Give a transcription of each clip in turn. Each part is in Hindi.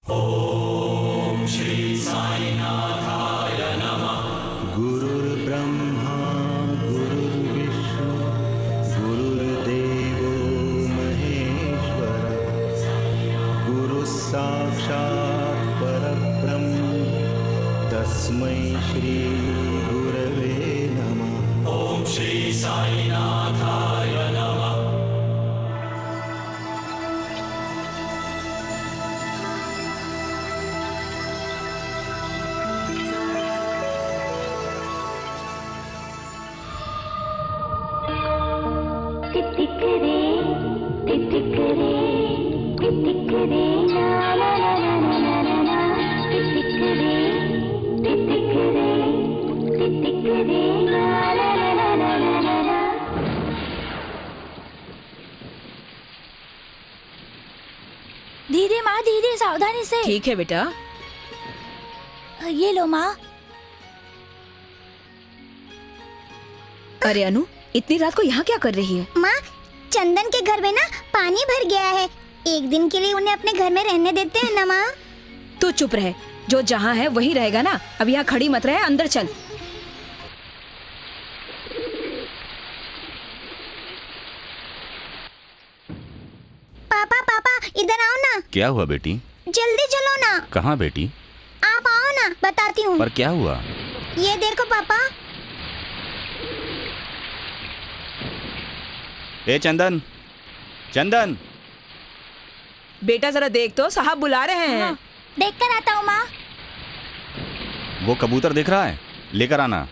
ओम श्री साईनाथाय नमः। गुरुर्ब्रह्मा गुरुर्विष्णु गुरुर्देवो महेश्वर गुरुः साक्षात् परब्रह्म तस्मै श्री गुरवे नमः। ओम श्री साईनाथाय नमः। धीरे माँ धीरे, सावधानी से। ठीक है बेटा। ये लो माँ। अरे अनु, इतनी रात को यहाँ क्या कर रही है? माँ, चंदन के घर में ना पानी भर गया है। एक दिन के लिए उन्हें अपने घर में रहने देते हैं ना माँ। तू चुप रहे, जो जहाँ है वही रहेगा ना। अब यहाँ खड़ी मत रहे, अंदर चल। पापा पापा इधर आओ ना। क्या हुआ बेटी? जल्दी चलो ना। कहाँ बेटी? आप आओ ना, बताती हूँ। पर क्या हुआ? ये देखो पापा। ए चंदन, चंदन। बेटा जरा देख तो, साहब बुला रहे हैं। देख कर आता हूँ माँ। वो कबूतर दिख रहा है, लेकर आना।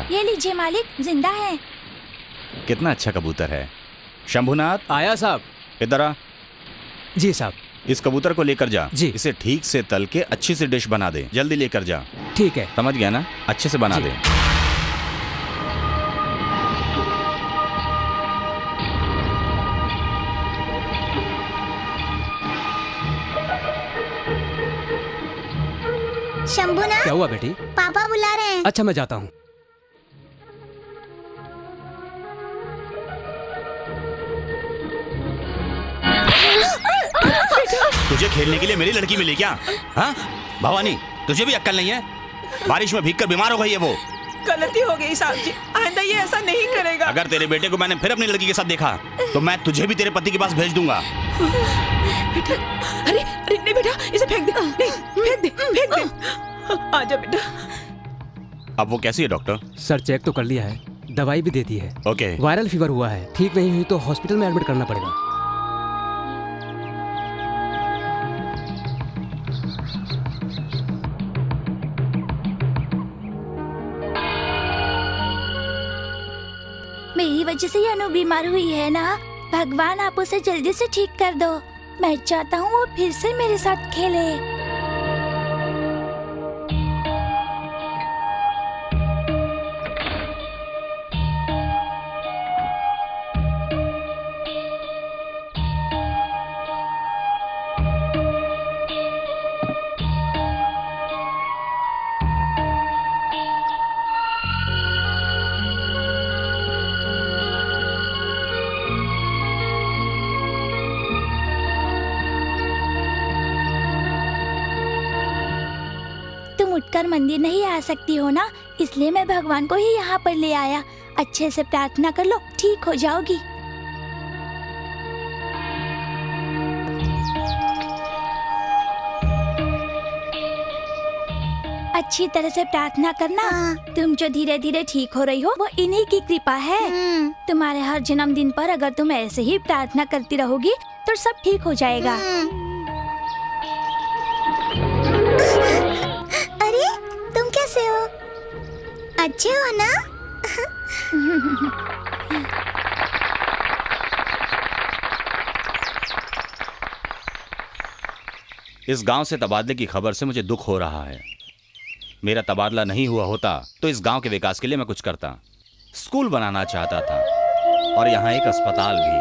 ये लीजिए मालिक, जिंदा है। कितना अच्छा कबूतर है। शंभुनाथ, आया साहब। इधर आ। जी साहब। इस कबूतर को लेकर जा। जी। इसे ठीक से तल के अच्छी सी डिश बना दे। जल्दी लेकर जा। ठीक है। समझ गया ना? अच्छे से बना जी। दे। शंभुनाथ, क्या हुआ बेटी? पापा बुला रहे हैं। अच्छा मैं जाता हूँ। तुझे खेलने के लिए मेरी लड़की मिली क्या? हाँ भवानी, तुझे भी अक्ल नहीं है? बारिश में भीगकर बीमार हो गई है वो। गलती हो गई साहब जी, आइंदा ये ऐसा नहीं करेगा। अगर तेरे बेटे को मैंने फिर अपनी लड़की के साथ देखा तो मैं तुझे भी तेरे पति के पास भेज दूंगा। बेटा, अरे अरे नहीं बेटा, इसे फेंक दे। नहीं, फेंक दे, फेंक दे। आजा बेटा। अब वो कैसी है डॉक्टर? सर चेक तो कर लिया है, दवाई भी दे दी है। ओके। वायरल फीवर हुआ है, ठीक नहीं हुई तो हॉस्पिटल में एडमिट करना पड़ेगा। मेरी वजह से ये अनु बीमार हुई है ना। भगवान आप उसे जल्दी से ठीक कर दो। मैं चाहता हूँ वो फिर से मेरे साथ खेले। तुम उठकर मंदिर नहीं आ सकती हो ना, इसलिए मैं भगवान को ही यहाँ पर ले आया। अच्छे से प्रार्थना कर लो, ठीक हो जाओगी। अच्छी तरह से प्रार्थना करना। तुम जो धीरे धीरे ठीक हो रही हो वो इन्हीं की कृपा है। तुम्हारे हर जन्मदिन पर अगर तुम ऐसे ही प्रार्थना करती रहोगी तो सब ठीक हो जाएगा। अरे तुम कैसे हो? अच्छे हो ना? इस गांव से तबादले की खबर से मुझे दुख हो रहा है। मेरा तबादला नहीं हुआ होता तो इस गांव के विकास के लिए मैं कुछ करता। स्कूल बनाना चाहता था और यहाँ एक अस्पताल भी,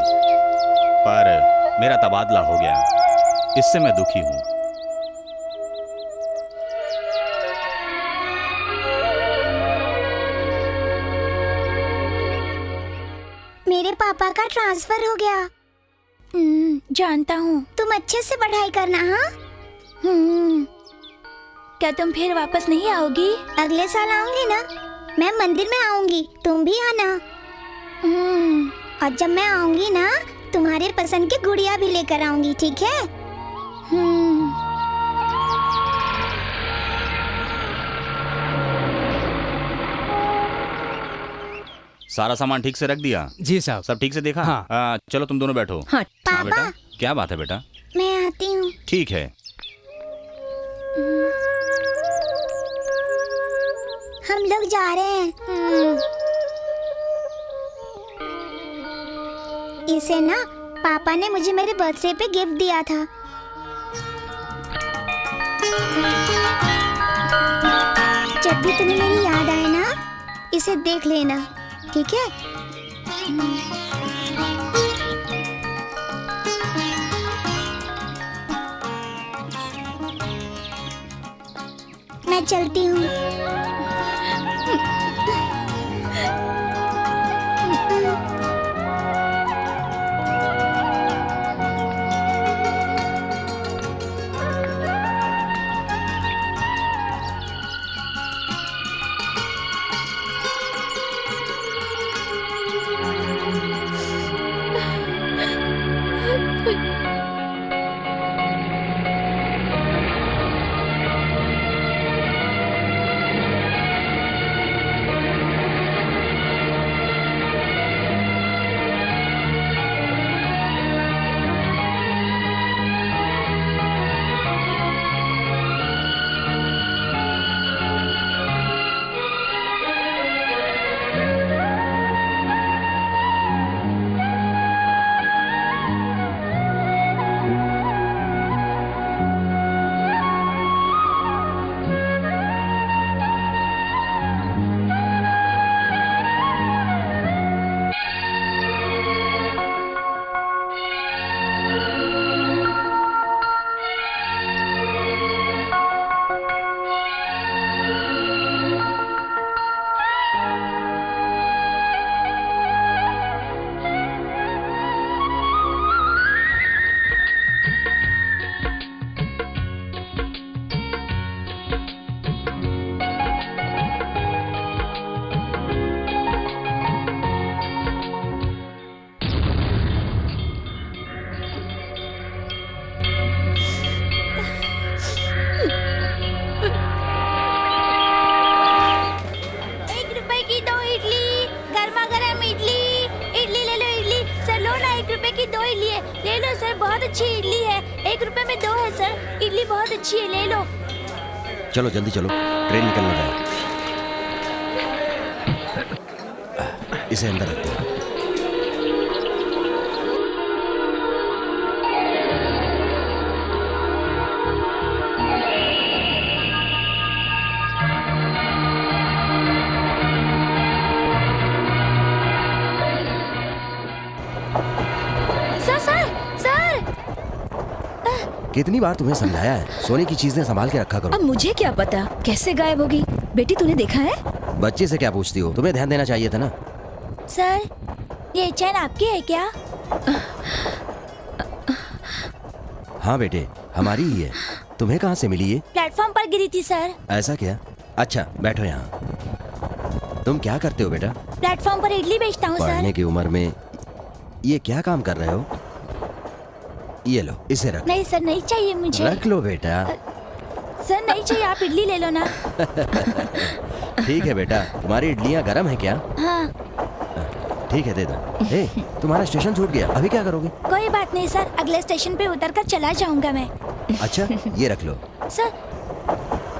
पर मेरा तबादला हो गया। इससे मैं दुखी हूँ। मेरे पापा का ट्रांसफर हो गया। जानता हूँ। तुम अच्छे से पढ़ाई करना। हाँ, क्या तुम फिर वापस नहीं आओगी? अगले साल आऊंगी ना। मैं मंदिर में आऊंगी, तुम भी आना। और जब मैं आऊंगी ना, तुम्हारे पसंद की गुड़िया भी लेकर आऊंगी, ठीक है? सारा सामान ठीक से रख दिया? जी साहब। सब ठीक से देखा? हाँ। चलो तुम दोनों बैठो। हाँ। हाँ बेटा, पापा, क्या बात है बेटा? मैं आती हूँ। ठीक है। हम लोग जा रहे हैं। इसे ना पापा ने मुझे मेरे बर्थडे पे गिफ्ट दिया था। जब भी तुम्हें मेरी याद आए ना, इसे देख लेना, ठीक है? मैं चलती हूँ। ले लो सर, बहुत अच्छी इडली है। 1 रुपए में 2 है सर। इडली बहुत अच्छी है, ले लो। चलो जल्दी चलो, ट्रेन निकलने जाए। इसे अंदर रखते हैं। कितनी बार तुम्हें समझाया है, सोने की चीजें संभाल के रखा करो। अब मुझे क्या पता कैसे गायब होगी। बेटी तूने देखा है? बच्चे से क्या पूछती हो, तुम्हें ध्यान देना चाहिए था ना। सर, ये चैन आपकी है क्या? हाँ बेटे, हमारी ही है। तुम्हें कहाँ से मिली ये? प्लेटफॉर्म पर गिरी थी सर। ऐसा क्या? अच्छा बैठो यहाँ। तुम क्या करते हो बेटा? प्लेटफॉर्म पर इडली बेचता हूँ सर। पढ़ने की उम्र में ये क्या काम कर रहे हो? ये लो, इसे रख। नहीं सर, नहीं चाहिए मुझे। रख लो बेटा। सर नहीं चाहिए, आप इडली ले लो ना। ठीक है बेटा, तुम्हारी इडलियाँ गरम है क्या? हाँ। ठीक है दे दो। हे, तुम्हारा स्टेशन छूट गया, अभी क्या करोगे? कोई बात नहीं सर, अगले स्टेशन पे उतर कर चला जाऊंगा मैं। अच्छा, ये रख लो। सर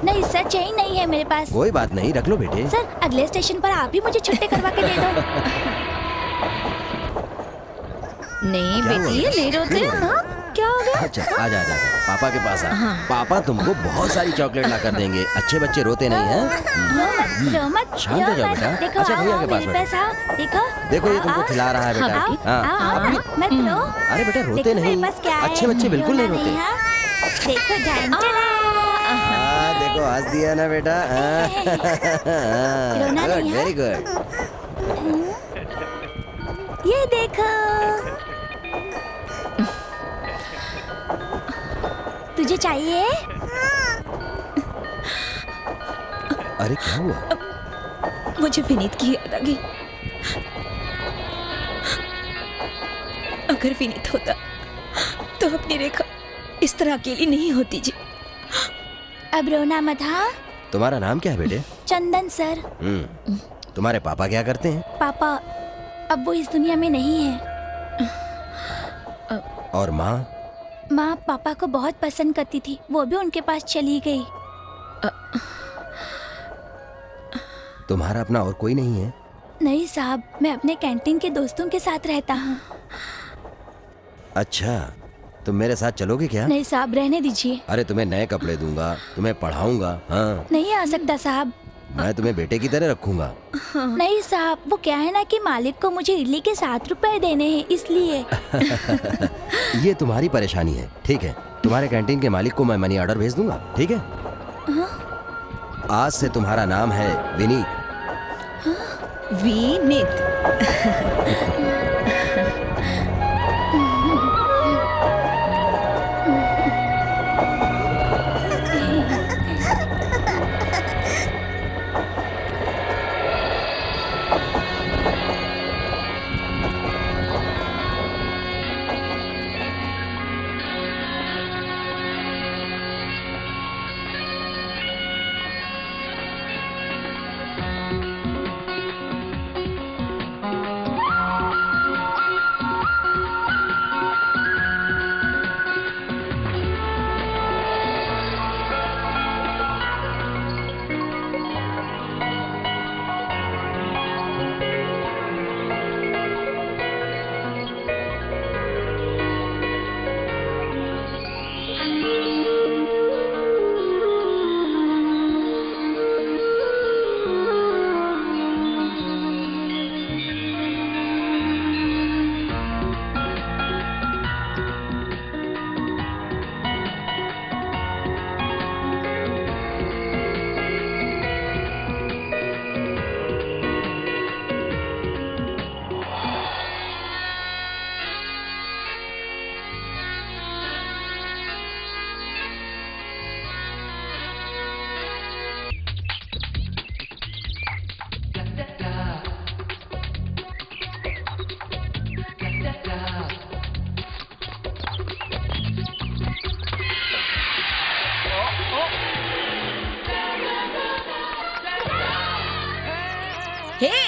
नहीं सर, चेन नहीं है मेरे पास। कोई बात नहीं, रख लो बेटे। सर अगले स्टेशन पर आप ही मुझे छुट्टी करवा के दे दो। नहीं बेटी, ये ले रोते हैं। हाँ, क्या हो गया? अच्छा आजा आजा, पापा के पास आ। पापा तुमको बहुत सारी चॉकलेट ला कर देंगे। अच्छे बच्चे रोते नहीं हैं। रो मत, शांत हो जाओ बेटा। देखो, अच्छा भैया आओ, के पास मेरे बैठो। पास आओ, देखो देखो ये तुमको खिला रहा है बेटा। आओ, हाँ। आओ, मत रो। अरे बेटा रोते देखो नहीं, मेरे पास क्या है। अच्छे बच्चे बिल्कुल नहीं रोना रोते। हाँ? देखो देखो हंस दिया ना बेटा। रोना नहीं, हाँ? Very good. ये देखो। तुझे चाहिए? अरे क्या हुआ? मुझे विनीत की याद आ गई। अगर विनीत होता तो अपनी रेखा इस तरह अकेली नहीं होती जी। अब रोना मत। हाँ, तुम्हारा नाम क्या है बेटे? चंदन सर। तुम्हारे पापा क्या करते हैं? पापा अब वो इस दुनिया में नहीं है। और माँ? माँ पापा को बहुत पसंद करती थी, वो भी उनके पास चली गई। तुम्हारा अपना और कोई नहीं है? नहीं साहब, मैं अपने कैंटीन के दोस्तों के साथ रहता हूँ। अच्छा, तुम मेरे साथ चलोगे क्या? नहीं साहब, रहने दीजिए। अरे तुम्हें नए कपड़े दूंगा, तुम्हें पढ़ाऊंगा। हाँ, नहीं आ सकता साहब। मैं तुम्हें बेटे की तरह रखूंगा। नहीं साहब, वो क्या है ना कि मालिक को मुझे इडली के 7 रुपए देने हैं, इसलिए। ये तुम्हारी परेशानी है, ठीक है। तुम्हारे कैंटीन के मालिक को मैं मनी ऑर्डर भेज दूंगा, ठीक है? आज से तुम्हारा नाम है विनीत। विनीत।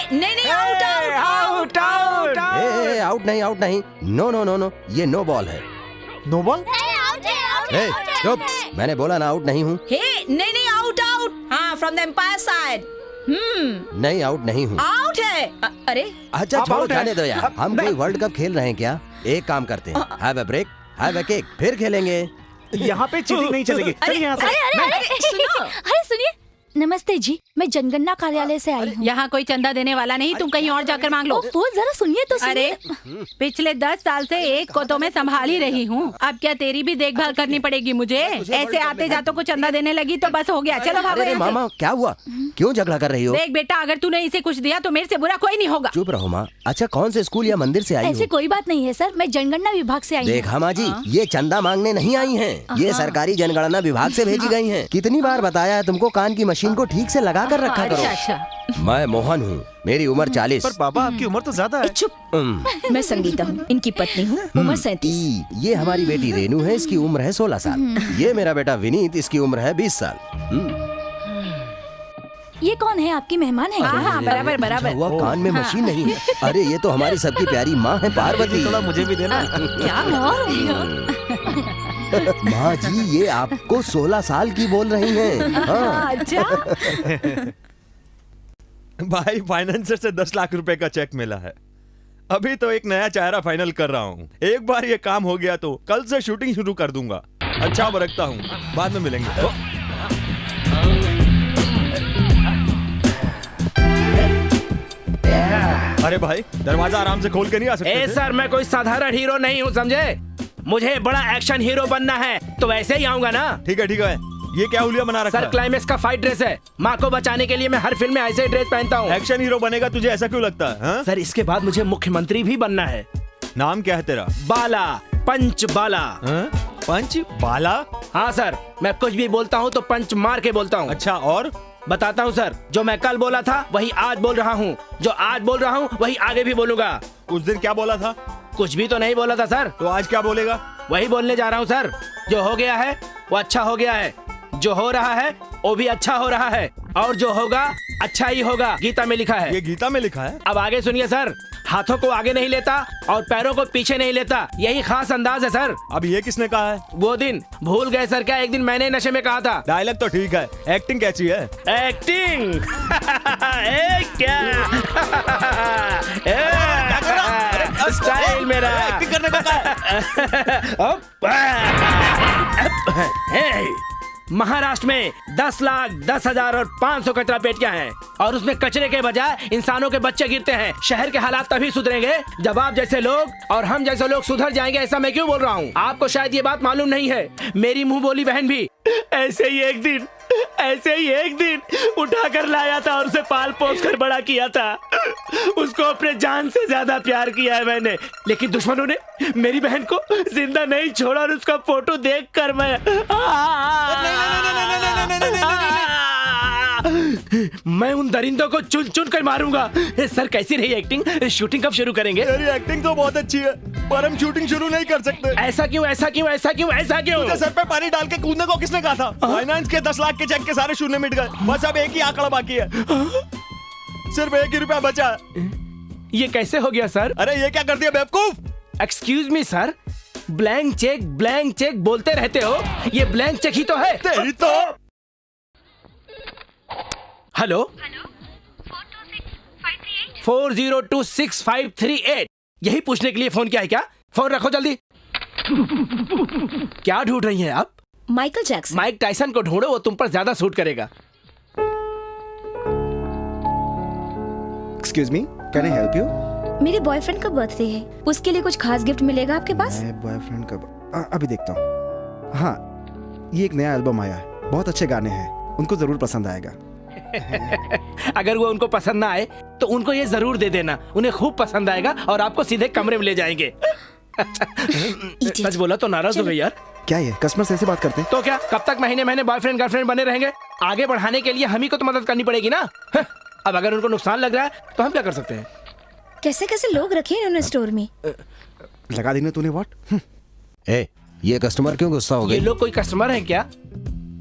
नहीं, आउट आउट। आउट नहीं, आउट नहीं। नो नो नो नो, ये नो बॉल है। No ball? ए, चुप, मैंने बोला ना आउट नहीं हूँ। नहीं, आउट आउट। हाँ, फ्रॉम द एम्पायर साइड। नहीं, आउट नहीं हूँ। आउट है। अरे अच्छा छोड़ो, जाने दो यार। हम कोई वर्ल्ड कप खेल रहे हैं क्या? एक काम करते हैं, have a break, have a cake, फिर खेलेंगे। यहाँ पे चीटिंग नहीं चलेगी। चलिए यहाँ से। अरे सुनिए। नमस्ते जी, मैं जनगणना कार्यालय से आई हूँ। यहाँ कोई चंदा देने वाला नहीं, तुम कहीं और जाकर मांग लो। वो जरा सुनिए तो सुनिए। अरे पिछले 10 साल से एक को तो मैं संभाल ही रही हूँ, अब क्या तेरी भी देखभाल करनी पड़ेगी मुझे? ऐसे आते जातों को चंदा देने लगी तो बस हो गया। चलो भागो अरे यहाँ से। मामा क्या हुआ? क्यों झगड़ा कर रही हो? देख बेटा, अगर तूने इसे कुछ दिया तो मेरे से बुरा कोई नहीं होगा। चुप रहो माँ। अच्छा, कौन से स्कूल या मंदिर से आई ऐसे हो? कोई बात नहीं है सर, मैं जनगणना विभाग से आई हूँ। देखा माँ जी, ये चंदा मांगने नहीं आई हैं, ये सरकारी जनगणना विभाग से भेजी गई हैं। कितनी बार बताया है तुमको, कान की मशीन को ठीक से लगा कर रखा करो। अच्छा। मैं मोहन हूँ, मेरी उम्र 40। पर बाबा आपकी उम्र तो ज्यादा है। चुप। मैं संगीता हूँ, इनकी पत्नी हूँ, उम्र 37। ये हमारी बेटी रेनू है, इसकी उम्र है 16 साल। ये मेरा बेटा विनीत, इसकी उम्र है 20 साल। ये कौन है? आपकी मेहमान है क्या? हाँ, बराबर बराबर। हुआ, कान में मशीन नहीं है। अरे ये तो हमारी सबकी प्यारी माँ है, पार्वती। थोड़ा मुझे भी देना। क्या? माँ जी, ये आपको 16 साल की बोल रही हैं। हाँ। अच्छा। भाई, फाइनेंसर से 10 लाख रुपए का चेक मिला है। अभी तो एक नया चेहरा फाइनल कर रहा हूँ। एक बार ये काम हो गया तो कल से शूटिंग शुरू कर दूंगा। अच्छा, अब रखता हूँ, बाद में मिलेंगे। अरे भाई, दरवाजा आराम से खोल के नहीं आ सकते? सर, मैं कोई साधारण हीरो नहीं हूँ, समझे? मुझे बड़ा एक्शन हीरो बनना है, तो वैसे ही आऊंगा ना। ठीक है, ये क्या हुलिया बना रखा सर है? क्लाइमेक्स का फाइट ड्रेस है। माँ को बचाने के लिए मैं हर फिल्म में ऐसे ही ड्रेस पहनता हूँ। एक्शन हीरो बनेगा तुझे, ऐसा क्यों लगता है हाँ? सर इसके बाद मुझे मुख्यमंत्री भी बनना है। नाम क्या है तेरा? बाला, पंच बाला। हाँ? पंच बाला? हाँ सर, मैं कुछ भी बोलता हूँ तो पंच मार के बोलता हूँ। अच्छा और? बताता हूँ सर, जो मैं कल बोला था वही आज बोल रहा हूँ, जो आज बोल रहा हूँ वही आगे भी बोलूंगा। उस दिन क्या बोला था? कुछ भी तो नहीं बोला था सर। तो आज क्या बोलेगा? वही बोलने जा रहा हूँ सर। जो हो गया है वो अच्छा हो गया है, जो हो रहा है वो भी अच्छा हो रहा है, और जो होगा अच्छा ही होगा, गीता में लिखा है। ये गीता में लिखा है? अब आगे सुनिए सर, हाथों को आगे नहीं लेता और पैरों को पीछे नहीं लेता, यही खास अंदाज है सर। अब ये किसने कहा है? वो दिन भूल गए सर क्या? एक दिन मैंने नशे में कहा था। डायलॉग तो ठीक है, एक्टिंग कैसी है? एक्टिंग क्या स्टाइल मेरा, एक्टिंग करने का महाराष्ट्र में 10 लाख 10,000 और 500 कचरा पेटियां हैं, और उसमें कचरे के बजाय इंसानों के बच्चे गिरते हैं। शहर के हालात तभी सुधरेंगे जब आप जैसे लोग और हम जैसे लोग सुधर जाएंगे। ऐसा मैं क्यों बोल रहा हूँ? आपको शायद ये बात मालूम नहीं है, मेरी मुंह बोली बहन भी ऐसे ही एक दिन उठा कर लाया था और उसे पाल पोस कर बड़ा किया था। उसको अपने जान से ज्यादा प्यार किया है मैंने, लेकिन दुश्मनों ने मेरी बहन को जिंदा नहीं छोड़ा, और उसका फोटो देख कर मैं उन दरिंदों को चुन चुन कर मारूंगा। सर कैसी रही एक्टिंग? शूटिंग कब शुरू करेंगे? तेरी एक्टिंग तो बहुत अच्छी है, पर हम शूटिंग शुरू नहीं कर सकते। ऐसा क्यों? तुझे सर पे पानी डाल के कूदने को किसने कहा था? फाइनेंस के 10 लाख के चेक के सारे शून्य मिट गए, बस अब एक ही आंकड़ा बाकी है, सिर्फ 1 ही रुपया बचा है। ये कैसे हो गया सर? अरे ये क्या कर दिया बेवकूफ? Excuse me sir, blank cheque बोलते रहते हो, ये ब्लैंक चेक ही तो है। तेरी तो। हेलो, 4026538 यही पूछने के लिए फोन किया है क्या? फोन रखो जल्दी। क्या ढूंढ रही हैं आप? Michael Jackson. माइक टाइसन को ढूंढो, वो तुम पर ज्यादा सूट करेगा। Excuse me, can I help you? मेरे बॉयफ्रेंड का बर्थडे है, उसके लिए कुछ खास गिफ्ट मिलेगा आपके पास? बॉयफ्रेंड का अभी देखता हूँ। हाँ, ये एक नया एल्बम आया है, बहुत अच्छे गाने हैं, उनको जरूर पसंद आएगा। अगर वो उनको पसंद ना आए तो उनको ये जरूर दे देना, उन्हें खूब पसंद आएगा और आपको सीधे कमरे में ले जाएंगे। सच बोला तो नाराज हो गई यार। क्या ये कस्टमर ऐसे बात करते हैं? तो क्या, कब तक महीने महीने बॉयफ्रेंड गर्लफ्रेंड बने रहेंगे? आगे बढ़ाने के लिए हम ही को तो मदद करनी पड़ेगी ना। अब अगर उनको नुकसान लग रहा है तो हम क्या कर सकते हैं? कैसे कैसे लोग रखे इन्होंने स्टोर में। लगा दी ना तूने व्हाट? ये कस्टमर क्यों गुस्सा हो ये गई? लोग कोई कस्टमर हैं क्या?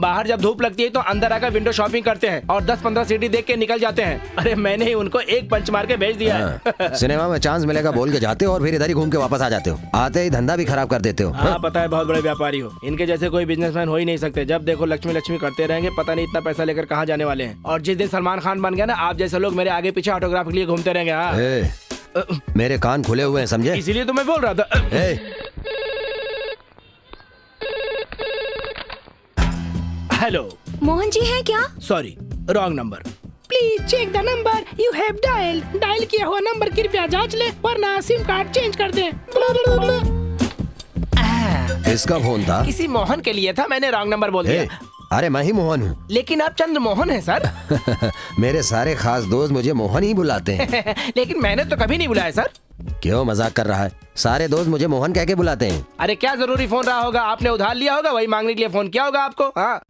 बाहर जब धूप लगती है तो अंदर आकर विंडो शॉपिंग करते हैं और 10-15 सीढ़ी देख के निकल जाते हैं। अरे मैंने ही उनको एक पंच मार के भेज दिया है। सिनेमा में चांस मिलेगा बोल के जाते हो और फिर इधर ही घूम के वापस आ जाते हो, आते ही धंधा भी खराब कर देते हो। हाँ पता है, बहुत बड़े व्यापारी हो, इनके जैसे कोई बिजनेसमैन हो ही नहीं सकते। जब देखो लक्ष्मी लक्ष्मी करते रहेंगे, पता नहीं इतना पैसा लेकर कहाँ जाने वाले हैं। और जिस दिन सलमान खान बन गया ना, आप जैसे लोग मेरे आगे पीछे ऑटोग्राफ के लिए घूमते रहेंगे। हाँ मेरे कान खुले हुए हैं, समझे? इसीलिए तो मैं बोल रहा था। हेलो, मोहन जी है क्या? Sorry, wrong number. Please check the number you have dial. Dial किया हुआ नंबर कृपया जांच ले, वरना सिम कार्ड चेंज कर दें। इसका फोन था? किसी मोहन के लिए था, मैंने रॉन्ग नंबर बोल दिया। अरे मैं ही मोहन हूँ। लेकिन आप चंद्र मोहन हैं सर। मेरे सारे खास दोस्त मुझे मोहन ही बुलाते हैं। लेकिन मैंने तो कभी नहीं बुलाया सर। क्यों मजाक कर रहा है? सारे दोस्त मुझे मोहन कह के बुलाते हैं। अरे क्या जरूरी फोन रहा होगा, आपने उधार लिया होगा, वही मांगने के लिए फोन किया होगा आपको। हाँ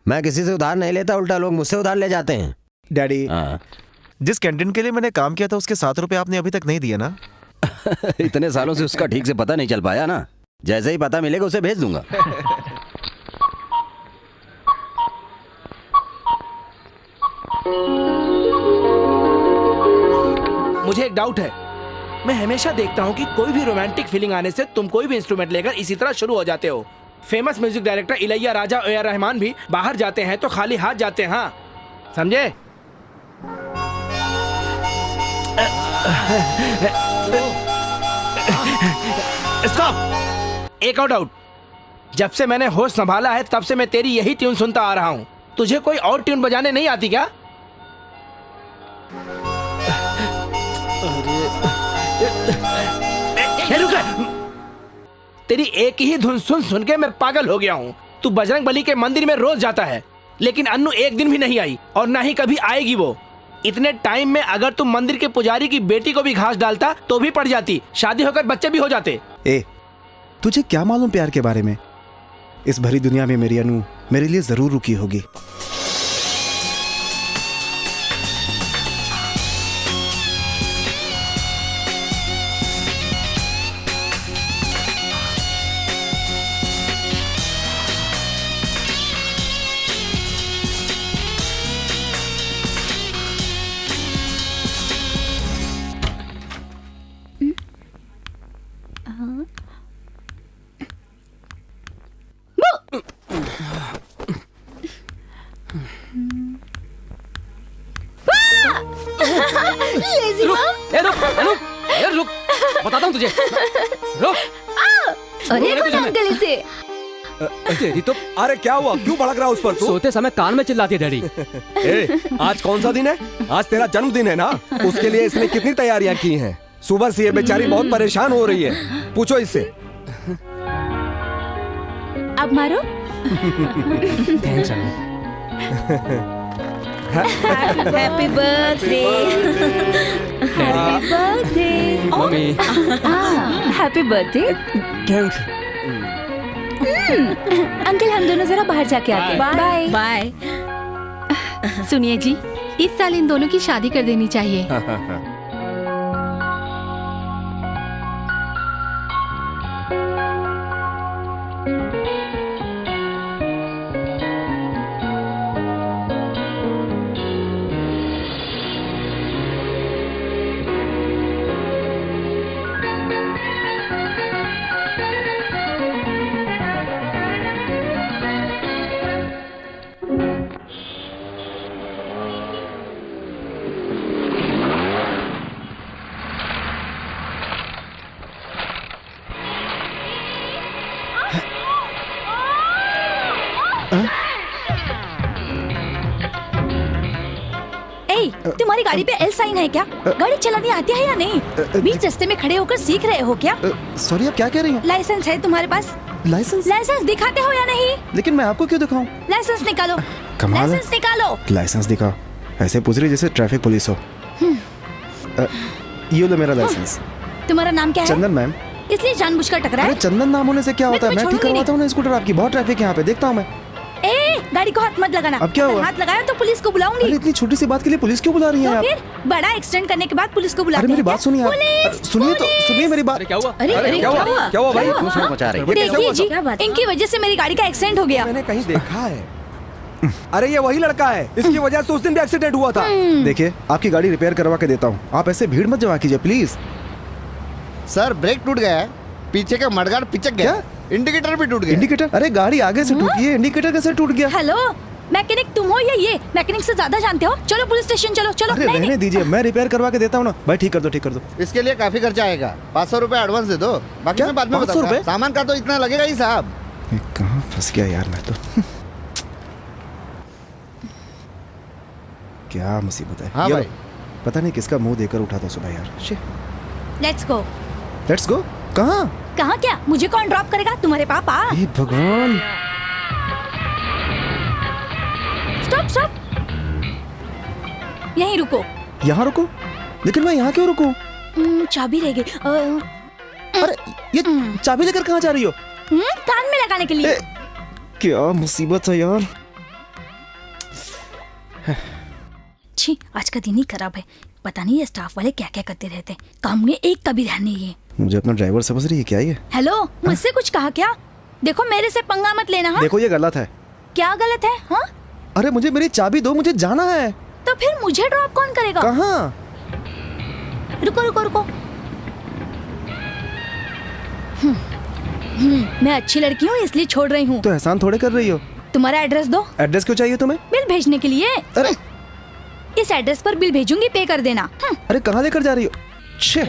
मैं किसी से उधार नहीं लेता, उल्टा लोग मुझसे उधार ले जाते हैं। डैडी, जिस कैंटीन के लिए मैंने काम किया था उसके 7 रुपए आपने अभी तक नहीं दिए ना? इतने सालों से उसका ठीक से पता नहीं चल पाया ना, जैसे ही पता मिलेगा उसे भेज दूंगा। मुझे एक डाउट है, मैं हमेशा देखता हूँ कि कोई भी रोमांटिक फीलिंग आने से तुम कोई भी इंस्ट्रूमेंट लेकर इसी तरह शुरू हो जाते हो। Famous music director Ilaiya Raja A R Rahman भी बाहर जाते हैं तो खाली हाथ जाते हैं। हाँ समझे? स्टॉप, एक और डाउट। जब से मैंने होश संभाला है तब से मैं तेरी यही ट्यून सुनता आ रहा हूँ। तुझे कोई और ट्यून बजाने नहीं आती क्या? रुक, तेरी एक ही धुन सुन सुन के मैं पागल हो गया हूँ। तू बजरंग बली के मंदिर में रोज जाता है, लेकिन अन्नू एक दिन भी नहीं आई और ना ही कभी आएगी वो। इतने टाइम में अगर तुम मंदिर के पुजारी की बेटी को भी घास डालता तो भी पड़ जाती, शादी होकर बच्चे भी हो जाते। ए, तुझे क्या मालूम प्यार के बारे में? इस भरी दुनिया में मेरी अनु मेरे लिए जरूर रुकी होगी। रुक, बताता हूँ तुझे। रुक। अरे अंकल इसे तेरी तो। अरे क्या हुआ, क्यों भड़क रहा उस पर तू? सोते समय कान में चिल्लाती है डैडी। ए, आज कौन सा दिन है? आज तेरा जन्मदिन है ना, उसके लिए इसने कितनी तैयारियां की हैं। सुबह से ये बेचारी बहुत परेशान हो रही है, पूछो इससे। अब मारो। Thanks happy birthday. Happy birthday mummy. Happy birthday. Thanks. Uncle हम दोनों जरा बाहर जाके आते हैं। Bye bye. सुनिए जी, इस साल इन दोनों की शादी कर देनी चाहिए। तुम्हारी गाड़ी पे एल साइन है क्या? गाड़ी चलानी आती है या नहीं? बीच रास्ते में खड़े होकर सीख रहे हो क्या? सॉरी, आप क्या कह रही हैं? लाइसेंस है तुम्हारे पास? लाइसेंस? लाइसेंस दिखाते हो या नहीं? लेकिन मैं आपको क्यों दिखाऊं? लाइसेंस निकालो। कमाल है। लाइसेंस निकालो। लाइसेंस दिखाओ। ऐसे पूछ रही जैसे ट्रैफिक पुलिस हो। ये लो मेरा लाइसेंस। तुम्हारा नाम क्या है? चंदन मैम। इसलिए जानबूझकर टकरा है? अरे चंदन नाम होने से क्या होता है? मैं ठीक करवाता हूँ ना स्कूटर आपकी। बहुत ट्रैफिक है यहाँ पे, देखता हूँ मैं। गाड़ी को हाथ मत लगाना। अब क्या हुआ? हाथ लगाया तो पुलिस को बुलाऊंगी। अरे इतनी छोटी सी बात के लिए पुलिस क्यों बुला रही हैं आप? फिर बड़ा एक्सीडेंट करने के बाद पुलिस को बुलाते हैं। अरे मेरी बात सुनिए आप। सुनिए तो, सुनिए मेरी बात। क्या हुआ? अरे क्या हुआ? क्या हुआ भाई? दूसरों बचा रही है। देखिए जी, इनकी वजह से मेरी गाड़ी का एक्सीडेंट हो गया। मैंने कहीं देखा है। अरे ये वही लड़का है, इसकी वजह से उस दिन भी एक्सीडेंट हुआ था। देखिए, आपकी गाड़ी रिपेयर करवा के देता हूँ, आप ऐसे भीड़ मत जमा कीजिए प्लीज। सर ब्रेक टूट गया है, पीछे का मडगार्ड पिचक गया, इंडिकेटर भी टूट गया। इंडिकेटर? अरे गाड़ी आगे से टूटी है, इंडिकेटर कैसे टूट गया? हेलो, मैकेनिक तुम हो या ये? मैकेनिक से ज्यादा जानते हो? चलो पुलिस स्टेशन चलो। चलो। अरे रहने दीजिए, मैं रिपेयर करवा के देता हूँ ना। भाई ठीक कर दो, ठीक कर दो। इसके लिए काफी खर्चा आएगा, 500 रुपए एडवांस दे दो, बाकी मैं बाद में 500 बताऊंगा। रुपए? सामान का तो इतना लगेगा ही साहब। कहाँ फंस गया यार मैं तो। क्या मुसीबत है। हाँ ये भाई। लो, पता नहीं किसका मुंह देकर उठा था सुबह यार। Let's go. Let's go? कहाँ? कहाँ क्या? मुझे कौन ड्रॉप करेगा? तुम्हारे पापा। हे भगवान। स्टॉप स्टॉप, यहीं रुको। यहाँ रुको? लेकिन मैं यहाँ क्यों रुकूं? चाबी रह गई। अरे ये चाबी लेकर कहाँ जा रही हो? कान में लगाने के लिए। क्या मुसीबत है यार। छी, आज का दिन ही खराब है। पता नहीं ये स्टाफ वाले क्या क्या करते रहते हैं, काम में एक का भी ध्यान नहीं है। मुझे अपना ड्राइवर समझ रही है क्या ये? हेलो, मुझसे कुछ कहा क्या? देखो मेरे से पंगा मत लेना। हाँ? देखो ये गलत है। क्या गलत है? हाँ? अरे मुझे मेरी चाबी दो, मुझे जाना है। तो फिर मुझे ड्रॉप कौन करेगा? कहाँ? रुको रुको रुको। मैं अच्छी लड़की हूँ इसलिए छोड़ रही हूँ। तो एहसान थोड़े कर रही हो। तुम्हारा एड्रेस दो। एड्रेस क्यों चाहिए तुम्हें? बिल भेजने के लिए। अरे इस एड्रेस पर बिल भेजूंगी, पे कर देना। अरे कहाँ लेकर जा रही हो? छे।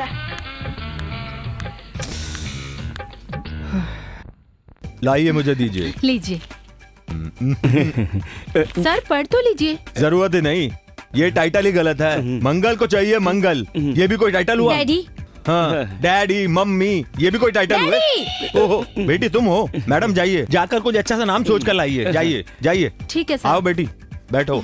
लाइए मुझे दीजिए। लीजिए। सर पढ़ तो लीजिए। जरूरत ही नहीं, ये टाइटल ही गलत है। मंगल को चाहिए मंगल, ये भी कोई टाइटल हुआ? डैडी, हाँ, डैडी मम्मी ये भी कोई टाइटल हुए? ओहो बेटी तुम हो? मैडम जाइए, जाकर कुछ अच्छा सा नाम सोच कर लाइए। जाइए जाइए। ठीक है सर। आओ बेटी बैठो।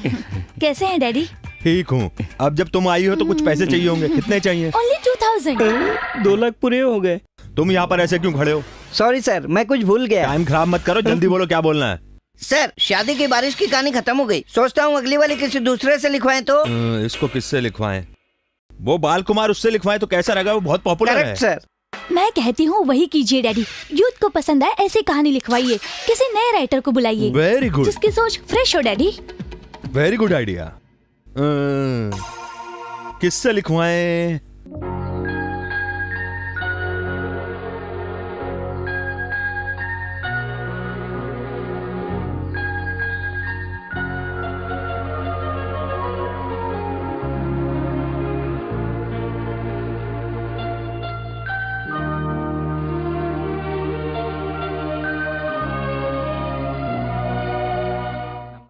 कैसे हैं डैडी? ठीक हूँ। अब जब तुम आई हो तो कुछ पैसे चाहिए होंगे। कितने चाहिए? ओनली 2000। 2 लाख पूरे हो गए। तुम यहाँ पर ऐसे क्यों खड़े हो? सॉरी सर, मैं कुछ भूल गया। टाइम खराब मत करो, जल्दी बोलो क्या बोलना है। सर, शादी की बारिश की कहानी खत्म हो गई। सोचता हूँ अगली वाली किसी दूसरे से लिखवाएं तो। इसको किससे लिखवाएं? वो बाल कुमार उससे लिखवाएं तो कैसा रहेगा? वो बहुत पॉपुलर है। सर मैं कहती हूँ वही कीजिए डैडी। यूथ को पसंद आए ऐसी कहानी लिखवाइए। किसी नए राइटर को बुलाइए। Very good. जिसकी सोच फ्रेश हो डैडी। Very good idea. किससे लिखवाएं?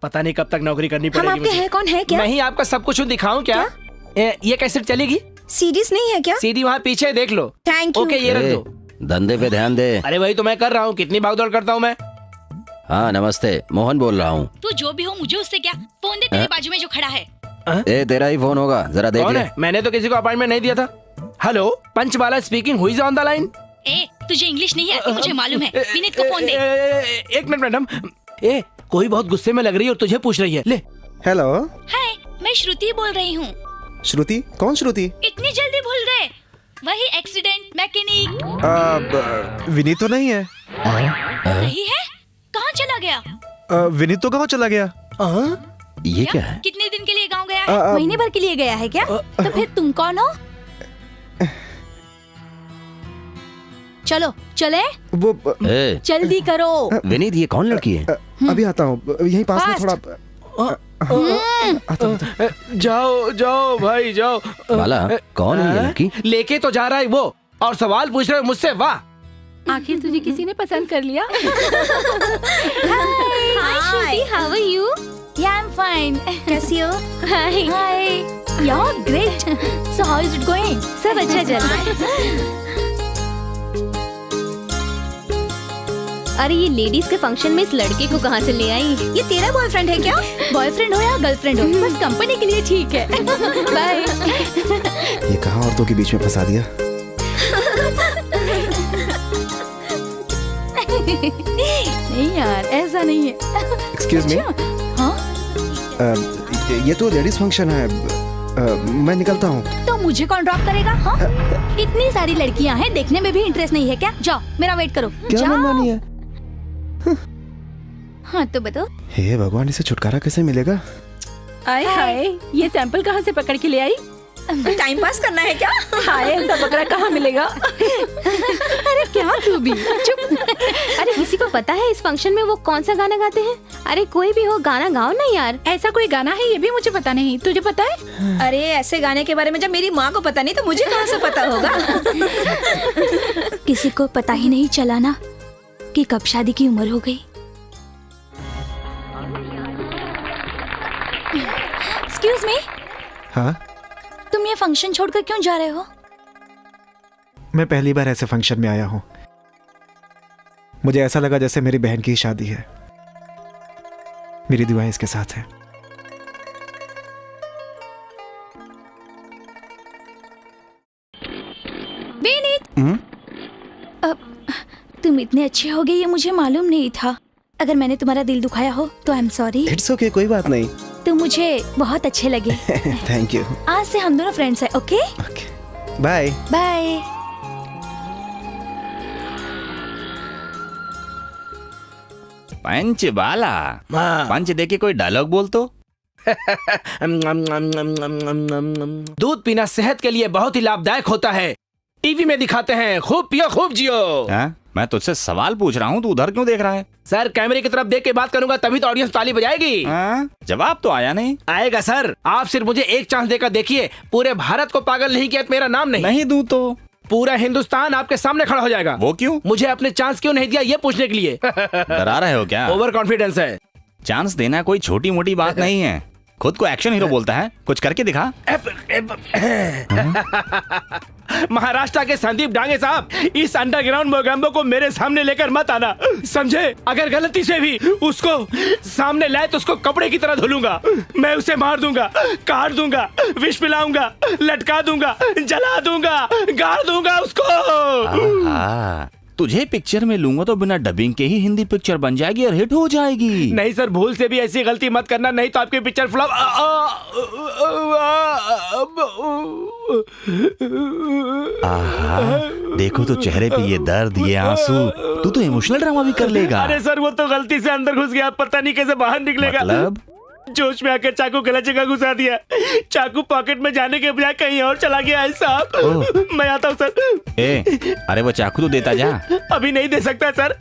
पता नहीं कब तक नौकरी करनी हम पड़ेगी आपके मुझे। हैं कौन है क्या? मैं ही आपका सब कुछ दिखाऊं क्या? ये कैसेट चलेगी? सीरीज नहीं है क्या? सीडी वहाँ पीछे देख लो। Thank you. ओके ये रख ए, दो। धंधे पे ध्यान दे। अरे वही तो मैं कर रहा हूँ, कितनी भागदौड़ करता हूँ मैं। हाँ नमस्ते, मोहन बोल रहा हूँ। तू जो भी हो मुझे उससे क्या? फोन दे तेरे बाजू में जो खड़ा है। ए तेरा ही फोन होगा, जरा देख कौन ले। है? मैंने तो किसी को अपॉइंटमेंट नहीं दिया था। Hello, Panchbala speaking, who is on the line? ए तुझे इंग्लिश नहीं आती मुझे मालूम है। विनीत को फोन दे। एक मिनट मैडम। ए कोई बहुत गुस्से में लग रही है और तुझे पूछ रही है। ले। हेलो हाय, मैं श्रुति बोल रही हूँ। श्रुति? कौन श्रुति? इतनी जल्दी भूल गए? वही एक्सीडेंट मैकेनिक। विनीत तो नहीं है। नहीं है? कहाँ चला गया? विनीत तो कहाँ चला गया? ये क्या है? कितने दिन के लिए गांव गया है? महीने भर के लिए गया है क्या? तो फिर तुम कौन हो? चलो चले। वो ए, जल्दी करो। विनीत ये कौन लड़की है? अभी आता हूँ, यहीं पास में थोड़ा। जाओ जाओ भाई जाओ। बाला कौन है ये लड़की? लेके तो जा रहा है वो और सवाल पूछ रहे हो मुझसे। वाह, आखिर तुझे किसी ने पसंद कर लिया। Hi Shruti, how are you? Yeah, I'm fine. कैसी हो? Hi. Hi. You're great. So how is it going? सब अच्छा चल रहा है। अरे ये लेडीज के फंक्शन में इस लड़के को कहाँ से ले आई? ये तेरा बॉयफ्रेंड है क्या? बॉयफ्रेंड हो या गर्लफ्रेंड हो, बस कंपनी के लिए ठीक है। बाय। ये कहाँ औरतों के बीच में फंसा दिया? नहीं यार, ऐसा नहीं है। Excuse me. हाँ? ये तो लेडीज फंक्शन है। मैं निकलता हूँ। तो मुझे कौन ड्रॉप करेगा? हाँ? इतनी सारी लड़कियाँ हैं, देखने में भी इंटरेस्ट नहीं है क्या? जाओ, मेरा वेट करो। क्या मनमानी है? हाँ तो बताओ। हे भगवान, इसे छुटकारा कैसे मिलेगा? आए हाय, ये सैंपल कहाँ से पकड़ के ले आई? टाइम पास करना है क्या? हाय, ऐसा बकरा कहाँ मिलेगा? अरे क्या तू भी चुप। अरे किसी को पता है इस फंक्शन में वो कौन सा गाना गाते हैं? अरे कोई भी हो, गाना गाओ ना यार। ऐसा कोई गाना है ये भी मुझे पता नहीं, तुझे पता है? अरे ऐसे गाने के बारे में जब मेरी माँ को पता नहीं तो मुझे कहाँ से पता होगा? किसी को पता ही नहीं चला ना कि कब शादी की उम्र हो गई। Excuse me. हाँ? तुम ये फंक्शन छोड़कर क्यों जा रहे हो? मैं पहली बार ऐसे फंक्शन में आया हूँ। मुझे ऐसा लगा जैसे मेरी बहन की शादी है। मेरी दुआएं इसके साथ हैं। विनीत, तुम इतने अच्छे होगे ये मुझे मालूम नहीं था। अगर मैंने तुम्हारा दिल दुखाया हो तो I am sorry. It's okay, कोई बात नहीं। तुम मुझे बहुत अच्छे लगे। Thank you. आज से हम दोनों फ्रेंड्स हैं, okay? Bye bye. Panchbala, punch दे के कोई डायलॉग बोल तो। दूध पीना सेहत के लिए बहुत ही लाभदायक होता है। टीवी में दिखाते हैं, खूब पियो खूब जियो। मैं तुझसे सवाल पूछ रहा हूँ, तू उधर क्यों देख रहा है? सर, कैमरे की तरफ देख के बात करूंगा तभी तो ऑडियंस ताली बजाएगी। जवाब तो आया नहीं। आएगा सर, आप सिर्फ मुझे एक चांस देकर देखिए। पूरे भारत को पागल नहीं किया मेरा नाम नहीं दूं तो पूरा हिंदुस्तान आपके सामने खड़ा हो जाएगा। वो क्यों? मुझे अपने चांस क्यों नहीं दिया ये पूछने के लिए। डरा रहे हो क्या? ओवर कॉन्फिडेंस है। चांस देना कोई छोटी मोटी बात नहीं है। खुद को एक्शन हीरो बोलता है, कुछ करके दिखा। महाराष्ट्र के संदीप डांगे साहब, इस अंडरग्राउंड मोगैम्बो को मेरे सामने लेकर मत आना, समझे? अगर गलती से भी उसको सामने लाए तो उसको कपड़े की तरह धुलूंगा। मैं उसे मार दूंगा, काट दूंगा, विष पिलाऊंगा, लटका दूंगा, जला दूंगा, गाड़ दूंगा उसको। तुझे पिक्चर में लूंगा तो बिना डबिंग के ही हिंदी पिक्चर बन जाएगी और हिट हो जाएगी। नहीं सर, भूल से भी ऐसी गलती मत करना, नहीं तो आपकी पिक्चर फ्लॉप। देखो तो चेहरे पे ये दर्द, ये आंसू, तू तो इमोशनल ड्रामा भी कर लेगा। अरे सर, वो तो गलती से अंदर घुस गया, पता नहीं कैसे बाहर निकलेगा। मतलब? जोश में आकर चाकू गलत जगह घुसा दिया, चाकू पॉकेट में जाने के बजाय कहीं और चला गया है साहब। मैं आता हूँ सर। अरे वो चाकू तो देता जा। अभी नहीं दे सकता सर,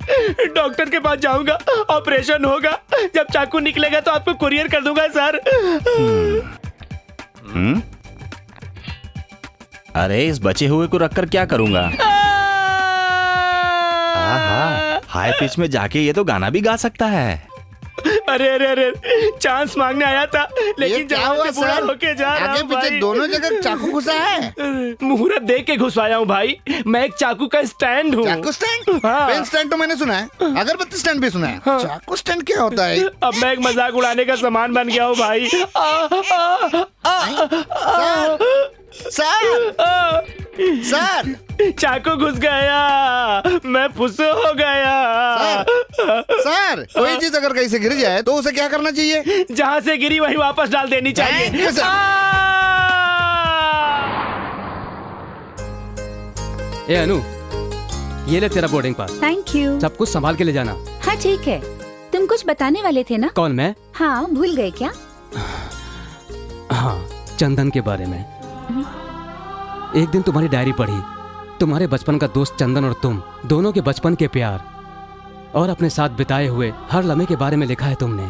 डॉक्टर के पास जाऊंगा, ऑपरेशन होगा, जब चाकू निकलेगा तो आपको कुरियर कर दूंगा सर। अरे इस बचे हुए को रखकर क्या करूंगा? हाई पिच में जाके ये तो गाना भी गा सकता है। अरे अरे अरे, चांस मांगने आया था, लेकिन क्या हुआ सर? होके जा रहा आगे हूँ पीछे भाई। दोनों जगह चाकू घुसा है। मुहूर्त देख के घुसवाया हूँ भाई, मैं एक चाकू का स्टैंड हूँ। चाकू स्टैंड? पेन स्टैंड तो मैंने सुना है, अगरबत्ती स्टैंड भी सुना है। चाकू स्टैंड क्या होता है? अब मैं एक मजाक उड़ाने का सामान बन गया हूँ भाई। सर, सर, चाकू घुस गया, मैं फुस्सू हो गया। सर, कोई चीज अगर कहीं से गिर जाए तो उसे क्या करना चाहिए? जहाँ से गिरी वहीं वापस डाल देनी चाहिए। ए अनु, ये ले तेरा बोर्डिंग पास। Thank you. सब कुछ संभाल के ले जाना। हाँ ठीक है। तुम कुछ बताने वाले थे ना? कौन, मैं? हाँ, भूल गए क्या? हाँ, चंदन के बारे में। एक दिन तुम्हारी डायरी पढ़ी, तुम्हारे बचपन का दोस्त चंदन और तुम दोनों के बचपन के प्यार और अपने साथ बिताए हुए हर लम्हे के बारे में लिखा है तुमने।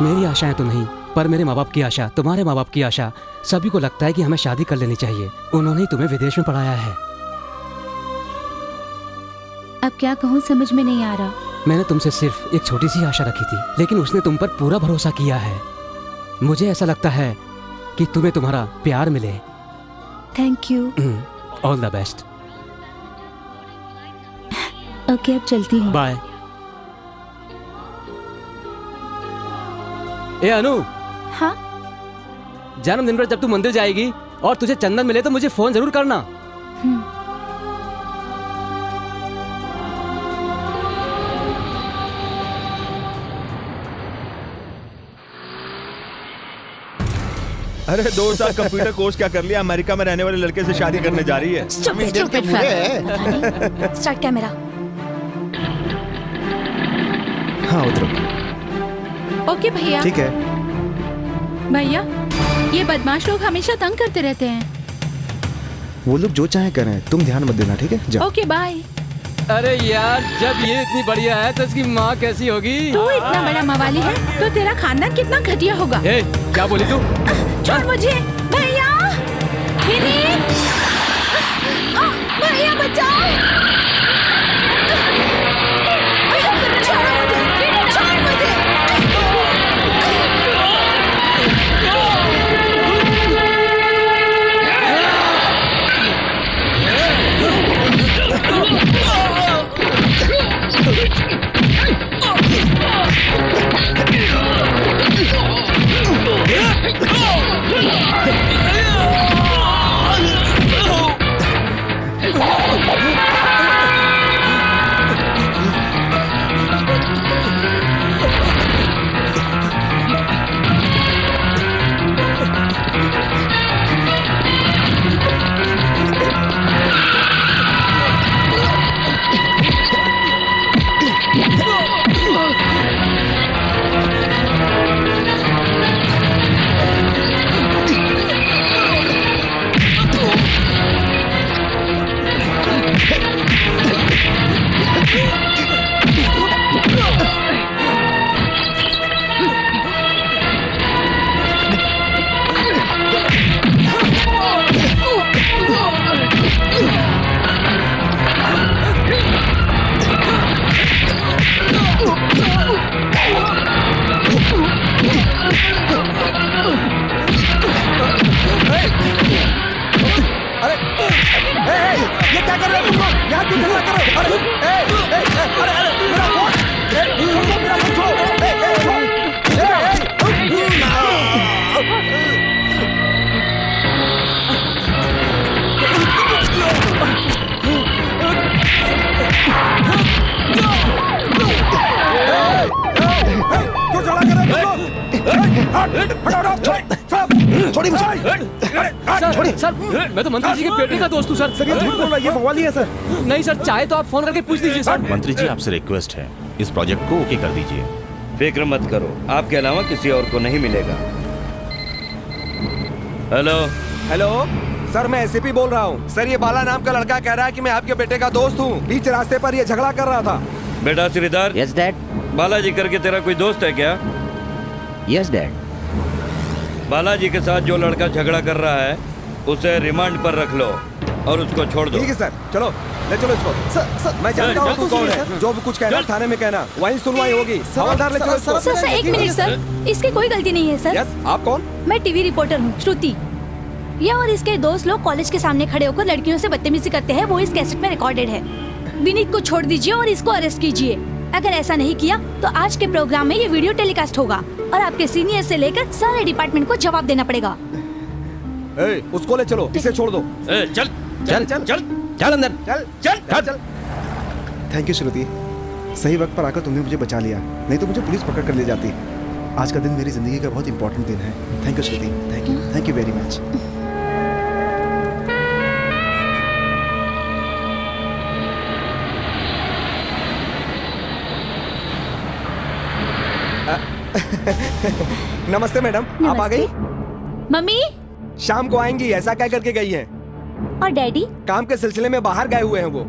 मेरी आशाएं तो नहीं, पर मेरे माँ बाप की आशा, तुम्हारे माँ बाप की आशा, सभी को लगता है कि हमें शादी कर लेनी चाहिए। उन्होंने ही तुम्हें विदेश में पढ़ाया है। अब क्या कहूँ समझ में नहीं आ रहा। मैंने तुमसे सिर्फ एक छोटी सी आशा रखी थी, लेकिन उसने तुम पर पूरा भरोसा किया है। मुझे ऐसा लगता है कि तुम्हें तुम्हारा प्यार मिले। Thank you. All the best. Okay, अब चलती हूँ। बाय। ए अनु। हाँ? जन्मदिन पर जब तू मंदिर जाएगी और तुझे चंदन मिले तो मुझे फोन जरूर करना। अरे 2 साल कंप्यूटर कोर्स क्या कर लिया, अमेरिका में रहने वाले लड़के से शादी करने जा रही है। Start camera. हाँ उतरो। ओके भैया। ठीक है भैया, ये बदमाश लोग हमेशा तंग करते रहते हैं। वो लोग जो चाहे करें, तुम ध्यान मत देना, ठीक है? जाओ। Okay bye. अरे यार, जब ये इतनी बढ़िया है तो इसकी माँ कैसी होगी? तू इतना बड़ा मवाली है तो तेरा खानदान कितना घटिया होगा। ए, क्या बोली तू? छोड़ मुझे भैया। भैया बचाओ। छोड़ मुझे। Oh! छोड़िए मुझे। सर मैं तो मंत्री जी के बेटे का दोस्त हूँ सर। सर ये झूठ बोल रहा है, ये बवाली है सर। नहीं सर, चाहे तो आप फोन करके पूछ लीजिए सर। मंत्री जी आपसे रिक्वेस्ट है, इस प्रोजेक्ट को ओके कर दीजिए। फिक्र मत करो, आपके अलावा किसी और को नहीं मिलेगा। हेलो हेलो सर, मैं एसीपी बोल रहा हूँ। सर ये बाला नाम का लड़का कह रहा है कि मैं आपके बेटे का दोस्त हूँ। बीच रास्ते पर ये झगड़ा कर रहा था। बेटा श्रीधर। Yes dad. बालाजी करके तेरा कोई दोस्त है क्या? Yes dad. बालाजी के साथ जो लड़का झगड़ा कर रहा है उसे रिमांड पर रख लो और उसको छोड़ दो। ठीक है सर, चलो ले चलो इसको। सर मैं जानता हूँ तू कौन है। जो भी कुछ कहना थाने में कहना, वहीं सुनवाई होगी। हवलदार ले चलो इसको। सर एक मिनट सर, इसकी कोई गलती नहीं है सर। यस, आप कौन? मैं टीवी रिपोर्टर हूँ, श्रुति। यह और इसके दोस्त लोग कॉलेज के सामने खड़े होकर लड़कियों से बदतमीजी करते हैं, वो इस कैसेट में रिकॉर्डेड है। विनीत को छोड़ दीजिए और इसको अरेस्ट कीजिए। अगर ऐसा नहीं किया तो आज के प्रोग्राम में ये वीडियो टेलीकास्ट होगा और आपके सीनियर से लेकर सारे डिपार्टमेंट को जवाब देना पड़ेगा। उसको ले चलो, इसे छोड़ दो। चल चल चल चल चल अंदर चल चल चल। थैंक यू श्रुति, सही वक्त पर आकर तुमने मुझे बचा लिया, नहीं तो मुझे पुलिस पकड़ कर ले जाती। आज का दिन मेरी जिंदगी का बहुत इंपॉर्टेंट दिन है। Thank you Shruti, thank you very much. नमस्ते मैडम, आप आ गई? मम्मी शाम को आएंगी ऐसा कह करके गई हैं। और डैडी? काम के सिलसिले में बाहर गए हुए हैं वो।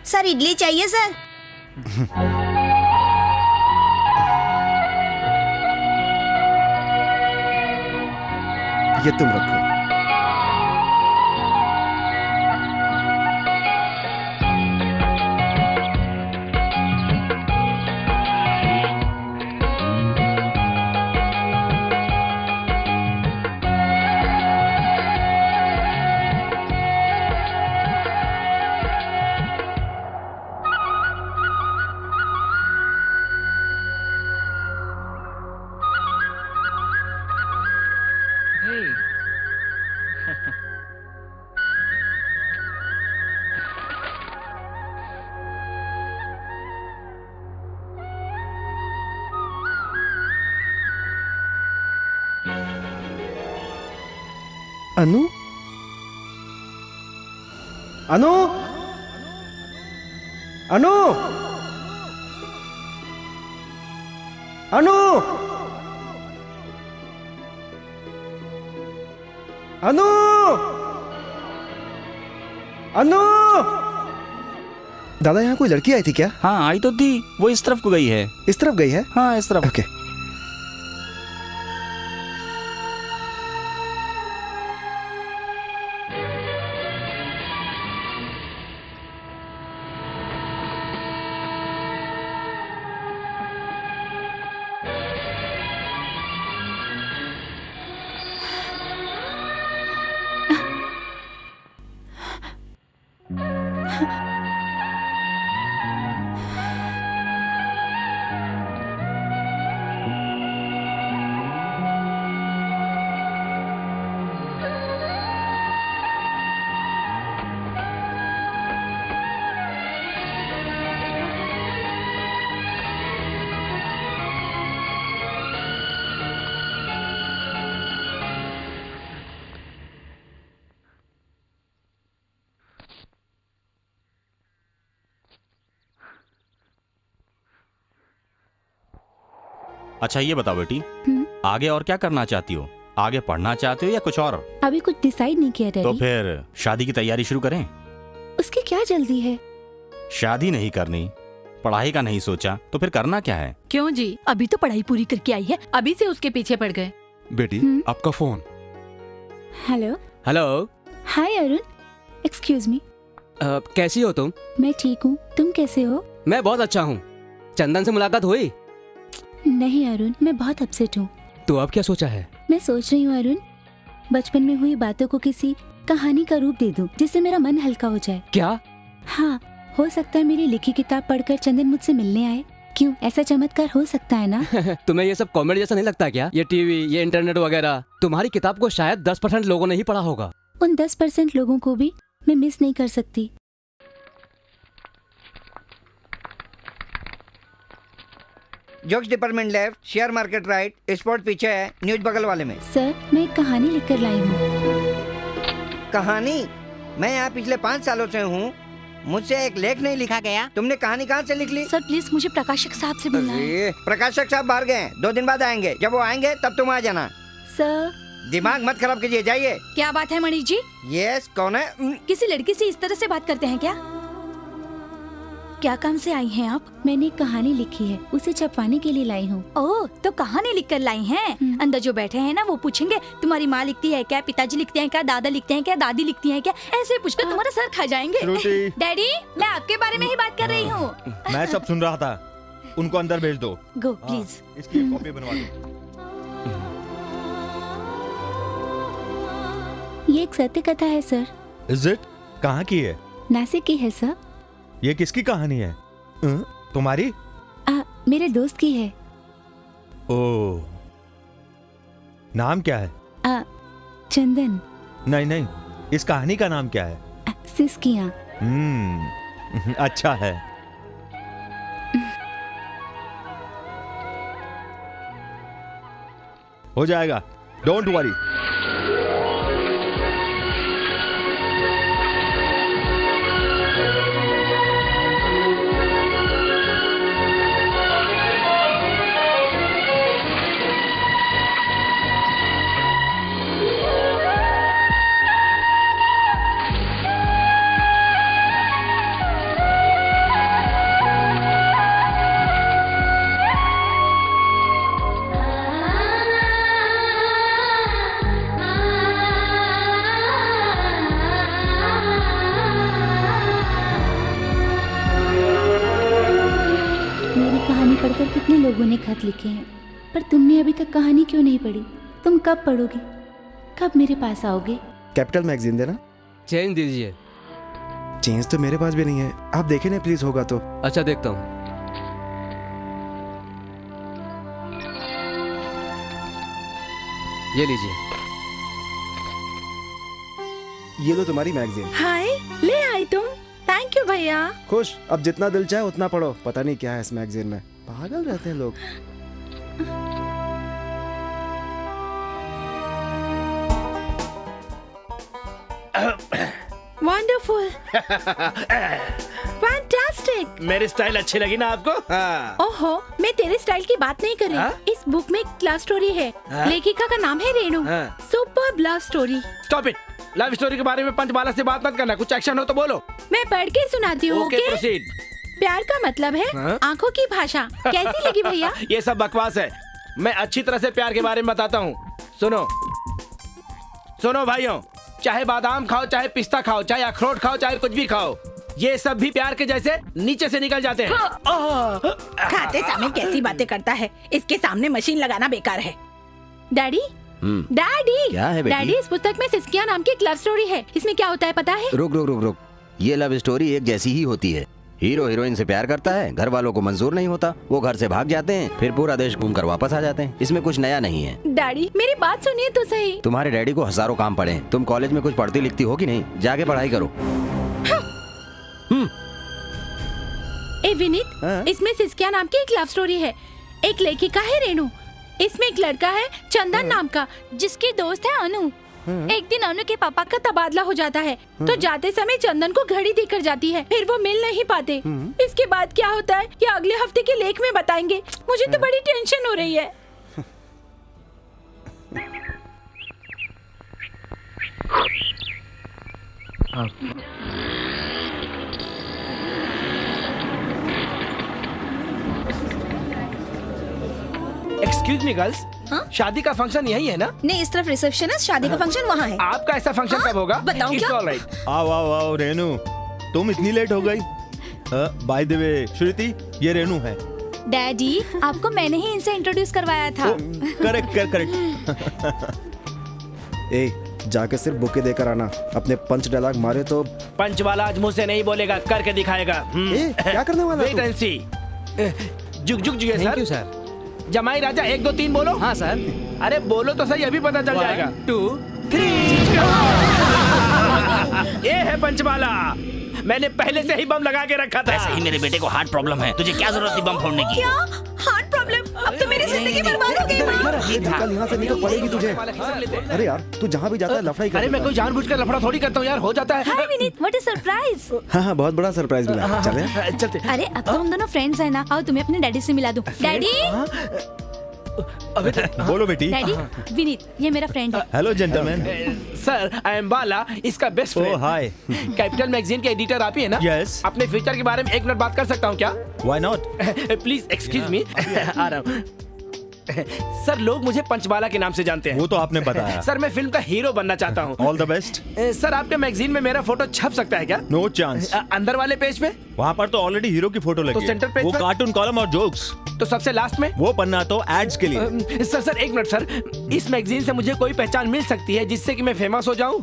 सर इडली चाहिए सर। ये तुम रखो। अनु अनु अनु अनु अनु अनु। दादा यहाँ कोई लड़की आई थी क्या? हाँ आई तो थी, वो इस तरफ को गई है। इस तरफ गई है? हाँ इस तरफ। ओके। अच्छा ये बताओ बेटी, आगे और क्या करना चाहती हो? आगे पढ़ना चाहते हो या कुछ और? अभी कुछ डिसाइड नहीं किया डैडी। तो फिर शादी की तैयारी शुरू करें। उसकी क्या जल्दी है? शादी नहीं करनी, पढ़ाई का नहीं सोचा, तो फिर करना क्या है? क्यों जी, अभी तो पढ़ाई पूरी करके आई है, अभी से उसके पीछे पड़ गए। बेटी आपका phone. Hello hello. Hi Arun, excuse me. कैसी हो तुम? मैं ठीक हूँ, तुम कैसे हो? मैं बहुत अच्छा हूँ। चंदन से मुलाकात हुई? नहीं अरुण, मैं बहुत अपसेट हूँ। तो अब क्या सोचा है? मैं सोच रही हूँ अरुण, बचपन में हुई बातों को किसी कहानी का रूप दे दूं जिससे मेरा मन हल्का हो जाए। क्या? हाँ, हो सकता है मेरी लिखी किताब पढ़कर चंदन मुझसे मिलने आए। क्यों, ऐसा चमत्कार हो सकता है ना? तुम्हें ये सब कॉमेडी जैसा नहीं लगता क्या? ये टीवी, ये इंटरनेट वगैरह, तुम्हारी किताब को शायद 10% लोगों ने ही पढ़ा होगा। उन 10% लोगों को भी मैं मिस नहीं कर सकती। Jokes department left, share market right, sport पीछे है, न्यूज बगल वाले में। सर, मैं एक कहानी लिखकर लाई हूँ। कहानी? मैं यहाँ पिछले 5 सालों से हूँ, मुझसे एक लेख नहीं लिखा गया। तुमने कहानी कहाँ से लिख ली? सर प्लीज मुझे प्रकाशक साहब से मिलना है। प्रकाशक साहब बाहर गए, 2 दिन बाद आएंगे। जब वो आएंगे तब तुम आ जाना। सर, दिमाग मत खराब कीजिए, जाइए। क्या बात है मणि जी? यस, कौन है? किसी लड़की से इस तरह से बात करते हैं क्या? क्या काम से आई हैं आप? मैंने एक कहानी लिखी है, उसे छपवाने के लिए लाई हूँ। ओह, तो कहानी लिखकर लाई हैं। अंदर जो बैठे हैं ना वो पूछेंगे तुम्हारी माँ लिखती है क्या, पिताजी लिखते हैं क्या, दादा लिखते हैं क्या, दादी लिखती है क्या, ऐसे पूछकर तुम्हारा सर खा जाएंगे। डैडी, मैं आपके बारे में ही बात कर रही हूँ। मैं सब सुन रहा था, उनको अंदर भेज दो। Go please. इसकी एक कॉपी बनवा दो। ये एक सत्य कथा है सर। Is it? कहाँ की है? नासिक की है सर। ये किसकी कहानी है? तुम्हारी? मेरे दोस्त की है। ओह, नाम क्या है? चंदन। नहीं, इस कहानी का नाम क्या है? सिसकियाँ। अच्छा है। हो जाएगा, डोंट वरी। पढ़कर कितने लोगों ने खत लिखे हैं, पर तुमने अभी तक कहानी क्यों नहीं पढ़ी? तुम कब पढ़ोगे? कब मेरे पास आओगे? कैपिटल मैगजीन देना। चेंज दीजिए। चेंज तो मेरे पास भी नहीं है, आप देखें ना प्लीज, होगा तो। अच्छा, देखता हूँ। ये लीजिए। ये लो तुम्हारी मैगजीन। हाय, ले आई तुम। थैंक यू भैया। खुश, अब जितना दिल चाहे उतना पढ़ो। पता नहीं क्या है इस मैगजीन में, पागल रहते हैं लोग। Wonderful, fantastic. मेरी स्टाइल अच्छी लगी ना आपको? ओहो, मैं तेरे स्टाइल की बात नहीं कर रही। इस बुक में एक लव स्टोरी है। लेखिका का नाम है Renu. Superb love story. Stop it. Love story के बारे में पंचमाला से बात मत करना, कुछ एक्शन हो तो बोलो। मैं पढ़ के सुनाती हूँ। Okay, proceed. प्यार का मतलब है आंखों की भाषा। कैसी लगी भैया? ये सब बकवास है। मैं अच्छी तरह से प्यार के बारे में बताता हूँ। सुनो भाइयों, चाहे बादाम खाओ, चाहे पिस्ता खाओ, चाहे अखरोट खाओ, चाहे कुछ भी खाओ, ये सब भी प्यार के जैसे नीचे से निकल जाते हैं। खाते समय कैसी बातें करता है, इसके सामने मशीन लगाना बेकार है। डैडी, डैडी, क्या है बेटी? डैडी, इस पुस्तक में सिस्किया नाम की एक लव स्टोरी है। इसमें क्या होता है पता है? रुक। ये लव स्टोरी एक जैसी ही होती है। हीरो हीरोइन से प्यार करता है, घर वालों को मंजूर नहीं होता, वो घर से भाग जाते हैं, फिर पूरा देश घूमकर वापस आ जाते हैं। इसमें कुछ नया नहीं है। डैडी, मेरी बात सुनिए तो सही। तुम्हारे डैडी को हजारों काम पड़े हैं। तुम कॉलेज में कुछ पढ़ती लिखती हो कि नहीं? जाके पढ़ाई करो। ए विनीत, इसमें सिस्किया नाम की एक लव स्टोरी है। एक लेखिका है रेणु, इसमें एक लड़का है चंदन नाम का, जिसकी दोस्त है अनु। एक दिन अनु के पापा का तबादला हो जाता है, तो जाते समय चंदन को घड़ी देकर जाती है, फिर वो मिल नहीं पाते। इसके बाद क्या होता है ये अगले हफ्ते के लेख में बताएंगे। मुझे तो बड़ी टेंशन हो रही है। एक्सक्यूज मी गर्ल्स, शादी का फंक्शन यही है ना? नहीं, इस तरफ रिसेप्शन है, शादी का फंक्शन वहाँ है। आपका ऐसा फंक्शन कब होगा? बताऊं क्या? All right. आओ रेनू, तुम इतनी लेट हो गई। बाय द वे श्रुति, ये रेनू है। डैडी, आपको मैंने ही इनसे इंट्रोड्यूस करवाया था। करेक्ट। ए, जाके सिर्फ बुके देकर आना। अपने पंच डायलॉग मारे तो पंच वाला आज मुंह से नहीं बोलेगा, करके दिखाएगा। क्या करने वाला वेट एंड सी। जुग जुग जुगे सर। सर। जमाई राजा 1 2 3 बोलो। हाँ सर। अरे बोलो तो सही, अभी पता चल जाएगा। 1 2 3। ये है पंचमाला। मैंने पहले से ही बम लगा के रखा था। वैसे ही मेरे बेटे को हार्ट प्रॉब्लम है, तुझे क्या जरूरत थी बम फोड़ने की? क्या हार्ट प्रॉब्लम? अब तो मेरी जिंदगी बर्बाद हो गई। ये धक्का यहाँ से निकल पड़ेगी तुझे। अरे यार तू जहाँ भी जाता है लफड़ा ही करता है। अरे मैं कोई जानबूझकर लफड़ा थोड़ी करता हूँ यार, हो जाता है। हाय विनीत, व्हाट इज सरप्राइज? हाँ बहुत बड़ा सरप्राइज मिला। चले चलते। अरे अब तो हम दोनों फ्रेंड्स हैं ना, आओ तुम्हें अपने डैडी से मिला दूं। डैडी, बोलो बेटी। डैडी, विनीत ये मेरा फ्रेंड है। Hello gentleman. Sir I am Bala, इसका best friend. Oh hi. Capital magazine के एडिटर आप ही है ना? यस। अपने फ्यूचर के बारे में 1 मिनट बात कर सकता हूँ क्या? Why not? Please excuse me. आ रहा हूँ। सर लोग मुझे पंचबाला के नाम से जानते हैं। वो तो आपने बताया। सर मैं फिल्म का हीरो बनना चाहता हूँ। All the best. सर आपके मैगजीन में मेरा फोटो छप सकता है क्या? No chance. अंदर वाले पेज पे? वहाँ पर तो ऑलरेडी हीरो की फोटो लगी तो है। सेंटर पेज वो पर? कार्टून कॉलम और जोक्स। तो सबसे लास्ट में? वो पन्ना तो एड्स के लिए। सर 1 मिनट सर, इस मैगजीन से मुझे कोई पहचान मिल सकती है जिससे कि मैं फेमस हो जाऊं?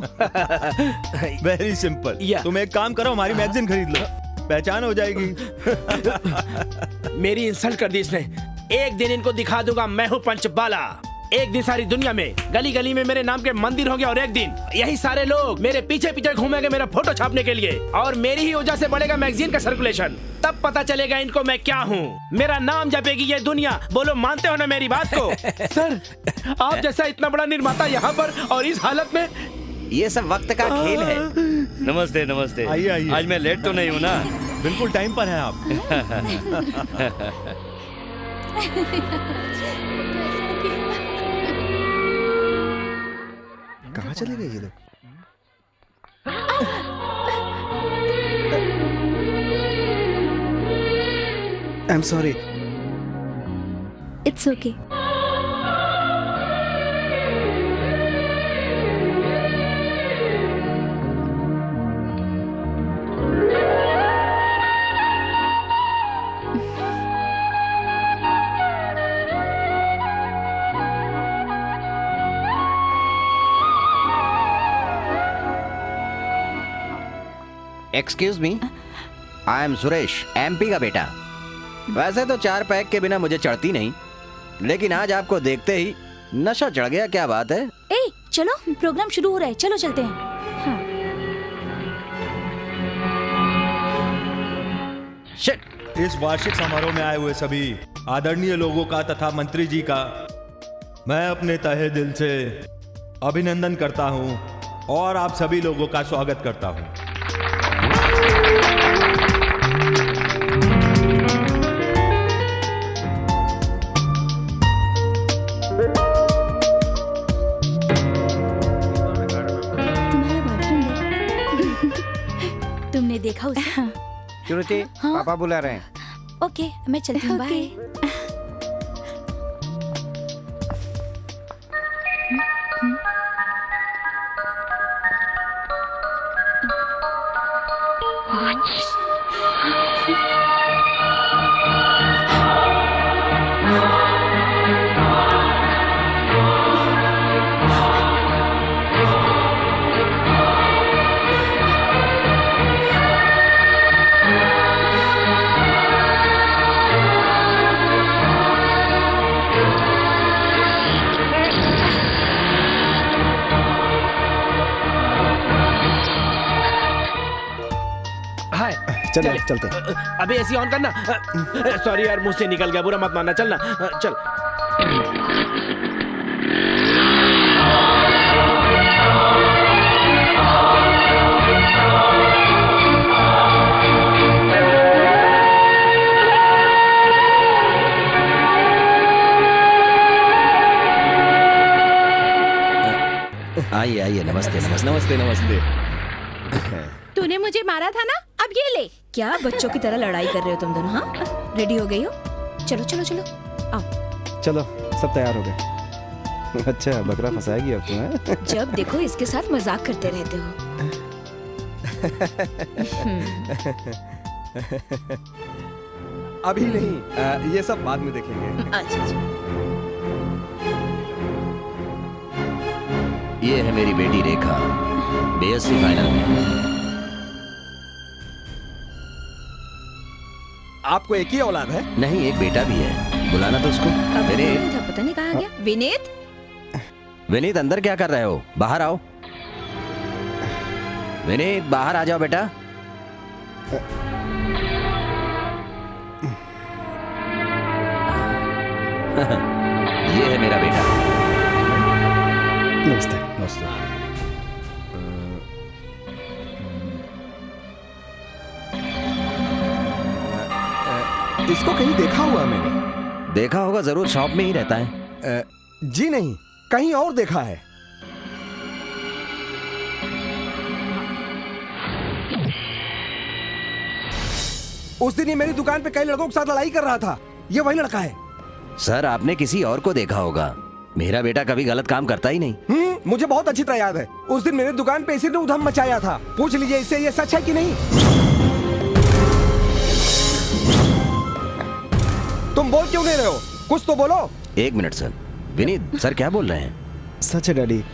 Very simple. तुम एक काम करो, हमारी मैगजीन खरीद लो, पहचान हो जाएगी। मेरी इंसल्ट कर दी इसने। एक दिन इनको दिखा दूंगा मैं हूँ पंचबाला। एक दिन सारी दुनिया में गली गली में मेरे नाम के मंदिर होंगे और एक दिन यही सारे लोग मेरे पीछे पीछे घूमेंगे मेरा फोटो छापने के लिए, और मेरी ही वजह से बढ़ेगा मैगजीन का सर्कुलेशन। तब पता चलेगा इनको मैं क्या हूँ, मेरा नाम जपेगी ये दुनिया। बोलो मानते हो ना मेरी बात को? सर आप जैसा इतना बड़ा निर्माता यहाँ पर और इस हालत में। ये सब वक्त का खेल है। नमस्ते नमस्ते। आइए आइए। आज मैं लेट तो नहीं हूँ ना? बिल्कुल टाइम पर हैं आप। कहाँ चले गए ये लोग? आई am sorry. It's okay. Excuse me, I am Suresh, MP का बेटा। वैसे तो 4 पैक के बिना मुझे चढ़ती नहीं, लेकिन आज आपको देखते ही नशा चढ़ गया। क्या बात है? ए चलो, प्रोग्राम शुरू हो रहा है, चलो चलते हैं। हाँ। शिट। इस वार्षिक समारोह में आए हुए सभी आदरणीय लोगों का तथा मंत्री जी का मैं अपने तहे दिल से अभिनंदन करता हूं और आप सभी लोगों का स्वागत करता हूं। तुमने देखा उसे? श्रुति, पापा बुला रहे हैं। ओके मैं चलती हूँ, बाय। चलो चलते। अबे ऐसी ऑन करना। सॉरी यार, मुझसे निकल गया, बुरा मत मानना। चलना चल। आइए आइए, नमस्ते नमस्ते। नमस्ते नमस्ते। तूने मुझे मारा था ना, अब ये ले। क्या बच्चों की तरह लड़ाई कर रहे हो तुम दोनों? हाँ, रेडी हो गई हो? चलो चलो चलो आओ। चलो सब तैयार हो गए। अच्छा बकरा फंसाएगी अब तुम्हें। जब देखो इसके साथ मजाक करते रहते हो। अभी नहीं, ये सब बाद में देखेंगे। अच्छा। ये है मेरी बेटी रेखा, बीएससी फाइनल में। आपको एक ही औलाद है? नहीं, एक बेटा भी है। बुलाना तो उसको। विनीत, पता नहीं कहाँ गया। विनीत, विनीत अंदर क्या कर रहे हो? बाहर आओ। विनीत बाहर आ जाओ बेटा। ये है मेरा बेटा। नमस्ते। नमस्ते। इसको कहीं देखा हुआ मैंने। देखा होगा जरूर, शॉप में ही रहता है। जी नहीं, कहीं और देखा है। उस दिन ये मेरी दुकान पे कई लड़कों के साथ लड़ाई कर रहा था। ये वही लड़का है। सर आपने किसी और को देखा होगा, मेरा बेटा कभी गलत काम करता ही नहीं। मुझे बहुत अच्छी तरह याद है। उस दिन मेरी दुकान पे इसी ने उधम मचाया था। पूछ लीजिए इससे ये सच है कि नहीं। तुम बोल क्यों नहीं रहे हो? कुछ तो बोलो। एक मिनट सर। विनीत सर क्या बोल रहे हैं? सच है डैडी।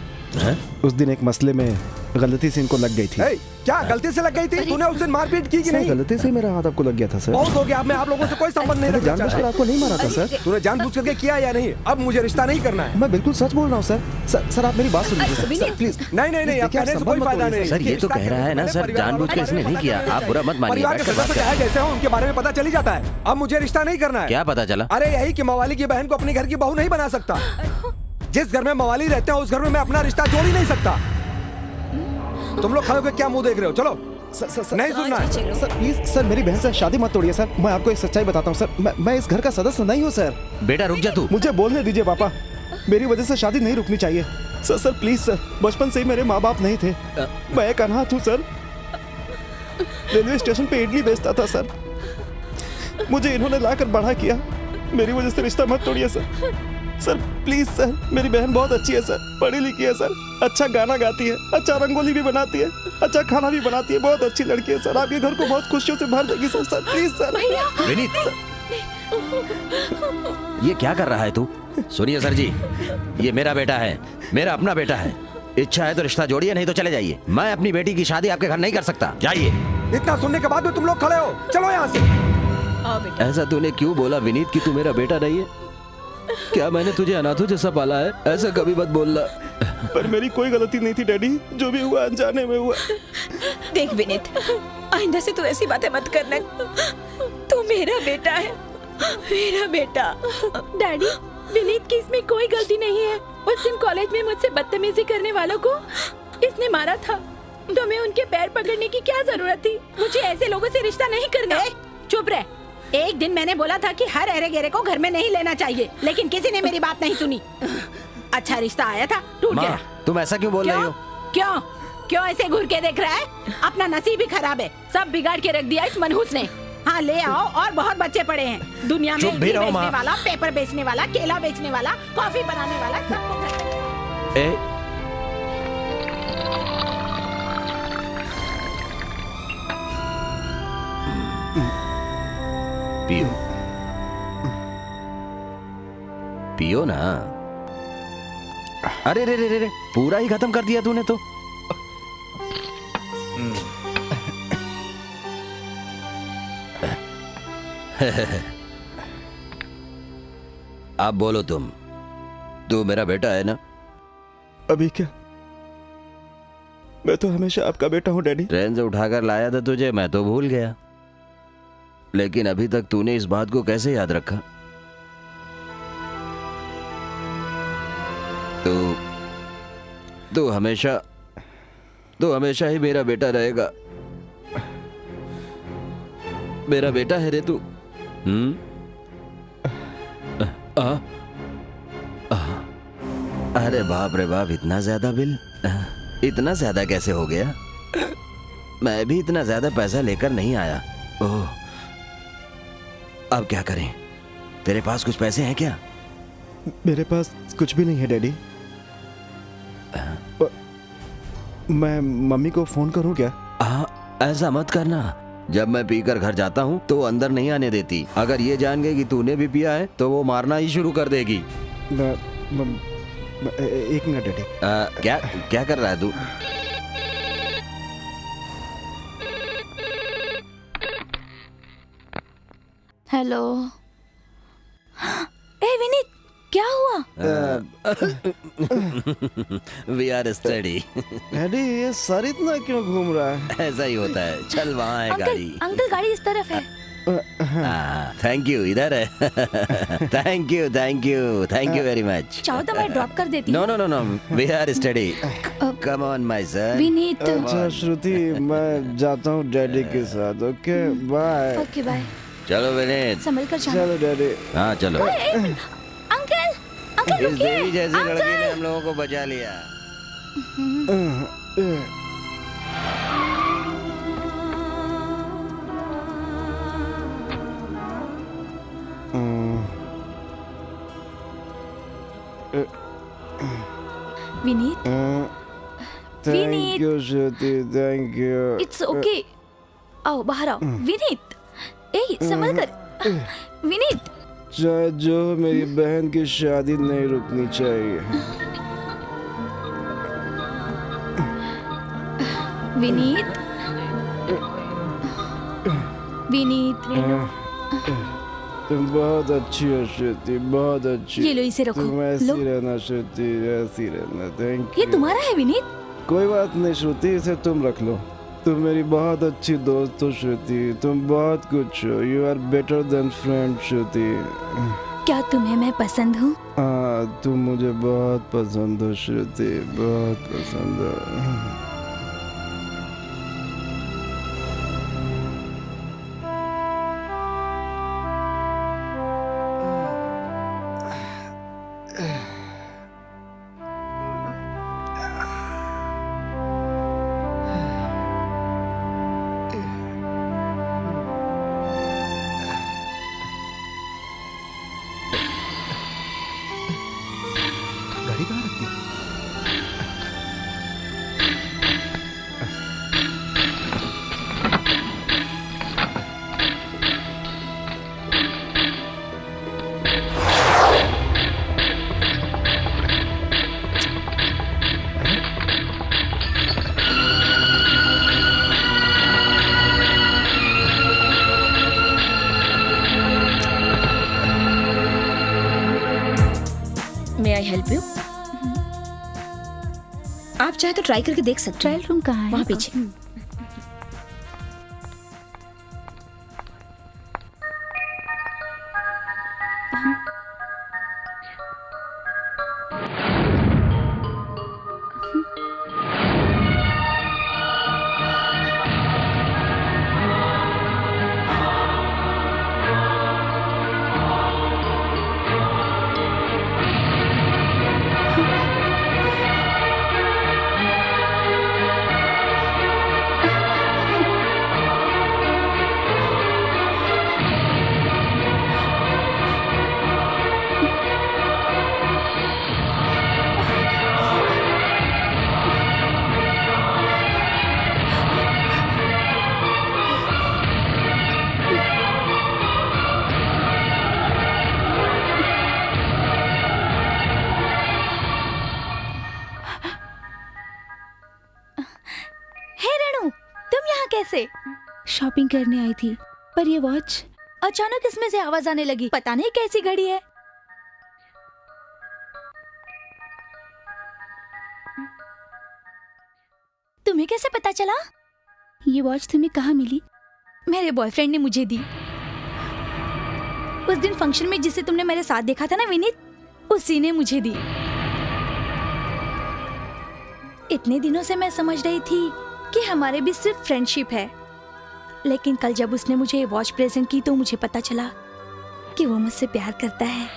उस दिन एक मसले में गलती से इनको लग गई थी। क्या गलती से लग गई थी? तूने उस दिन मारपीट की कि नहीं? गलती से मेरा हाथ आपको लग गया था सर। बहुत हो गया, अब मैं आप लोगों से कोई संबंध नहीं रखना चाहता। जानबूझकर आपको नहीं मारा था सर। तूने जानबूझ करके किया या नहीं? अब मुझे रिश्ता नहीं करना है। मैं बिल्कुल सच बोल रहा हूँ सर। सर आप मेरी बात सुनिए सर, प्लीज। नहीं, अब कहने से कोई फायदा नहीं। सर ये तो कह रहा है ना सर, जानबूझ के इसने नहीं किया। आप बुरा मत मानिए। परिवार के सदस्य चाहे जैसे हो, उनके बारे में पता चल ही जाता है। अब मुझे रिश्ता नहीं करना है। क्या पता चला? अरे यही कि मवाली की बहन को अपने घर की बहू नहीं बना सकता। जिस घर में मवाली रहते हैं उस घर में मैं अपना रिश्ता जोड़ ही नहीं सकता। तुम लोग खड़े होकर क्या मुंह देख रहे हो? चलो। सर, नहीं सुनना है। सर प्लीज सर, मेरी बहन से शादी मत तोड़िए सर। मैं आपको एक सच्चाई बताता हूँ सर, मैं इस घर का सदस्य नहीं हूँ सर। बेटा रुक जा तू। मुझे बोलने दीजिए पापा, मेरी वजह से शादी नहीं रुकनी चाहिए। सर प्लीज सर, बचपन से ही मेरे माँ बाप नहीं थे। मैं एक अनाथ हूँ सर। रेलवे स्टेशन पे इडली बेचता था सर। मुझे इन्होंने लाकर बड़ा किया। मेरी वजह से रिश्ता मत तोड़िए सर। सर प्लीज सर, मेरी बहन बहुत अच्छी है सर, पढ़ी लिखी है सर, अच्छा गाना गाती है, अच्छा रंगोली भी बनाती है, अच्छा खाना भी बनाती है, बहुत अच्छी लड़की है सर। आप ये घर को बहुत खुशियों से भर देगी sir. Sir please sir. Vineet ये क्या कर रहा है तू? सुनिए सर जी, ये मेरा बेटा है, मेरा अपना बेटा है। इच्छा है तो रिश्ता जोड़िए, नहीं तो चले जाइए। मैं अपनी बेटी की शादी आपके घर नहीं कर सकता। जाइए। इतना सुनने के बाद भी तुम लोग खड़े हो? चलो यहाँ से। ऐसा तूने क्यों बोला विनीत कि तू मेरा बेटा नहीं है? क्या मैंने तुझे अनाथों जैसा पाला है? ऐसा कभी मत बोलना। पर मेरी कोई गलती नहीं थी डैडी, जो भी हुआ अनजाने में हुआ। देख विनीत, आइंदा से तू ऐसी बातें मत करना। तू मेरा बेटा है, मेरा बेटा। डैडी, विनीत की इसमें कोई गलती नहीं है। उस दिन कॉलेज में मुझसे बदतमीजी करने वालों को इसने मारा था। तुम्हें उनके पैर पकड़ने की क्या जरूरत थी? मुझे ऐसे लोगों से रिश्ता नहीं करना। चुप रह। एक दिन मैंने बोला था कि हर अरे गेरे को घर में नहीं लेना चाहिए, लेकिन किसी ने मेरी बात नहीं सुनी। अच्छा रिश्ता आया था, टूट गया। तुम ऐसा क्यों बोल रही हो? क्यों ऐसे घूर के देख रहा है? अपना नसीब ही खराब है, सब बिगाड़ के रख दिया इस मनहूस ने। हाँ ले आओ, और बहुत बच्चे पड़े हैं दुनिया में। इडली बेचने वाला, पेपर बेचने वाला, केला बेचने वाला, कॉफी बनाने वाला, सबको घर में। पियो पियो ना। अरे रे रे रे रे, पूरा ही खत्म कर दिया तूने तो। अब बोलो तू मेरा बेटा है ना? अभी क्या? मैं तो हमेशा आपका बेटा हूँ डैडी। ट्रेन से उठाकर लाया था तुझे, मैं तो भूल गया। लेकिन अभी तक तूने इस बात को कैसे याद रखा? तो हमेशा ही मेरा बेटा रहेगा। मेरा बेटा है रे तू। अरे बाप रे बाप, इतना ज्यादा बिल? इतना ज्यादा कैसे हो गया? मैं भी इतना ज्यादा पैसा लेकर नहीं आया। ओह, अब क्या करें? तेरे पास कुछ पैसे हैं क्या? मेरे पास कुछ भी नहीं है डैडी। मैं मम्मी को फोन करूं क्या? ऐसा मत करना। जब मैं पीकर घर जाता हूँ तो अंदर नहीं आने देती। अगर ये जान गई कि तूने भी पिया है तो वो मारना ही शुरू कर देगी। एक मिनट डैडी। क्या क्या कर रहा है तू? हेलो। ए विनीत, क्या हुआ? We are study. डैडी ये सर इतना क्यों घूम रहा है? ऐसा ही होता है। चल वहाँ है गाड़ी। अंकल गाड़ी इस तरफ है। थैंक यू, इधर है। Thank you very much. चाहो तो मैं ड्रॉप कर देती no no no no, we are study. Come on my son. Vineet. अच्छा श्रुति, मैं जाता हूँ डैडी के साथ। Okay bye. Okay bye. चलो विनीत, संभल कर जाना। चलो डैडी। हाँ चलो। अंकल इस देवी जैसी लड़की ने हम लोगों को बचा लिया। Vineet. Thank you Shruti, thank you. It's okay. आओ बाहर आओ। विनीत, ए संभल कर। विनीत। चाहे जो मेरी बहन की शादी नहीं रुकनी चाहिए। विनीत। विनीत। तुम बहुत अच्छी हो श्रुति, बहुत अच्छी। ये लो, इसे रखो। तुम लो। ऐसी रहना श्रुति, ऐसी रहना। थैंक ये यू। तुम्हारा है विनीत? कोई बात नहीं श्रुति, इसे तुम रख लो। तुम मेरी बहुत अच्छी दोस्त हो श्रुति, तुम बहुत कुछ हो। You are better than friend Shruti. क्या तुम्हें मैं पसंद हूँ? हाँ, तुम मुझे बहुत पसंद हो श्रुति, बहुत पसंद हो। गाड़ी कहाँ रखती? May I help you? आप चाहे तो ट्राई करके देख सकते हैं। ट्रायल रूम कहाँ है? वहाँ पीछे। कैसे? शॉपिंग करने आई थी, पर ये वॉच अचानक इसमें से आवाज आने लगी। पता नहीं कैसी घड़ी है। तुम्हें कैसे पता चला? ये वॉच तुम्हें कहाँ मिली? मेरे बॉयफ्रेंड ने मुझे दी। उस दिन फंक्शन में जिसे तुमने मेरे साथ देखा था ना विनीत, उसी ने मुझे दी। इतने दिनों से मैं समझ रही थी कि हमारे बीच सिर्फ फ्रेंडशिप है, लेकिन कल जब उसने मुझे ये वॉच प्रेजेंट की तो मुझे पता चला कि वो मुझसे प्यार करता है।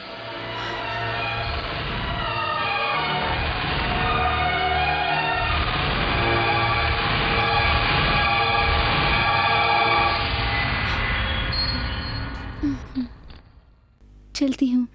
चलती हूँ।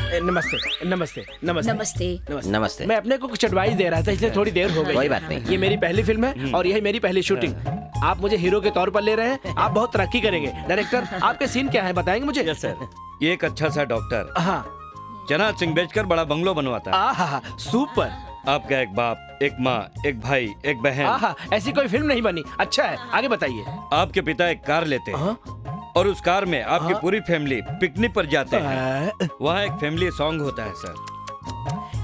नमस्ते नमस्ते नमस्ते नमस्ते नमस्ते। मैं अपने को कुछ एडवाइस दे रहा था इसलिए थोड़ी देर हो गई। कोई बात नहीं। ये मेरी पहली फिल्म है और यही मेरी पहली शूटिंग। आप मुझे हीरो के तौर पर ले रहे हैं, आप बहुत तरक्की करेंगे। डायरेक्टर आपके सीन क्या है बताएंगे मुझे? Yes sir. ये एक अच्छा सा डॉक्टर हाँ चना सिंह बेचकर बड़ा बंगलो बनवाता है। आहा सुपर। आपका एक बाप, एक माँ, एक भाई, एक बहन। आहा ऐसी कोई फिल्म नहीं बनी। अच्छा है आगे बताइए। आपके पिता एक कार लेते हैं और उस कार में आपकी पूरी फैमिली पिकनिक पर जाते हैं। वहाँ एक फैमिली सॉन्ग होता है सर।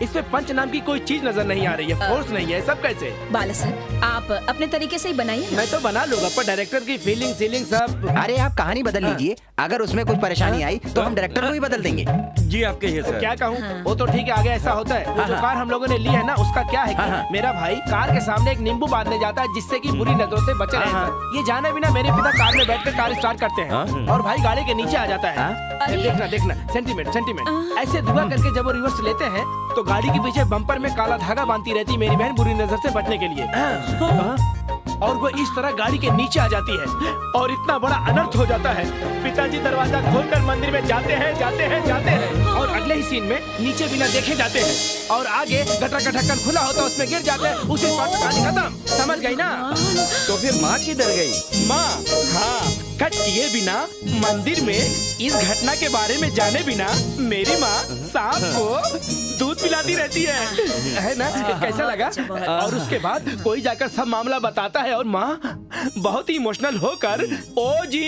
इसमें पंच नाम की कोई चीज नजर नहीं आ रही है, फोर्स नहीं है, सब कैसे? बाला सर आप अपने तरीके से ही बनाइए। मैं तो बना लूंगा पर डायरेक्टर की फीलिंग सीलिंग सब। अरे आप कहानी बदल लीजिए, अगर उसमें कुछ परेशानी आई तो हम डायरेक्टर को ही बदल देंगे। जी आप कहिए सर। क्या कहूँ? वो तो ठीक है, आगे ऐसा होता है। वो जो कार हम लोगों ने ली है ना, उसका क्या है कि मेरा भाई कार के सामने एक नींबू बांधने जाता है जिससे कि बुरी नजरों से बचे रहें। ये जाने बिना मेरे पिता कार में बैठकर कार स्टार्ट करते हैं और भाई गाड़ी के नीचे आ जाता है। देखना देखना सेंटीमेंट ऐसे दुआ करके जब वो रिवर्स लेते हैं तो गाड़ी के पीछे बम्पर में काला धागा बांधती रहती मेरी बहन बुरी नजर से बचने के लिए। और वो इस तरह गाड़ी के नीचे आ जाती है और इतना बड़ा अनर्थ हो जाता है। पिताजी दरवाजा खोलकर मंदिर में जाते हैं और अगले ही सीन में नीचे बिना देखे जाते हैं और आगे गटर का ढक्कन खुला होता है, उसमें गिर जाते हैं। उसी पार्ट में कहानी खत्म। समझ गई ना? तो फिर माँ किधर गई? माँ हाँ कट किए बिना मंदिर में इस घटना के बारे में जाने बिना मेरी माँ सांप को दूध पिलाती रहती है ना? कैसा लगा? और उसके बाद कोई जाकर सब मामला बताता है और माँ बहुत ही इमोशनल होकर ओ जी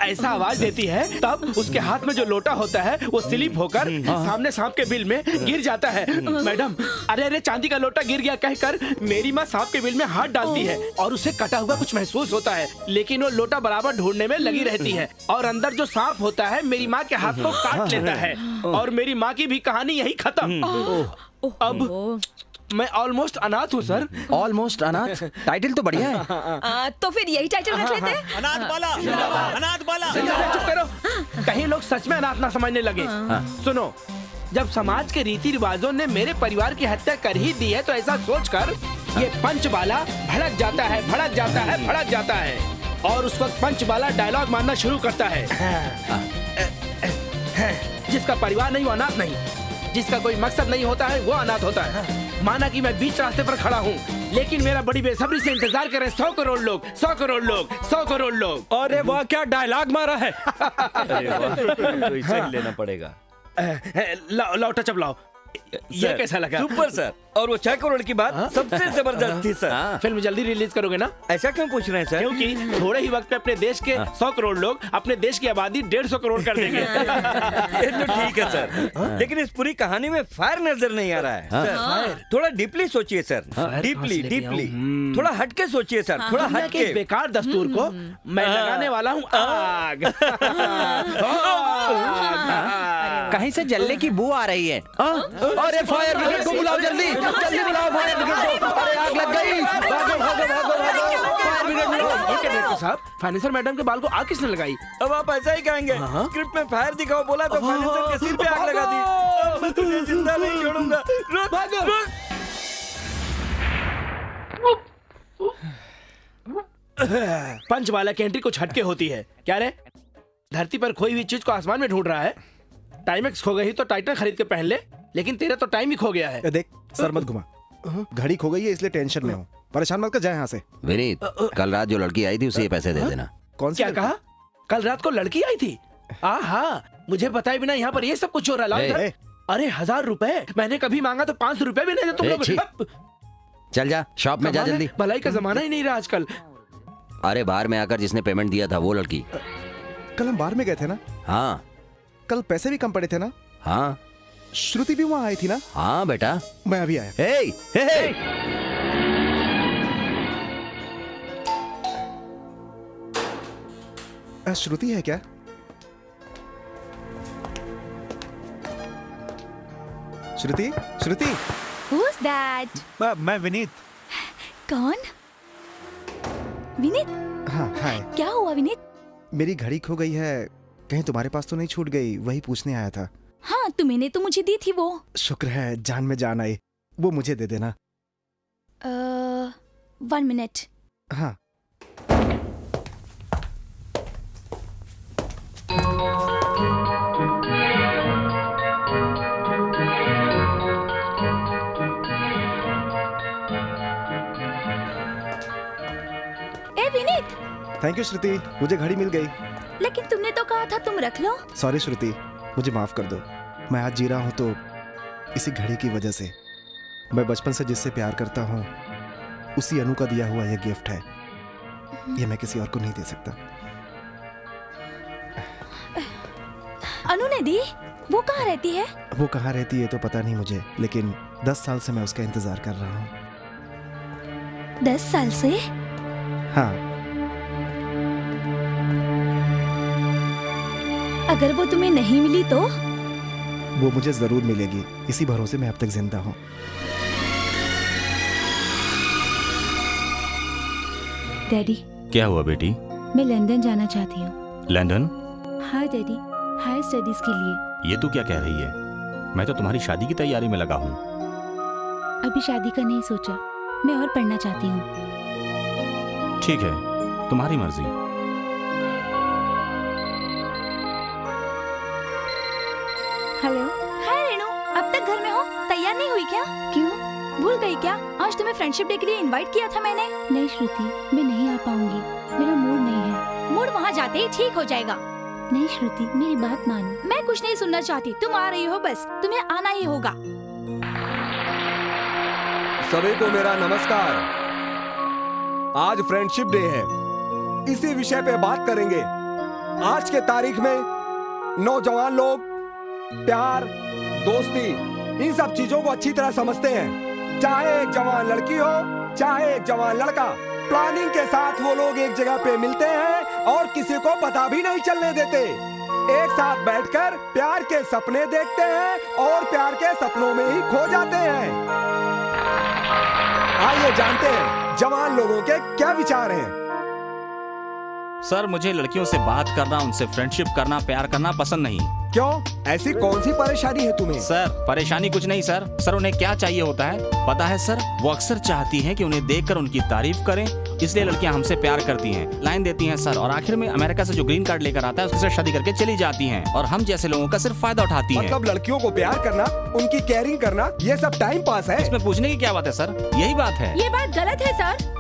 ऐसा आवाज देती है। तब उसके हाथ में जो लोटा होता है वो स्लिप होकर सामने सांप के बिल में गिर जाता है। मैडम अरे अरे चांदी का लोटा गिर गया कहकर मेरी माँ सांप के बिल में हाथ डालती है और उसे कटा हुआ कुछ महसूस होता है, लेकिन वो लोटा बराबर ढूंढने में लगी रहती है और अंदर जो सांप होता है मेरी माँ के हाथ को काट लेता है और मेरी माँ की भी कहानी यही खत्म। अब मैं ऑलमोस्ट अनाथ हूँ सर। ऑलमोस्ट अनाथ टाइटल तो बढ़िया है। तो फिर यही टाइटल रख लेते हैं। अनाथ बाला, अनाथ बाला। चुप करो, कहीं लोग सच में अनाथ ना समझने लगे। सुनो, जब समाज के रीति रिवाजों ने मेरे परिवार की हत्या कर ही दी है तो ऐसा सोचकर ये पंचबाला भड़क जाता है और उस वक्त पंचबाला डायलॉग मारना शुरू करता है। जिसका परिवार नहीं वो अनाथ नहीं, जिसका कोई मकसद नहीं होता है वो अनाथ होता है। माना कि मैं बीच रास्ते पर खड़ा हूँ लेकिन मेरा बड़ी बेसब्री से इंतजार कर रहे 100 करोड़ लोग, 100 करोड़ लोग, 100 करोड़ लोग। अरे वाह क्या डायलॉग मारा है। अरे वाह, तो इसे ही लेना पड़ेगा। लाओ टचअप लाओ। ये कैसा लगा? Super sir. और वो 6 करोड़ की बात सबसे जबरदस्त थी सर। फिल्म जल्दी रिलीज करोगे ना? ऐसा क्यों पूछ रहे हैं सर? क्योंकि थोड़े ही वक्त में अपने देश के 100 करोड़ लोग अपने देश की आबादी 150 करोड़ कर देंगे। ये तो ठीक है सर, लेकिन इस पूरी कहानी में फायर नजर नहीं आ रहा है सर। थोड़ा डीपली सोचिए सर, डीपली थोड़ा हटके सोचिए सर, थोड़ा हटके। इस बेकार दस्तूर को मैं लगाने वाला हूँ आग। कहीं से जलने की बू आ रही है। अरे फायर ब्रिगेड को बुलाओ, जल्दी बुलाओ फायर ब्रिगेड को। अरे आग लग गई, भागो फायर ब्रिगेड बुलाओ। साहब फाइनेंसर मैडम के बाल को आग किसने लगाई? अब आप ऐसा ही कहेंगे। स्क्रिप्ट में फायर दिखाओ बोला तो फाइनेंसर के सिर पे आग लगा दी। अब मैं तुझे जिंदा नहीं छोड़ूंगा। रुक। पंचबाला की एंट्री कुछ हटके होती है। क्या रे, धरती पर खोई हुई चीज को आसमान में ढूंढ रहा है। टाइमेक्स खो गई तो टाइटन खरीद के पहन ले, लेकिन तेरा तो टाइम ही खो गया है। देख सर मत घुमा, घड़ी खो गई है इसलिए टेंशन में हूँ। परेशान मत कर, जाए यहाँ से। विनीत कल रात जो लड़की आई थी उसे ये पैसे दे देना। कौन सी? क्या कहा? कल रात को लड़की आई थी? हाँ मुझे बताए बिना यहाँ पर ये सब कुछ हो रहा है। अरे 1000 रुपए मैंने कभी मांगा तो 500 रुपए भी नहीं दे तुम लोग। चल जा शॉप में जा जल्दी। भलाई का जमाना ही नहीं रहा आजकल। अरे बार में आकर जिसने पेमेंट दिया था वो लड़की। कल हम बाहर में गए थे ना? हाँ। कल पैसे भी कम पड़े थे ना? हाँ। श्रुति भी वहाँ आई थी ना? हाँ बेटा मैं अभी आया। श्रुति है क्या? श्रुति? Who's that? मैं विनीत। कौन? विनीत? हाँ हाय। क्या हुआ विनीत? मेरी घड़ी खो गई है, कहीं तुम्हारे पास तो नहीं छूट गई, वही पूछने आया था। हाँ तुम्हें तो मुझे दी थी वो। शुक्र है जान में जान आई, वो मुझे दे देना। 1 मिनट। हाँ। थैंक यू श्रुति, मुझे घड़ी मिल गई। लेकिन तुमने तो कहा था तुम रख लो। सॉरी श्रुति, मुझे माफ कर दो। मैं आज जी रहा हूँ तो इसी घड़ी की वजह से। मैं बचपन से जिससे प्यार करता हूँ उसी अनु का दिया हुआ यह गिफ्ट है। ये मैं किसी और को नहीं दे सकता। अनु ने दी? वो कहाँ रहती है? वो कहाँ रहती है तो पता नहीं मुझे, लेकिन 10 साल से मैं उसका इंतजार कर रहा हूँ। 10 साल से? हाँ। अगर वो तुम्हें नहीं मिली तो? वो मुझे जरूर मिलेगी, इसी भरोसे मैं अब तक जिंदा हूँ। डैडी, क्या हुआ बेटी? मैं लंदन जाना चाहती हूँ। लंदन? हाँ डैडी, हायर स्टडीज के लिए। ये तू क्या कह रही है? मैं तो तुम्हारी शादी की तैयारी में लगा हूँ। अभी शादी का नहीं सोचा, मैं और पढ़ना चाहती हूँ। ठीक है, तुम्हारी मर्जी। हेलो। हाय रेनू, अब तक घर में हो? तैयार नहीं हुई क्या? क्यों? भूल गई क्या? आज तुम्हें फ्रेंडशिप डे के लिए इनवाइट किया था मैंने। नहीं श्रुति, मैं नहीं आ पाऊंगी, मेरा मूड नहीं है। मूड वहाँ जाते ही ठीक हो जाएगा। नहीं श्रुति, मेरी बात मानो। मैं कुछ नहीं सुनना चाहती, तुम आ रही हो बस, तुम्हें आना ही होगा। सभी को मेरा नमस्कार। आज फ्रेंडशिप डे है, इसी विषय पे बात करेंगे। आज के तारीख में नौजवान लोग प्यार, दोस्ती, इन सब चीजों को अच्छी तरह समझते हैं। चाहे एक जवान लड़की हो, चाहे एक जवान लड़का, प्लानिंग के साथ वो लोग एक जगह पे मिलते हैं और किसी को पता भी नहीं चलने देते। एक साथ बैठकर प्यार के सपने देखते हैं और प्यार के सपनों में ही खो जाते हैं। आइए जानते हैं जवान लोगों के क्या विचार हैं। सर, मुझे लड़कियों से बात करना, उनसे फ्रेंडशिप करना, प्यार करना पसंद नहीं। क्यों? ऐसी कौन सी परेशानी है तुम्हें? सर, परेशानी कुछ नहीं सर। सर, उन्हें क्या चाहिए होता है पता है सर? वो अक्सर चाहती हैं कि उन्हें देखकर उनकी तारीफ करें, इसलिए लड़कियां हमसे प्यार करती हैं, लाइन देती हैं सर, और आखिर में अमेरिका से जो ग्रीन कार्ड लेकर आता है उसके साथ शादी करके चली जाती हैं, और हम जैसे लोगों का सिर्फ फायदा उठाती हैं। मतलब लड़कियों को प्यार करना, उनकी केयरिंग करना, ये सब टाइम पास है। इसमें पूछने की क्या बात है सर? यही बात है। ये बात गलत है सर।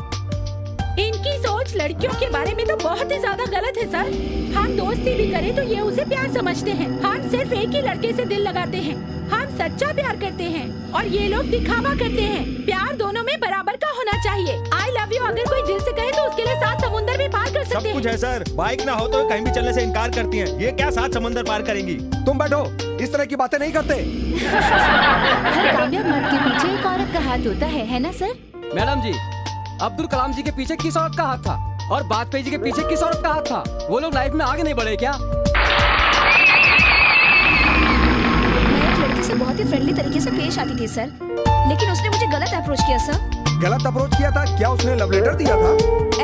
इनकी सोच लड़कियों के बारे में तो बहुत ही ज्यादा गलत है सर। हम दोस्ती भी करें तो ये उसे प्यार समझते हैं। हम सिर्फ एक ही लड़के से दिल लगाते हैं, हम सच्चा प्यार करते हैं, और ये लोग दिखावा करते हैं। प्यार दोनों में बराबर का होना चाहिए। आई लव यू अगर कोई दिल से कहे तो उसके लिए 7 समुंदर भी पार कर सकते हैं। सब कुछ है सर, बाइक ना हो तो कहीं भी चलने से इनकार करती हैं। ये क्या 7 समंदर पार करेंगी? तुम बैठो, इस तरह की बातें नहीं करते। हर कामयाब मर्द के पीछे एक औरत का हाथ होता है ना सर? मैडम जी, अब्दुल कलाम जी के पीछे किस औरत का हाथ था और वाजपेयी जी के पीछे किस औरत का हाथ था? वो लोग लाइफ में आगे नहीं बढ़े क्या? मैं एक लड़के से बहुत ही फ्रेंडली तरीके से पेश आती थी सर, लेकिन उसने मुझे गलत अप्रोच किया सर। गलत अप्रोच किया था? क्या उसने लव लेटर दिया था?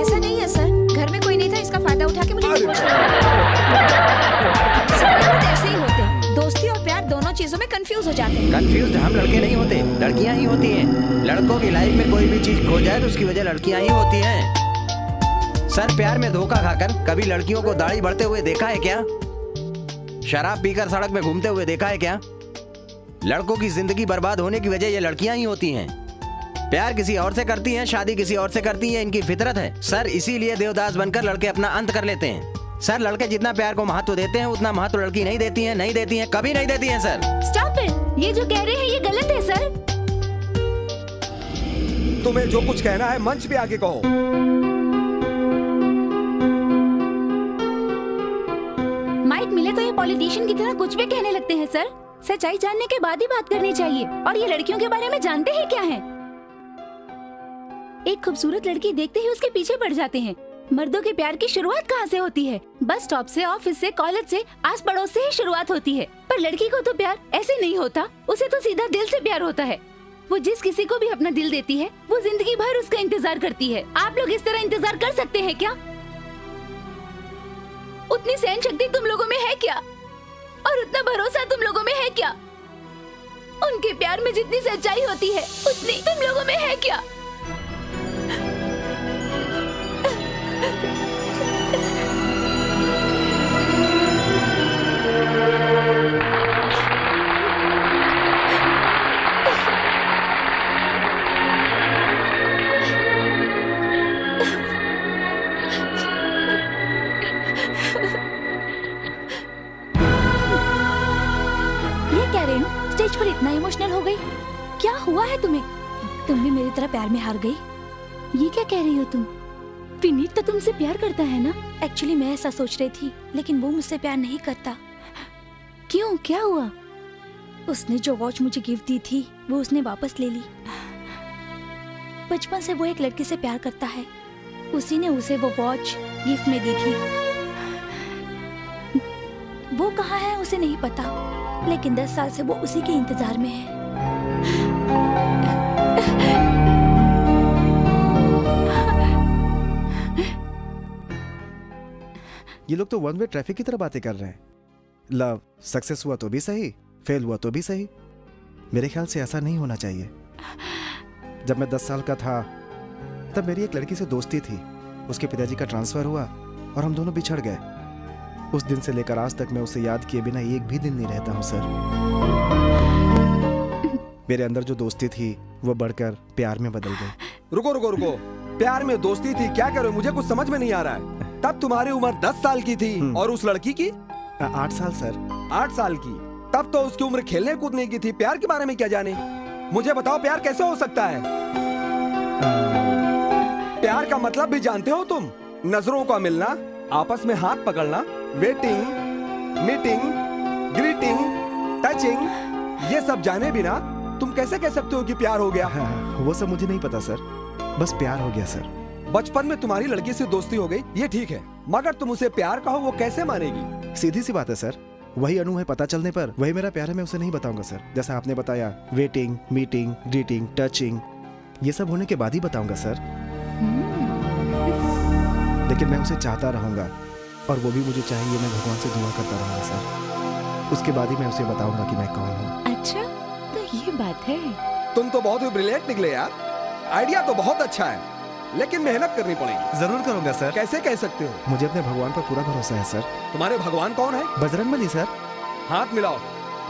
ऐसा नहीं है सर, घर में कोई नहीं था, इसका फायदा उठा के मुझे अप्रोच ऐसे ही होते हैं। दोस्ती और प्यार दोनों चीजों में कंफ्यूज हो जाते हैं। कंफ्यूज हम लड़के नहीं होते, लड़कियां ही होती हैं। लड़कों की लाइफ में कोई भी चीज खो जाए तो उसकी वजह लड़कियां ही होती हैं। सर, प्यार में धोखा खाकर कभी लड़कियों को दाढ़ी बढ़ते हुए देखा है क्या? शराब पीकर सड़क में घूमते हुए देखा है क्या? लड़कों की जिंदगी बर्बाद होने की वजह ये लड़कियां ही होती हैं। प्यार किसी और से करती हैं, शादी किसी और से करती है, इनकी फितरत है सर। इसीलिए देवदास बनकर लड़के अपना अंत कर लेते हैं। सर, लड़के जितना प्यार को महत्व देते हैं उतना महत्व लड़की नहीं देती हैं, नहीं देती हैं, कभी नहीं देती हैं सर। स्टॉप इट, ये जो कह रहे हैं ये गलत है सर। तुम्हें जो कुछ कहना है मंच पे आके कहो। माइक मिले तो ये पॉलिटिशियन की तरह कुछ भी कहने लगते हैं सर। सच्चाई जानने के बाद ही बात करनी चाहिए। और ये लड़कियों के बारे में जानते ही क्या है? एक खूबसूरत लड़की देखते ही उसके पीछे पड़ जाते हैं। मर्दों के प्यार की शुरुआत कहाँ से होती है? बस स्टॉप से, ऑफिस से, कॉलेज से, आस पड़ोस से ही शुरुआत होती है। पर लड़की को तो प्यार ऐसे नहीं होता, उसे तो सीधा दिल से प्यार होता है। वो जिस किसी को भी अपना दिल देती है वो जिंदगी भर उसका इंतजार करती है। आप लोग इस तरह इंतजार कर सकते हैं क्या? उतनी सहन शक्ति तुम लोगों में है क्या? और उतना भरोसा तुम लोगों में है क्या? उनके प्यार में जितनी सच्चाई होती है उतनी तुम लोगों में है क्या? मुझ पर इतना इमोशनल हो गई? क्या हुआ है तुम्हें? तुम भी मेरी तरह प्यार में हार गई? ये क्या कह रही हो तुम? विनीत तो तुमसे प्यार करता है ना? एक्चुअली मैं ऐसा सोच रही थी, लेकिन वो मुझसे प्यार नहीं करता। क्यों, क्या हुआ? उसने जो वॉच मुझे गिफ्ट दी थी वो उसने वापस ले ली। बचपन से वो एक लड़की से प्यार करता है, उसी ने उसे वो वॉच गिफ्ट में दी थी। वो कहाँ है उसे नहीं पता, लेकिन 10 साल से वो उसी के इंतजार में है। ये लोग तो वन वे ट्रैफिक की तरह बातें कर रहे हैं। लव सक्सेस हुआ तो भी सही, फेल हुआ तो भी सही। मेरे ख्याल से ऐसा नहीं होना चाहिए। जब मैं 10 साल का था तब मेरी एक लड़की से दोस्ती थी। उसके पिताजी का ट्रांसफर हुआ और हम दोनों बिछड़ गए। उस दिन से लेकर आज तक मैं उसे याद किए बिना एक भी दिन नहीं रहता हूँ सर। मेरे अंदर जो दोस्ती थी वो बढ़कर प्यार में बदल गई। रुको रुको रुको, प्यार में दोस्ती थी क्या करो? मुझे कुछ समझ में नहीं आ रहा है। तब तुम्हारी उम्र 10 साल की थी और उस लड़की की 8 साल सर। 8 साल की? तब तो उसकी उम्र खेलने कूदने की थी, प्यार के बारे में क्या जाने? मुझे बताओ प्यार कैसे हो सकता है? प्यार का मतलब भी जानते हो तुम? नजरों का मिलना, आपस में हाथ पकड़ना, वेटिंग, मीटिंग, ग्रीटिंग, टचिंग, ये सब जाने बिना तुम कैसे कह सकते हो कि प्यार हो गया? वो सब मुझे नहीं पता सर, बस प्यार हो गया सर। बचपन में तुम्हारी लड़की से दोस्ती हो गई, ये ठीक है, मगर तुम उसे प्यार कहो वो कैसे मानेगी? सीधी सी बात है सर, वही अनु है, पता चलने पर वही मेरा प्यार है। मैं उसे नहीं बताऊंगा सर। जैसा आपने बताया, वेटिंग, मीटिंग, ग्रीटिंग, टचिंग, ये सब होने के बाद ही बताऊंगा सर। लेकिन मैं उसे चाहता रहूंगा और वो भी मुझे चाहिए। मैं भगवान से दुआ करता रहूंगा सर। उसके बाद ही मैं उसे बताऊंगा कि मैं कौन हूँ। अच्छा, तो ये बात है। तुम तो बहुत ही ब्रिलियंट निकले यार। आइडिया तो बहुत अच्छा है, लेकिन मेहनत करनी पड़ेगी। जरूर करूंगा सर। कैसे कह सकते हो? मुझे अपने भगवान पर पूरा भरोसा है सर। तुम्हारे भगवान कौन है? बजरंगबली सर। हाथ मिलाओ।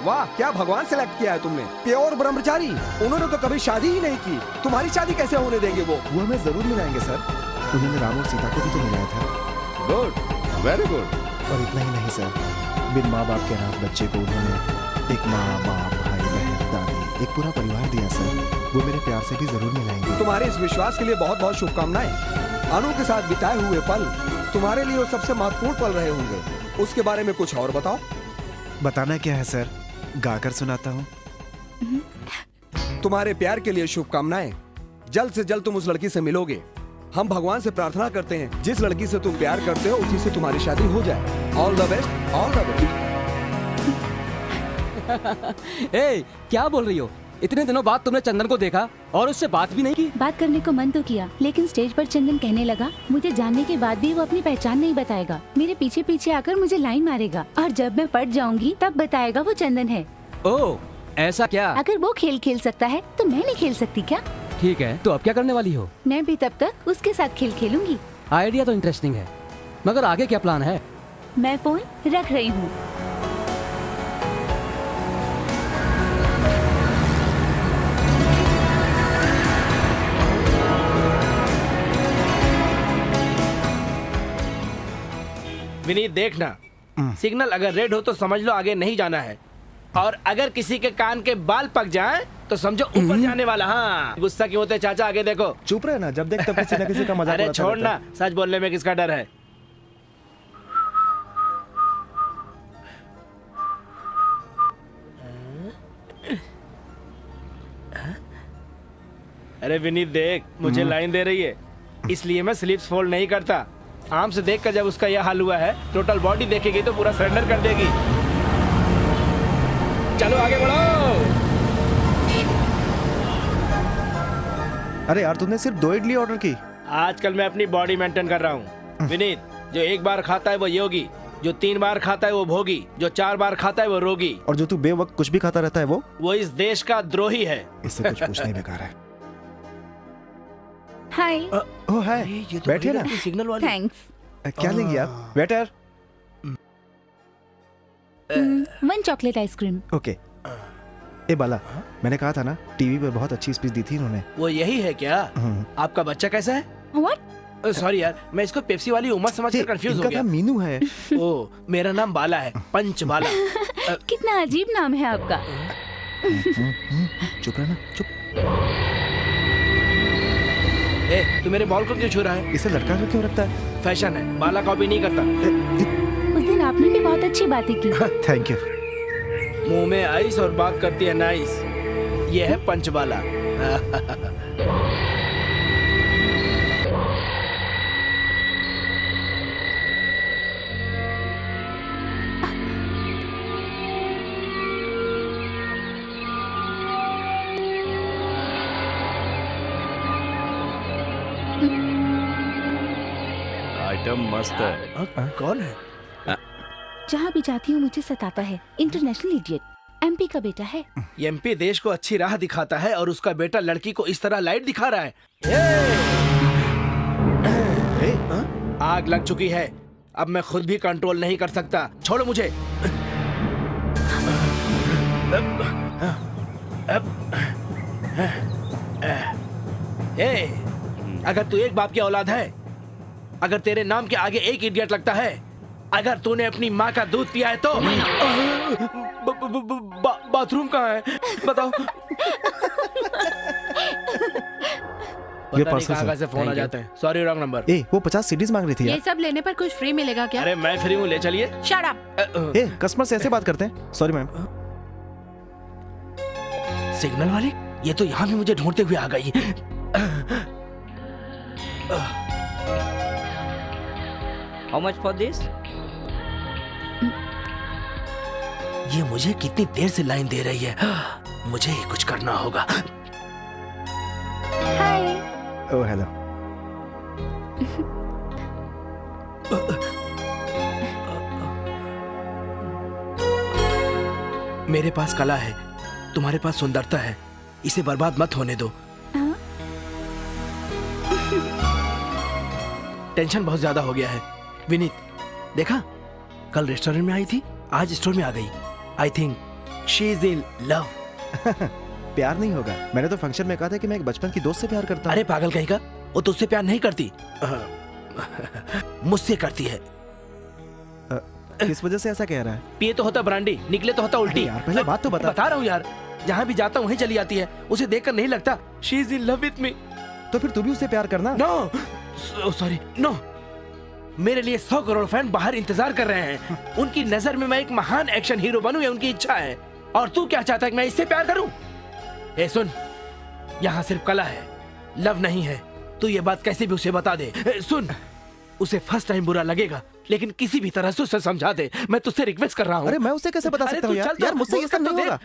वाह, क्या भगवान सेलेक्ट किया है तुमने। प्योर ब्रह्मचारी। उन्होंने तो कभी शादी ही नहीं की, तुम्हारी शादी कैसे होने देंगे वो? हमें जरूर मिलाएंगे सर। उन्होंने राम और सीता को भी तो मिलाया था। Good, very good. और इतना ही नहीं सर, बिन माँ बाप के अनाथ बच्चे को उन्होंने एक माँ, बाप, भाई, बहन, दादी, एक पूरा परिवार दिया सर। वो मेरे प्यार से भी जरूर मिलाएंगे। तुम्हारे इस विश्वास के लिए बहुत बहुत शुभकामनाएं। अनु के साथ बिताए हुए पल तुम्हारे लिए वो सबसे महत्वपूर्ण पल रहे होंगे। उसके बारे में कुछ और बताओ। बताना क्या है सर, गाकर सुनाता हूँ। तुम्हारे प्यार के लिए शुभकामनाएं। जल्द से जल्द तुम उस लड़की से मिलोगे। हम भगवान से प्रार्थना करते हैं जिस लड़की से तुम प्यार करते हो उसी से तुम्हारी शादी हो जाए। All the best, all the best. ए, क्या बोल रही हो? इतने दिनों बाद तुमने चंदन को देखा और उससे बात भी नहीं की? बात करने को मन तो किया, लेकिन स्टेज पर चंदन कहने लगा मुझे जानने के बाद भी वो अपनी पहचान नहीं बताएगा। मेरे पीछे पीछे आकर मुझे लाइन मारेगा और जब मैं पट जाऊंगी तब बताएगा वो चंदन है। ओह, ऐसा क्या? अगर वो खेल खेल सकता है तो मैं नहीं खेल सकती क्या? ठीक है, तो अब क्या करने वाली हो? मैं भी तब तक उसके साथ खेल खेलूंगी। आइडिया तो इंटरेस्टिंग है, मगर आगे क्या प्लान है? मैं फोन रख रही हूँ। विनीत देखना, सिग्नल अगर रेड हो तो समझ लो आगे नहीं जाना है, और अगर किसी के कान के बाल पक जाए तो समझो ऊपर जाने वाला। हाँ, गुस्सा क्यों होते चाचा? आगे देखो। चुप रहे ना, जब देख तब किसी न किसी का मजाक अरे उड़ाता छोड़ना, रहता है। सच बोलने में किसका डर है? अरे विनीत देख, मुझे लाइन दे रही है, इसलिए मैं स्लीव्स फोल्ड नहीं करता। आम से देखकर जब उसका यह हाल हुआ है, टोटल बॉडी देखेगी तो पूरा सरेंडर कर देगी। चलो आगे बढ़ो। अरे यार, तुमने सिर्फ 2 इडली ऑर्डर की। आजकल मैं अपनी बॉडी मेंटेन कर रहा हूँ विनीत। जो 1 बार खाता है वो योगी, जो 3 बार खाता है वो भोगी, जो 4 बार खाता है वो रोगी, और जो तू बेवक्त कुछ भी खाता रहता है वो इस देश का द्रोही है। इससे कुछ पूछना ही बेकार है। हाय। ओह हाय, बैठिए ना। सिग्नल वाली। थैंक्स। क्या लेंगी आप? वेटर। 1 chocolate ice cream. ओके। ए बाला, मैंने कहा था ना, टीवी पर बहुत अच्छी स्पीच दी थी इन्होंने। वो यही है क्या? आपका बच्चा कैसा है? What? सॉरी यार, मैं इसको पेप्सी वाली उम्र समझकर कंफ्यूज हो गया। इनका नाम मीनू है। ओ, मेरा नाम बाला है, पंच बाला। कितना अजीब नाम है आपका। चुप रहना, चुप। तू मेरे बॉल को क्यों छू रहा है? इसे लटका कर क्यों रखता है? फैशन है, बाला कॉपी नहीं करता। उस दिन आपने भी बहुत अच्छी बातें की। Thank you. मुंह में आइस और बात करती है नाइस। ये है पंचबाला। आइटम मस्त है। कौन है? जहाँ भी जाती हूँ मुझे सताता है। International idiot. एमपी का बेटा है। एमपी देश को अच्छी राह दिखाता है और उसका बेटा लड़की को इस तरह लाइट दिखा रहा है। आग लग चुकी है, अब मैं खुद भी कंट्रोल नहीं कर सकता। छोड़ो मुझे। अगर तू एक बाप की औलाद है, अगर तेरे नाम के आगे एक इडियट लगता है, अगर तूने अपनी माँ का दूध पिया है तो बाथरूम कहाँ है बताओ। ये पर्सन कहाँ से फोन आ जाते हैं। Sorry wrong number. वो 50 सीडीज मांग रही थी ये यार। सब लेने पर कुछ फ्री मिलेगा क्या? अरे मैं फ्री हूँ, ले चलिए। Shut up. कस्टमर से ऐसे बात करते हैं? Sorry ma'am. सिग्नल वाली, ये तो यहाँ भी मुझे ढूंढते हुए आ गई। How much for this? ये मुझे कितनी देर से लाइन दे रही है। मुझे ही कुछ करना होगा। हाय। Oh hello. मेरे पास कला है, तुम्हारे पास सुंदरता है, इसे बर्बाद मत होने दो। टेंशन बहुत ज्यादा हो गया है। विनीत, देखा कल रेस्टोरेंट में आई थी, आज स्टोर में आ गई। I think she is in love. प्यार नहीं होगा। मैंने तो फंक्शन में कहा था कि मैं एक बचपन की दोस्त से प्यार करता हूँ। अरे पागल कहीं का, वो तुझसे प्यार नहीं करती, मुझसे करती है। किस वजह से ऐसा कह रहा है? पिए तो होता ब्रांडी, निकले तो होता उल्टी। यार पहले बात तो बता। बता रहा हूँ यार, जहाँ भी जाता हूँ वहीं चली जाती है। उसे देखकर नहीं लगता she is in love with me. तो फिर तू भी उससे प्यार करना। No sorry, no. मेरे लिए 100 करोड़ फैन बाहर इंतजार कर रहे हैं। उनकी नजर में मैं एक महान एक्शन हीरो बनूं, ये उनकी इच्छा है। और तू क्या चाहता है कि मैं इससे प्यार करूं? ए सुन, यहाँ सिर्फ कला है, लव नहीं है। तू ये बात कैसे भी उसे बता दे। सुन, उसे फर्स्ट टाइम बुरा लगेगा, लेकिन किसी भी तरह से उसे समझा दे। मैं तुझसे रिक्वेस्ट कर रहा हूँ। अरे मैं उसे कैसे बता सकता हूँ यार? यार मुझसे ये सब नहीं होगा।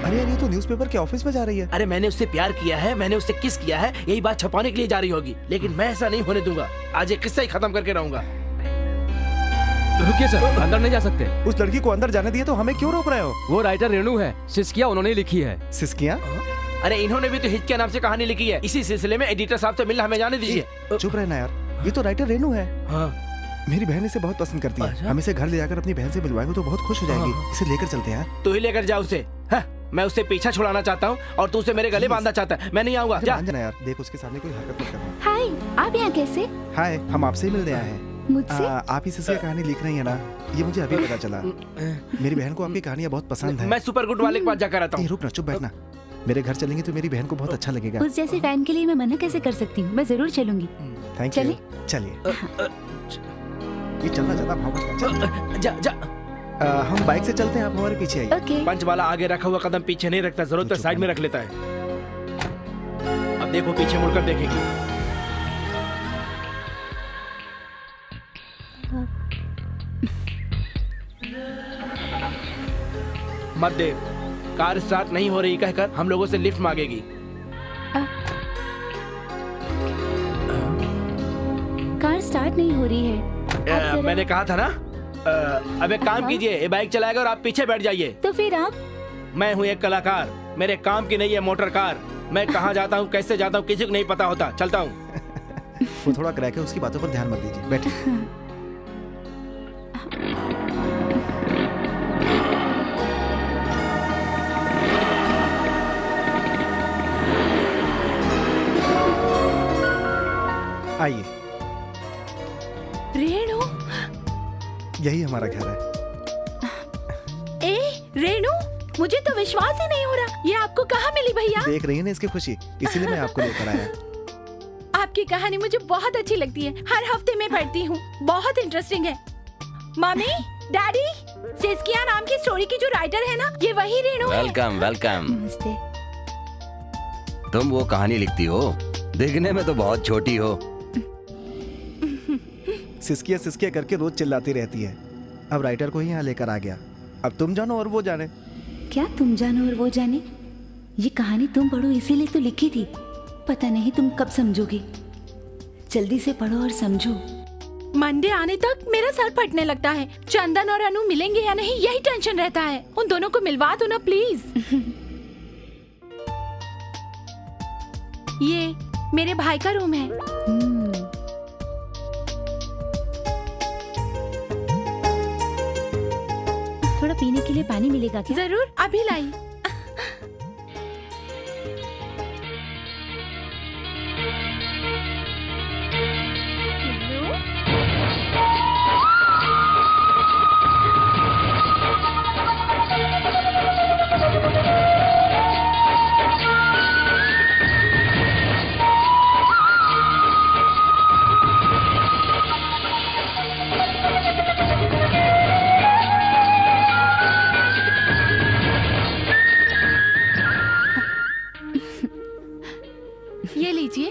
अरे यार ये तो न्यूज़पेपर के ऑफिस में जा रही है। अरे मैंने उससे प्यार किया है, मैंने उससे किस किया है, यही बात छुपाने के लिए जा रही होगी। लेकिन मैं ऐसा नहीं होने दूंगा। आज ये किस्सा ही खत्म करके रहूंगा। रुकिए सर, अंदर नहीं जा सकते। उस लड़की को अंदर जाने दिया तो हमें क्यों रोक रहे हो? वो राइटर रेणु है, सिस्किया उन्होंने लिखी है। सिस्किया? अरे इन्होंने भी तो हिचकिया नाम से कहानी लिखी है। इसी सिलसिले में एडिटर साहब से मिलना हमें जाने दीजिए। चुप रहना यार, ये तो राइटर रेणु है। हाँ। मेरी बहन इसे बहुत पसंद करती है। हम इसे घर ले जाकर अपनी बहन से मिलवाएंगे तो बहुत खुश हो जाएगी। इसे लेकर चलते हैं यार। तू ही लेकर जा उसे। मैं उससे पीछा छुड़ाना चाहता हूँ और तू उसे मेरे गले बांधना चाहता है। मैं नहीं आऊंगा। जा यार, देख उसके सामने कोई हरकत मत करना। हाय, आप यहाँ कैसे? हाय, हम आपसे ही मिलने आए हैं। मुझसे? आप इस कहानी लिख रही है ना? ये मुझे अभी पता चला। मेरी बहन को आपकी कहानियाँ बहुत पसंद है। मैं सुपर गुड वाले के पास जाकर आता हूँ। रुक ना, चुप बैठना। मेरे घर चलेंगे तो मेरी बहन को बहुत अच्छा लगेगा। उस जैसे फैन के लिए मैं मना कैसे कर सकती हूँ? मैं जरूर चलूंगी। Thank you. चलिए। ये चलना ज्यादा भाव मत जा जा। हम बाइक से चलते हैं, आप हमारे पीछे आइए। पंच वाला आगे रखा हुआ कदम पीछे नहीं रखता, जरूरत तो साइड में रख लेता है। अब देखो पीछे मुड़कर देखेगी। मत देख, कार स्टार्ट नहीं हो रही कहकर हम लोगों से लिफ्ट मांगेगी। कार स्टार्ट नहीं हो रही है। मैंने कहा था ना। अब एक काम कीजिए, ये बाइक चलाएगा और आप पीछे बैठ जाइए। तो फिर आप? मैं हूँ एक कलाकार, मेरे काम की नहीं है मोटर कार। मैं कहाँ जाता हूँ, कैसे जाता हूँ, किसी को नहीं पता होता। चलता हूँ। वो थोड़ा क्रैक है, उसकी बातों पर ध्यान मत दीजिए। बैठिए। आइए, रेणु, यही हमारा घर है। ए रेणु, मुझे तो विश्वास ही नहीं हो रहा, ये आपको कहाँ मिली भैया? देख रही है ना इसकी खुशी, इसीलिए मैं आपको लेकर आया। आपकी कहानी मुझे बहुत अच्छी लगती है, हर हफ्ते में पढ़ती हूँ, बहुत इंटरेस्टिंग है। मम्मी, डैडी, सिस्किया नाम की स्टोरी की जो राइटर है ना, ये वही रेणु है। Welcome welcome. तुम वो कहानी लिखती हो? देखने में तो बहुत छोटी हो। सिस्किया सिस्किया करके रोज चिल्लाती रहती है। अब राइटर को ही यहाँ लेकर आ गया। अब तुम जानो और वो जाने। क्या तुम जानो और वो जाने? ये कहानी तुम पढ़ो इसीलिए तो लिखी थी। पता नहीं तुम कब समझोगी। जल्दी से पढ़ो और समझो। मंडे आने तक मेरा सर फटने लगता है। चंदन और अनु मिलेंगे या नहीं, यही टेंशन रहता है। उन दोनों को मिलवा दो ना प्लीज। ये मेरे भाई का रूम है। थोड़ा पीने के लिए पानी मिलेगा क्या? जरूर, अभी लाई। ये लीजिए।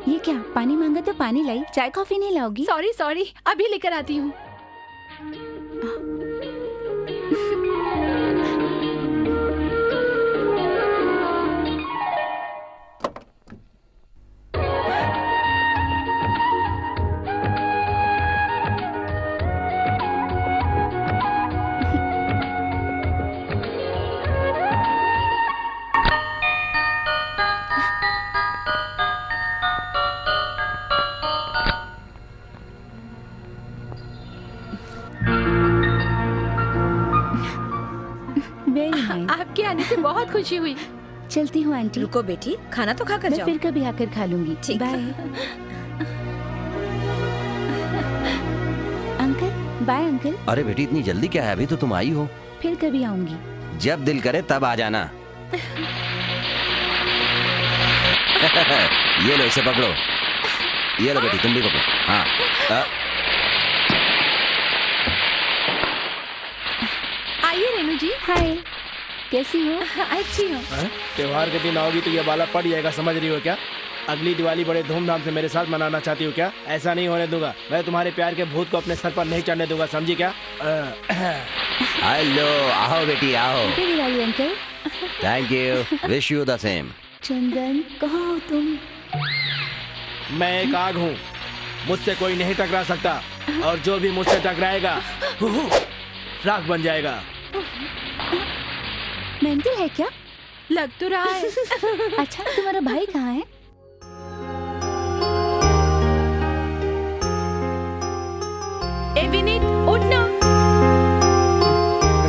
ये क्या, पानी मांगा तो पानी लाई, चाय कॉफी नहीं लाओगी? सॉरी सॉरी, अभी लेकर आती हूँ। आपके आने से बहुत खुशी हुई। चलती हूँ आंटी। रुको बेटी, खाना तो खाकर मैं जाओ। फिर कभी आकर खा लूंगी। ठीक। Bye uncle. Bye uncle. अरे बेटी, इतनी जल्दी क्या है? अभी तो तुम आई हो। फिर कभी आऊंगी। जब दिल करे तब आ जाना। ये लो, इसे पकड़ो। ये लो बेटी, तुम भी पकड़ो। हाँ। आइए रेणु जी। हाय, कैसी हो? अच्छी हूँ। त्योहार के दिन आओगी तो ये बाला पड़ जाएगा, समझ रही हो क्या? अगली दिवाली बड़े धूमधाम से मेरे साथ मनाना चाहती हो क्या? ऐसा नहीं होने दूंगा। मैं तुम्हारे प्यार के भूत को अपने सर पर नहीं चढ़ने दूंगा, समझी क्या? हेलो, आओ बेटी आओ। Happy Diwali uncle. Thank you, wish you the same. Chandan, कहाँ हो तुम? मैं एक आग हूँ, मुझसे कोई नहीं टकरा सकता, और जो भी मुझसे टकराएगा राख बन जाएगा। मेंटल है क्या? लग तो रहा है। अच्छा, तुम्हारा भाई कहाँ है? ए विनीत, उठना।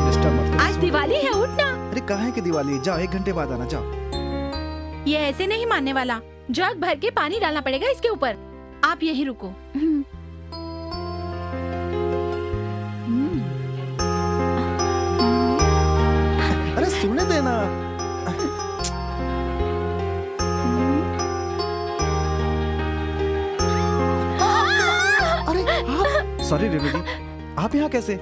डिस्टर्ब मत करो। आज दिवाली है, उठना। अरे कहाँ की दिवाली? जाओ, 1 घंटे बाद आना, जाओ। ये ऐसे नहीं मानने वाला। जग भर के पानी डालना पड़ेगा इसके ऊपर। आप यही रुको। अरे सुने देना। अरे सॉरी रेणु जी, आप यहाँ कैसे?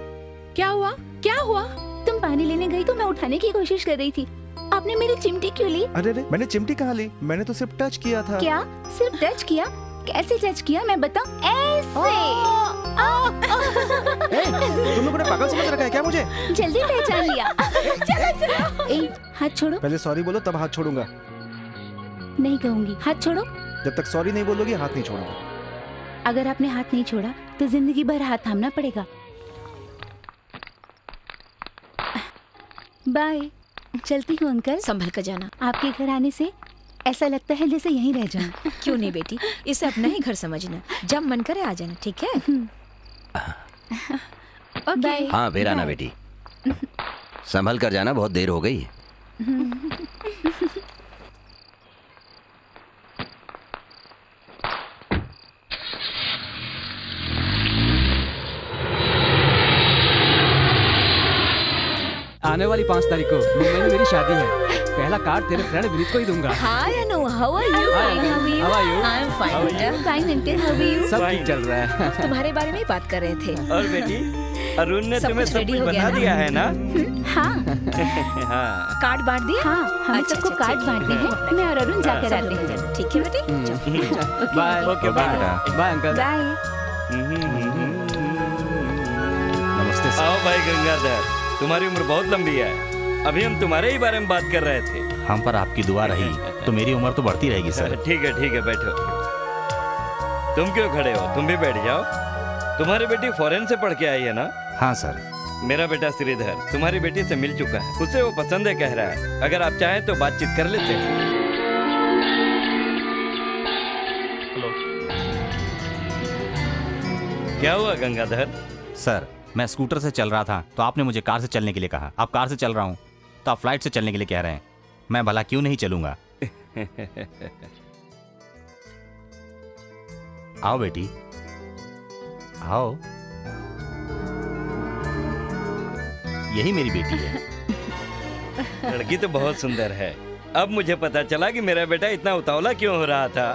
क्या हुआ? क्या हुआ? तुम पानी लेने गई तो मैं उठाने की कोशिश कर रही थी। आपने मेरी चिमटी क्यों ली? अरे रे, मैंने चिमटी कहाँ ली? मैंने तो सिर्फ टच किया था। क्या? सिर्फ टच किया? कैसे टच किया मैं बताऊं? ऐसे। तुम लोगों ने पागल समझ रखा है क्या मुझे? जल्दी पहचान लिया। चलो चलो। ए, हाथ छोड़ो। पहले सॉरी बोलो तब हाथ छोड़ूंगा। नहीं कहूंगी, हाथ छोड़ो। जब तक सॉरी नहीं बोलोगी हाथ नहीं छोड़ूंगा। अगर आपने हाथ नहीं छोड़ा तो जिंदगी भर हाथ थामना पड़ेगा। बाय। चलती हूँ अंकल। संभल कर जाना। आपके घर आने से ऐसा लगता है जैसे यहीं रह जाऊं। क्यों नहीं बेटी, इसे अपना ही घर समझना। जब मन करे आ जाना, ठीक है? ओके। हाँ, फिर आना बेटी। संभल कर जाना, बहुत देर हो गई। आने वाली 5 तारीख को मुंबई में मेरी शादी है। पहला कार्ड तेरे फ्रेंड विनीत को ही दूंगा। Hi Anu, how are you? Hi, Uncle. How are you? I'm fine. I'm fine uncle. How are you? सब ठीक चल रहा है। तुम्हारे बारे में ही बात कर रहे थे। और बेटी अरुण ने सब तुम्हें कुछ सब ready कुछ हो गया बता ना? दिया है ना? हाँ, हाँ। कार्ड बांट दिए? हाँ, हमें अच्छा, सबको अच्छा, कार्ड ठीक है। बांटने हैं। मैं और अरुण जाकर सब आते लोग हैं। चलो, ठीक है बेटी? बाय। ओके बाय बेटा। Bye uncle. बाय। नमस्ते सर। आओ भाई गंगाधर, तुम्हारी उम्र बहुत लंबी है। अभी हम तुम्हारे ही बारे में बात कर रहे थे। हम पर आपकी दुआ रही तो मेरी उम्र तो बढ़ती रहेगी सर। ठीक है बैठो। तुम क्यों खड़े हो? तुम भी बैठ जाओ। तुम्हारी बेटी फॉरेन से पढ़ के आई है ना? हाँ सर। मेरा बेटा श्रीधर तुम्हारी बेटी से मिल चुका है। उसे वो पसंद है कह रहा है। अगर आप चाहें तो बातचीत कर लेते हैं। क्या हुआ गंगाधर? सर मैं स्कूटर से चल रहा था तो आपने मुझे कार से चलने के लिए कहा। अब कार से चल रहा हूँ तो आप फ्लाइट से चलने के लिए कह रहे हैं। मैं भला क्यों नहीं चलूंगा? आओ बेटी आओ। यही मेरी बेटी है। लड़की तो बहुत सुंदर है। अब मुझे पता चला कि मेरा बेटा इतना उतावला क्यों हो रहा था।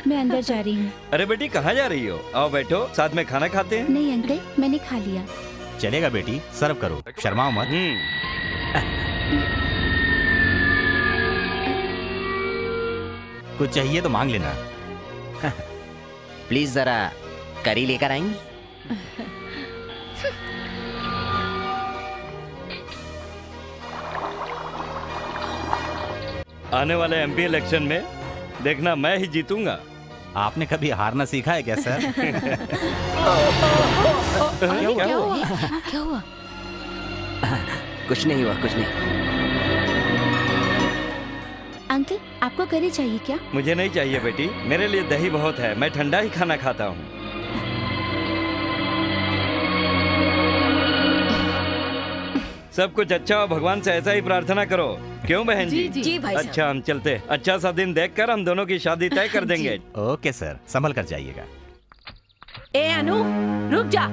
मैं अंदर जा रही हूँ। अरे बेटी कहाँ जा रही हो? आओ बैठो, साथ में खाना खाते हैं। नहीं अंकल, मैंने खा लिया। चलेगा बेटी, सर्व करो, शर्माओ मत। कुछ चाहिए तो मांग लेना। प्लीज जरा करी लेकर आएंगी। आने वाले एमपी इलेक्शन में देखना मैं ही जीतूंगा। आपने कभी हारना सीखा है क्या सर? क्या हुआ? क्या हुआ? कुछ नहीं हुआ, कुछ नहीं। अंकल आपको करी चाहिए क्या? मुझे नहीं चाहिए बेटी, मेरे लिए दही बहुत है। मैं ठंडा ही खाना खाता हूँ। सब कुछ अच्छा हो, भगवान से ऐसा ही प्रार्थना करो। क्यों बहन जी? जी भाई साहब। अच्छा हम चलते। अच्छा सा दिन देखकर हम दोनों की शादी तय कर देंगे। ओके सर, संभल कर जाइएगा। ए अनु, रुक जा।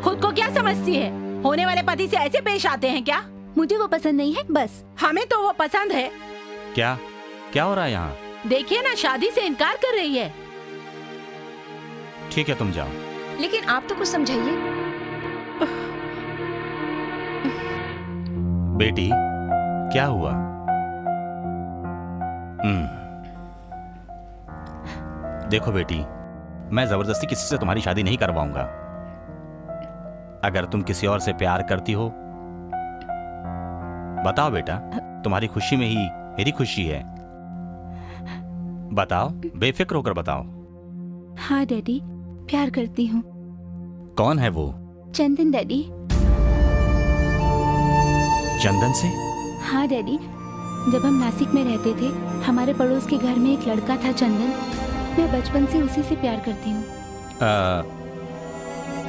खुद को क्या समझती है? होने वाले पति से ऐसे पेश आते हैं क्या? मुझे वो पसंद नहीं है बस। हमें तो वो पसंद है। क्या क्या हो रहा है यहाँ? देखिए ना, शादी से इनकार कर रही है। ठीक है तुम जाओ। लेकिन आप तो कुछ समझाइए। बेटी क्या हुआ? देखो बेटी, मैं जबरदस्ती किसी से तुम्हारी शादी नहीं करवाऊंगा। अगर तुम किसी और से प्यार करती हो, बताओ बेटा, तुम्हारी खुशी में ही मेरी खुशी है। बताओ, बेफिक्र होकर बताओ। हाँ डैडी, प्यार करती हूँ। कौन है वो? चंदन डैडी। चंदन से? हाँ डैडी, जब हम नासिक में रहते थे, हमारे पड़ोस के घर में एक लड़का था चंदन। मैं बचपन से उसी से प्यार करती हूँ।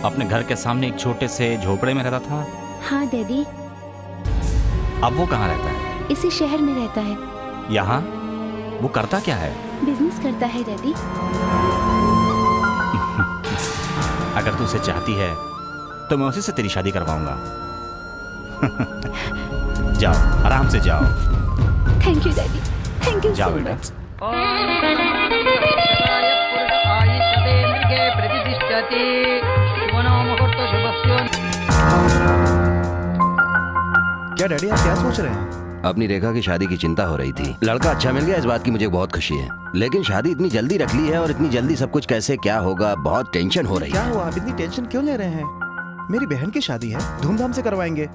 अपने घर के सामने एक छोटे से झोपड़े में रहता था? हाँ डैडी। अब वो कहाँ रहता है? इसी शहर में रहता है। यहाँ? वो करता क्या है? बिजनेस करता है डैडी। अगर तू उसे चाहती है तो मैं उसी से तेरी शादी करवाऊंगा। जाओ, आराम से जाओ। Thank you daddy, thank you जाओ सो बेटा। मच। क्या डैडी आप क्या सोच रहे हैं? अपनी रेखा की शादी की चिंता हो रही थी। लड़का अच्छा मिल गया, इस बात की मुझे बहुत खुशी है। लेकिन शादी इतनी जल्दी रख ली है और इतनी जल्दी सब कुछ कैसे क्या होगा, बहुत टेंशन हो रही क्या है। हुआ? आप इतनी टेंशन क्यों ले रहे हैं? मेरी बहन की शादी है, धूमधाम से करवाएंगे।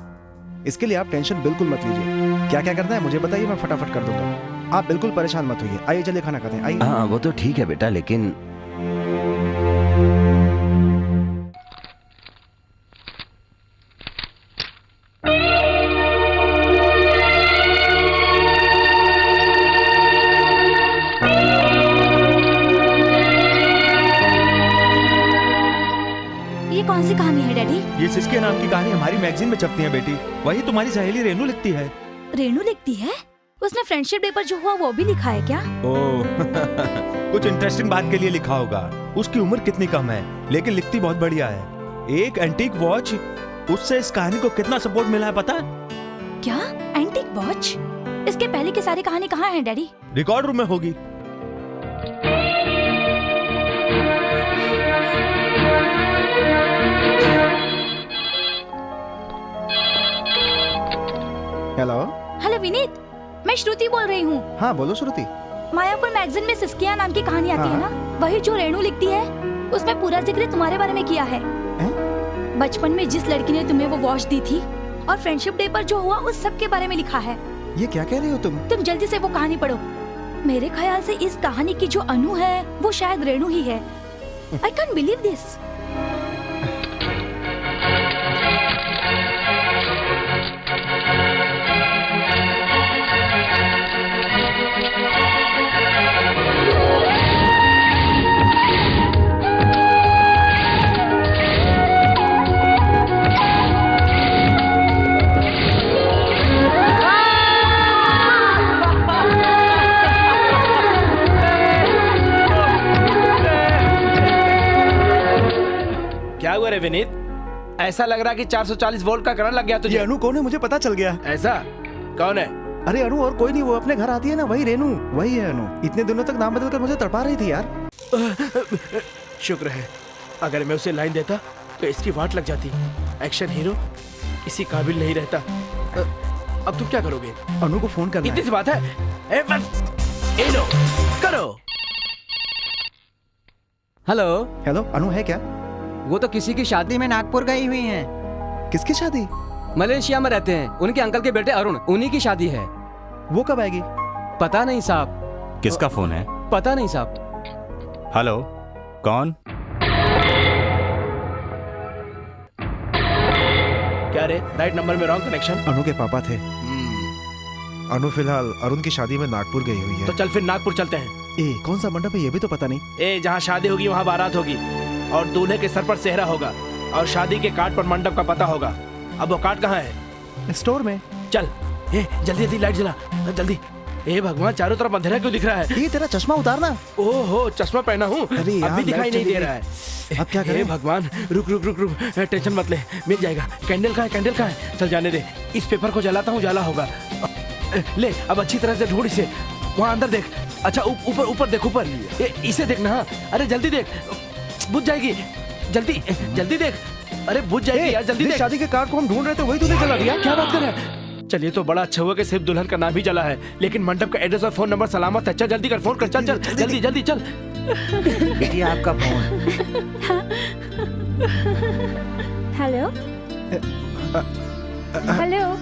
इसके लिए आप टेंशन बिल्कुल मत लीजिए। क्या क्या करना है मुझे बताइए, मैं फटाफट कर दूंगा। आप बिल्कुल परेशान मत होइए। आइए चलिए खाना खाते हैं, आइए। हाँ वो तो ठीक है बेटा, लेकिन ये कौन सी कहानी है डैडी? ये सिसके नाम की कहानी हमारी मैगजीन में छपती है बेटी। वही तुम्हारी सहेली रेनू लिखती है। रेनू लिखती है? उसने फ्रेंडशिप डे पर जो हुआ वो भी लिखा है क्या? ओह कुछ इंटरेस्टिंग बात के लिए लिखा होगा। उसकी उम्र कितनी कम है, लेकिन लिखती बहुत बढ़िया है। एक एंटीक वॉच उससे इस कहानी को कितना सपोर्ट मिला है पता है? क्या एंटीक वॉच? इसके पहले की सारी कहानी कहाँ है डैडी? रिकॉर्ड रूम में होगी। हेलो। हेलो विनीत, मैं श्रुति बोल रही हूँ। हाँ बोलो श्रुति। मायापुर मैगजीन में सिस्किया नाम की कहानी आती है ना, वही जो रेणु लिखती है, उसमें पूरा जिक्र तुम्हारे बारे में किया है। बचपन में जिस लड़की ने तुम्हें वो वॉच दी थी और फ्रेंडशिप डे पर जो हुआ उस सब के बारे में लिखा है। ये क्या कह रही हो तुम? तुम जल्दी से वो कहानी पढ़ो। मेरे ख्याल से इस कहानी की जो अनु है वो शायद रेणु ही है। I can't believe this. क्या हुआ रे विनीत? ऐसा लग रहा कि 440 वोल्ट का करंट लग गया तुझे। ये अनु कौन है मुझे पता चल गया। ऐसा? कौन है? अरे अनु और कोई नहीं, वो अपने घर आती है ना, वही रेणु, वही है अनु। इतने दिनों तक नाम बदलकर मुझे तड़पा रही थी यार। शुक्र है, अगर मैं उसे लाइन देता तो इसकी वाट लग जाती। एक्शन हीरो किसी काबिल नहीं रहता। अब तुम क्या करोगे? अनु को फोन करना इतनी सी बात है। ए लो, करो। हेलो। हेलो, अनु है क्या? वो तो किसी की शादी में नागपुर गई हुई हैं। किसकी शादी? मलेशिया में रहते हैं, उनके अंकल के बेटे अरुण, उन्हीं की शादी है। वो कब आएगी? पता नहीं साहब। किसका फोन है? पता नहीं साहब। हेलो, कौन? क्या रे, राइट नंबर में रॉन्ग कनेक्शन। अनु के पापा थे। अनु फिलहाल अरुण की शादी में नागपुर गई हुई है। तो चल फिर नागपुर चलते हैं। ए, कौन सा मंडप है ये भी तो पता नहीं। ए, जहाँ शादी होगी वहाँ बारात होगी और दूल्हे के सर पर सेहरा होगा और शादी के कार्ड पर मंडप का पता होगा। अब वो कार्ड कहाँ है? स्टोर में। चल, ए जल्दी जल्दी लाइट जला, जल्दी। ए भगवान, चारों तरफ अंधेरा क्यों दिख रहा है? ये तेरा चश्मा उतारना। ओहो, चश्मा पहना हूँ, अब भी दिखाई नहीं दे रहा है। अब क्या करें? भगवान, रुक रुक रुक रुक, टेंशन मत ले, मिल जाएगा। कैंडल कहाँ है? कैंडल कहाँ है? चल जाने दे, इस पेपर को जलाता हूँ, जाला होगा। ले, अब अच्छी तरह से ढूंढ इसे। वहाँ अंदर देख। अच्छा, ऊपर ऊपर देख, ऊपर। इसे देखना। हाँ, अरे जल्दी देख, बुझ जाएगी। जल्दी जल्दी देख, अरे बुझ जाएगी यार, जल्दी देख। शादी के कार्ड को हम ढूंढ रहे थे, वही तूने जला दिया। क्या बात कर रहा है? चलिए तो बड़ा अच्छा हुआ कि सिर्फ दुल्हन का नाम ही जला है, लेकिन मंडप का एड्रेस और फोन नंबर सलामत है। चल जल्दी कर, फोन कर, चल चल जल्दी जल्दी चल। बेटी आपका फोन। हेलो हेलो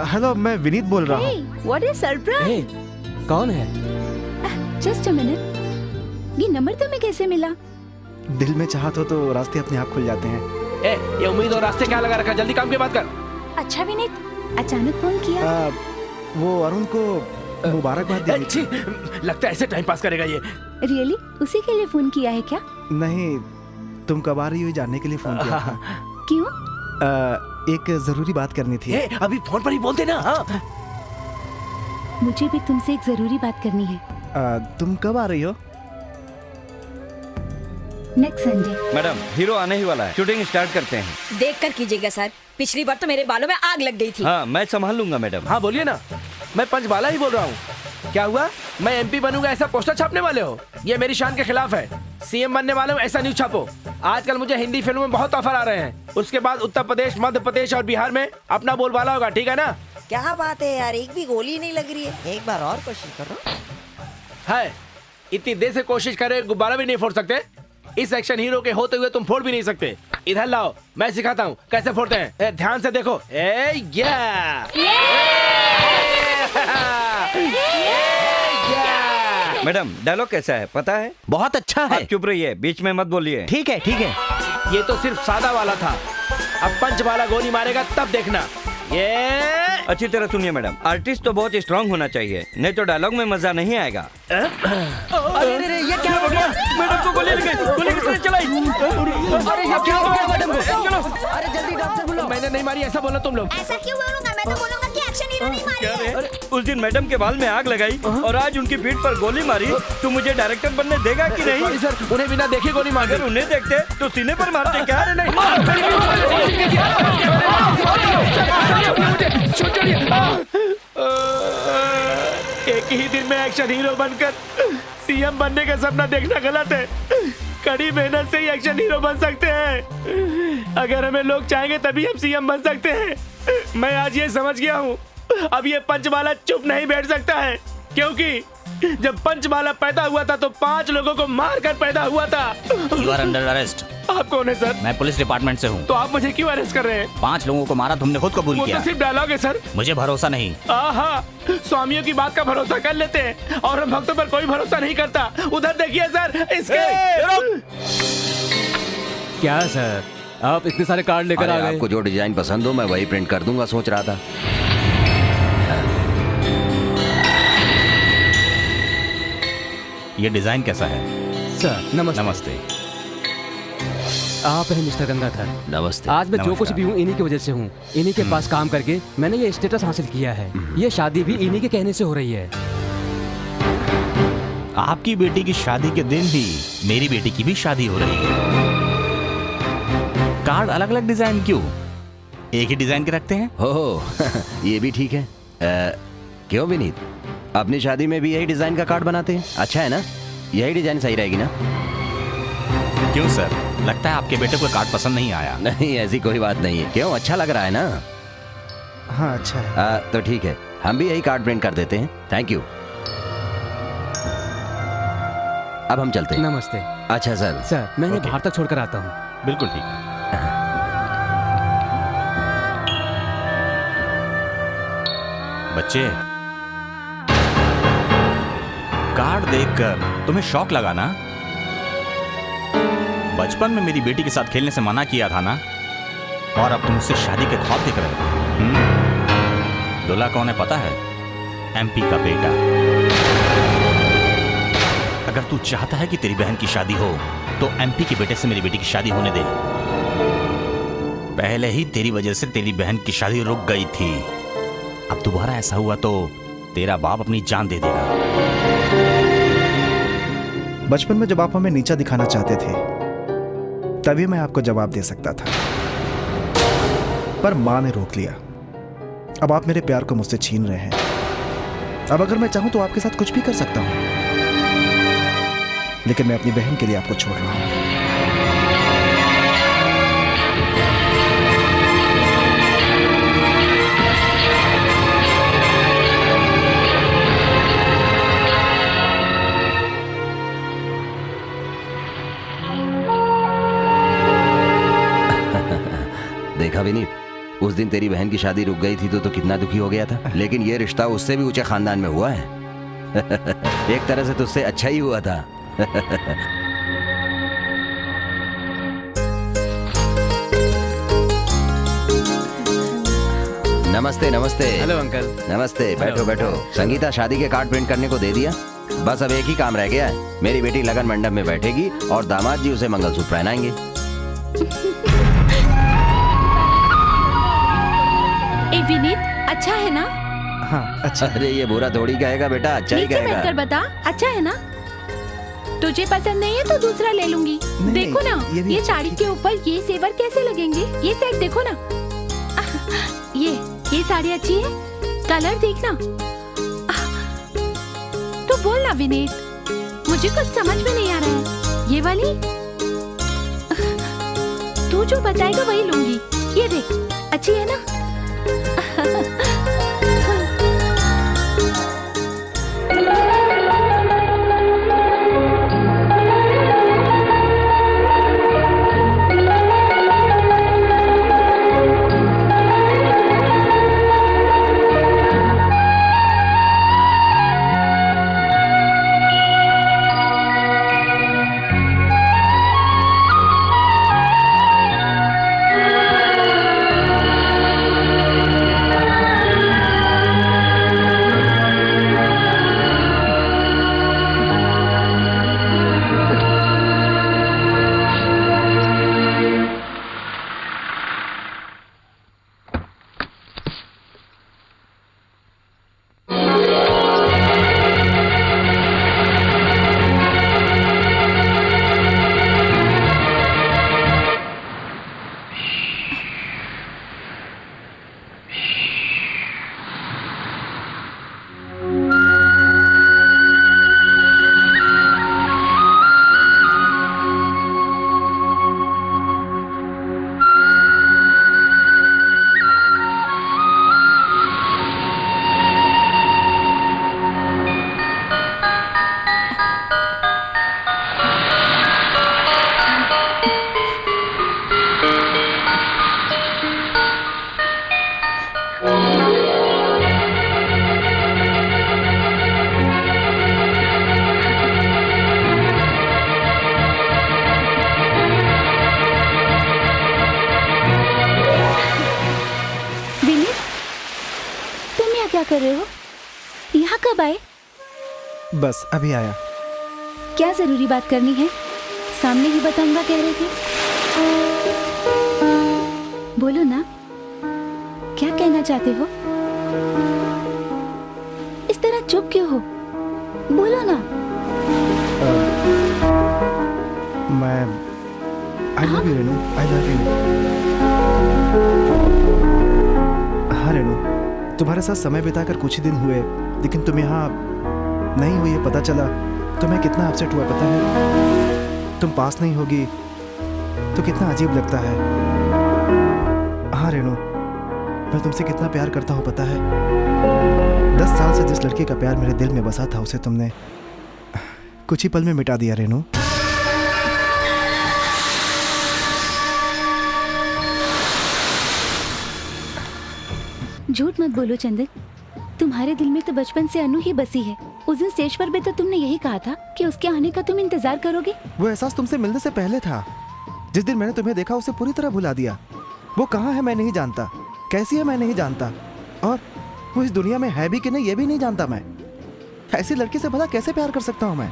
हेलो, मैं विनीत बोल रहा हूँ। What is surprise? कौन है? जस्ट अ मिनट, ये नंबर तुम्हें कैसे मिला? दिल में चाहत हो तो रास्ते अपने आप खुल जाते हैं। ए, ये उम्मीद और रास्ते क्या लगा रखा? जल्दी काम की बात कर। अच्छा विनीत, अचानक फोन किया? वो अरुण को मुबारकबाद देनी थी। लगता है ऐसे टाइम पास करेगा ये। रियली? उसी के लिए फोन किया है क्या? नहीं, तुम कब आ रही हो जानने के लिए फोन किया था। क्यों? एक जरूरी बात करनी थी। अभी फोन पर ही बोल देना। हाँ। मुझे भी तुमसे एक जरूरी बात करनी है। तुम कब आ रही हो? Next Sunday. मैडम, हीरो आने ही वाला है, शूटिंग स्टार्ट करते हैं। देख कर कीजिएगा सर, पिछली बार तो मेरे बालों में आग लग गई थी। हाँ, मैं संभाल लूंगा मैडम। हाँ बोलिए ना, मैं पंचबाला ही बोल रहा हूँ। क्या हुआ? मैं एमपी बनूंगा ऐसा पोस्टर छापने वाले हो? ये मेरी शान के खिलाफ है। सीएम बनने वाले हो ऐसा न्यूज छापो। आजकल मुझे हिंदी फिल्मों में बहुत ऑफर आ रहे हैं, उसके बाद उत्तर प्रदेश, मध्य प्रदेश और बिहार में अपना बोलबाला होगा, ठीक है ना? क्या बात है यार, एक भी गोली नहीं लग रही है। एक बार और कोशिश करो। है, इतनी देर से कोशिश कर रहे, गुब्बारा भी नहीं फोड़ सकते? इस एक्शन हीरो के होते हुए तुम फोड़ भी नहीं सकते। इधर लाओ, मैं सिखाता हूँ कैसे फोड़ते हैं। ध्यान से देखो। मैडम, डायलॉग कैसा है पता है? बहुत अच्छा है। आप चुप रहिए, बीच में मत बोलिए। ठीक है ठीक है। ये तो सिर्फ सादा वाला था, अब पंच वाला गोली मारेगा तब देखना। ये अच्छी तरह सुनिए मैडम, आर्टिस्ट तो बहुत स्ट्रांग होना चाहिए, नहीं तो डायलॉग में मजा नहीं आएगा। अरे ये क्या हो गया? मैडम को गोली लगी, गोली किसने चलाई? अरे ये क्या हो गया मैडम को? चलो, अरे जल्दी डॉक्टर बुलाओ। मैंने नहीं मारी ऐसा बोलो तुम लोग। ऐसा क्यों बोलूंगा? मैं तो बोलूंगा कि एक्शन हीरो नहीं मारी है। उस दिन मैडम के बाल में आग लगाई और आज उनकी पीठ पर गोली मारी। तू मुझे डायरेक्टर बनने देगा कि नहीं? सॉरी सर, उन्हें बिना देखे गोली मार। अगर उन्हें देखते तो सीने पर मारते क्या? अरे नहीं, एक ही दिन में एक्शन हीरो बनकर सीएम बनने का सपना देखना गलत है। कड़ी मेहनत से ही एक्शन हीरो बन सकते हैं। अगर हमें लोग चाहेंगे तभी हम सीएम बन सकते हैं। मैं आज ये समझ गया हूँ, अब ये पंचमाला चुप नहीं बैठ सकता है, क्योंकि जब पंचमाला पैदा हुआ था तो 5 लोगों को मारकर पैदा हुआ था। You are under arrest. आप कौन है सर? मैं पुलिस डिपार्टमेंट से हूँ। तो आप मुझे क्यों अरेस्ट कर रहे हैं? 5 लोगों को मारा तुमने खुद कबूल वो किया। तो सिर्फ डायलॉग है सर। मुझे भरोसा नहीं। आहा, स्वामियों की बात का भरोसा कर लेते हैं और हम भक्तों पर कोई भरोसा नहीं करता। उधर देखिए सर, इसके क्या सर, आप इतने सारे कार्ड लेकर आ गए? आपको जो डिजाइन पसंद हो मैं वही प्रिंट कर दूंगा, सोच रहा था। ये डिजाइन कैसा है? सर नमस्ते। नमस्ते। आप हैं मिस्टर गंगाधर? नमस्ते। आज मैं जो कुछ भी हूँ इन्हीं की वजह से हूँ। इन्हीं के पास काम करके मैंने ये स्टेटस हासिल किया है। ये शादी भी इन्हीं के कहने से हो रही है। आपकी बेटी की शादी के दिन ही मेरी बेटी की भी शादी हो रही है। कार्ड अलग अलग डिजाइन क्यों? एक ही डिजाइन के रखते हैं। ओह ये भी ठीक है। क्यों विनीत, अपनी शादी में भी यही डिजाइन का कार्ड बनाते हैं? अच्छा है ना, यही डिजाइन सही रहेगी ना? क्यों सर, लगता है आपके बेटे को कार्ड पसंद नहीं आया? नहीं ऐसी कोई बात नहीं है। क्यों, अच्छा लग रहा है ना? हाँ अच्छा है। तो ठीक है, हम भी यही कार्ड प्रिंट कर देते हैं। Thank you. अब हम चलते हैं। नमस्ते। अच्छा सर। सर मैं इन्हें बाहर तक छोड़कर आता हूँ। बिल्कुल ठीक है। बच्चे, कार्ड देखकर तुम्हें शौक लगा ना? बचपन में मेरी बेटी के साथ खेलने से मना किया था ना, और अब तुम उससे शादी के ख्वाब देख रहे हो। दूल्हा कौन है पता है? एमपी का बेटा। अगर तू चाहता है कि तेरी बहन की शादी हो तो एमपी के बेटे से मेरी बेटी की शादी होने दे। पहले ही तेरी वजह से तेरी बहन की शादी रुक गई थी, अब दोबारा ऐसा हुआ तो तेरा बाप अपनी जान दे देगा। बचपन में जब आप हमें नीचा दिखाना चाहते थे तभी मैं आपको जवाब दे सकता था, पर मां ने रोक लिया। अब आप मेरे प्यार को मुझसे छीन रहे हैं। अब अगर मैं चाहूं तो आपके साथ कुछ भी कर सकता हूं, लेकिन मैं अपनी बहन के लिए आपको छोड़ रहा हूं। देखा विनीत, उस दिन तेरी बहन की शादी रुक गई थी तो कितना दुखी हो गया था, लेकिन ये रिश्ता उससे भी ऊंचे खानदान में हुआ है। एक तरह से तुझसे अच्छा ही हुआ था। नमस्ते नमस्ते। Hello uncle. नमस्ते, बैठो बैठो। संगीता शादी के कार्ड प्रिंट करने को दे दिया, बस अब एक ही काम रह गया है। मेरी बेटी लगन मंडप में बैठेगी और दामाद जी उसे मंगलसूत्र पहनाएंगे। विनीत, अच्छा है ना? हाँ अच्छा। अरे ये बुरा थोड़ी कहेगा बेटा, अच्छा ही नीचे कहेगा। बैठकर बता, अच्छा है ना? तुझे पसंद नहीं है तो दूसरा ले लूंगी। देखो ना, ये साड़ी के ऊपर ये सेवर कैसे लगेंगे? ये सेट देखो ना। ये साड़ी अच्छी है, कलर देखना। तो बोल ना विनीत, मुझे कुछ समझ में नहीं आ रहा है। ये वाली? तू जो बताएगा वही लूंगी। ये देख, अच्छी है ना? कर रहे हो? यहाँ कब आए? बस अभी आया। क्या जरूरी बात करनी है? सामने ही बताऊंगा कह रहे थे। बोलो ना, क्या कहना चाहते हो? इस तरह चुप क्यों हो? बोलो ना। मैं I love you Renu, I love you. हाँ रेनू, तुम्हारे साथ समय बिताकर कुछ ही दिन हुए, लेकिन तुम यहाँ नहीं हो ये पता चला तो मैं कितना अपसेट हुआ पता है। तुम पास नहीं होगी तो कितना अजीब लगता है। हाँ रेनू, मैं तुमसे कितना प्यार करता हूँ पता है। 10 साल से जिस लड़के का प्यार मेरे दिल में बसा था उसे तुमने कुछ ही पल में मिटा दिया रेनू। झूठ मत बोलो चंदन, तुम्हारे दिल में तो बचपन से अनु ही बसी है। उस दिन स्टेज पर भी तो तुमने यही कहा था कि उसके आने का तुम इंतजार करोगे। वो एहसास तुमसे मिलने से पहले था। जिस दिन मैंने तुम्हें देखा उसे पूरी तरह भुला दिया। वो कहाँ है मैं नहीं जानता, कैसी है मैं नहीं जानता, और वो इस दुनिया में है भी कि नहीं ये भी नहीं जानता मैं। ऐसी लड़की से भला कैसे प्यार कर सकता हूँ मैं?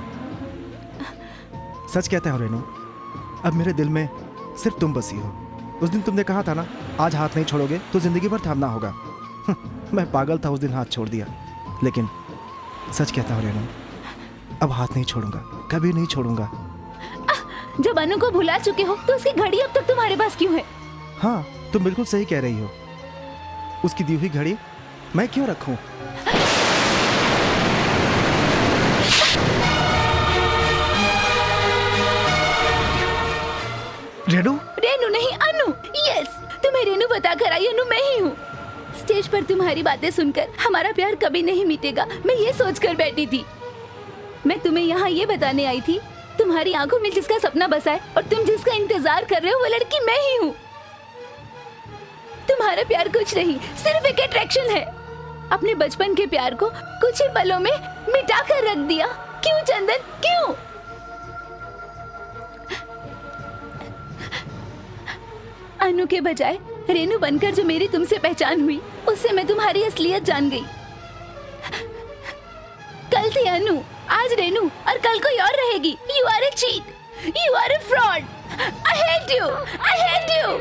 सच कहता हूँ रेनू, अब मेरे दिल में सिर्फ तुम बसी हो। उस दिन तुमने कहा था ना, आज हाथ नहीं छोड़ोगे तो जिंदगी भर थामना होगा। मैं पागल था, उस दिन हाथ छोड़ दिया। लेकिन सच कहता हूँ रेनू, अब हाथ नहीं छोड़ूंगा, कभी नहीं छोड़ूंगा। जब अनु को भुला चुके हो तो उसकी घड़ी अब तक तुम्हारे पास क्यों है? हाँ, तुम बिल्कुल सही कह रही हो। उसकी दी हुई घड़ी मैं क्यों रखूं? रेनू? रेनू नहीं, अनु। यस, तुम्हें रेनू बताकर आई, अनु मैं ही हूँ। स्टेज पर तुम्हारी बातें सुनकर हमारा प्यार कभी नहीं मिटेगा, मैं ये सोचकर बैठी थी। मैं तुम्हें यहाँ ये बताने आई थी, तुम्हारी आंखों में जिसका सपना बसा है और तुम जिसका इंतजार कर रहे हो वो लड़की मैं ही हूँ। तुम्हारा प्यार कुछ नहीं, सिर्फ एक अट्रैक्शन है। अपने बचपन के प्यार को कुछ ही पलों में मिटा कर रख दिया। क्यों चंदन, क्यों? अनु के बजाय रेनू बनकर जो मेरी तुमसे पहचान हुई, उससे मैं तुम्हारी असलियत जान गई। कल थी अनु, आज रेनू और कल कोई और रहेगी। You are a cheat, you are a fraud. I hate you, I hate you.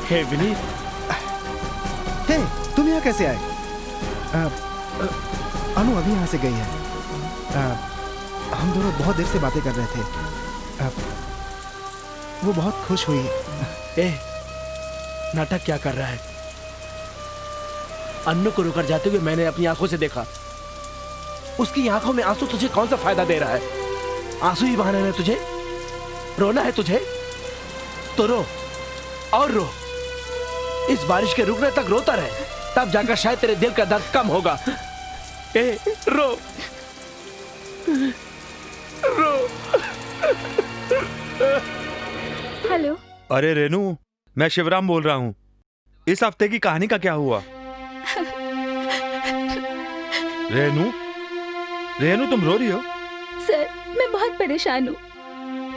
Hey Vineet, hey तुम यहाँ कैसे आए? अनु अभी यहाँ से गई है। हम दोनों बहुत देर से बातें कर रहे थे। वो बहुत खुश हुई। ए, नाटक क्या कर रहा है? अन्नू को रुकर जाते हुए मैंने अपनी आंखों से देखा। उसकी आंखों में आंसू तुझे कौन सा फायदा दे रहा है? आंसू ही बहाना है तुझे? रोना है तुझे तो रो, और रो। इस बारिश के रुकने तक रोता रहे, तब जाकर शायद तेरे दिल का दर्द कम होगा। ए, रो रो। हेलो। अरे रेनू, मैं शिवराम बोल रहा हूँ। इस हफ्ते की कहानी का क्या हुआ? रेनू, रेनू तुम रो रही हो? सर, मैं बहुत परेशान हूँ।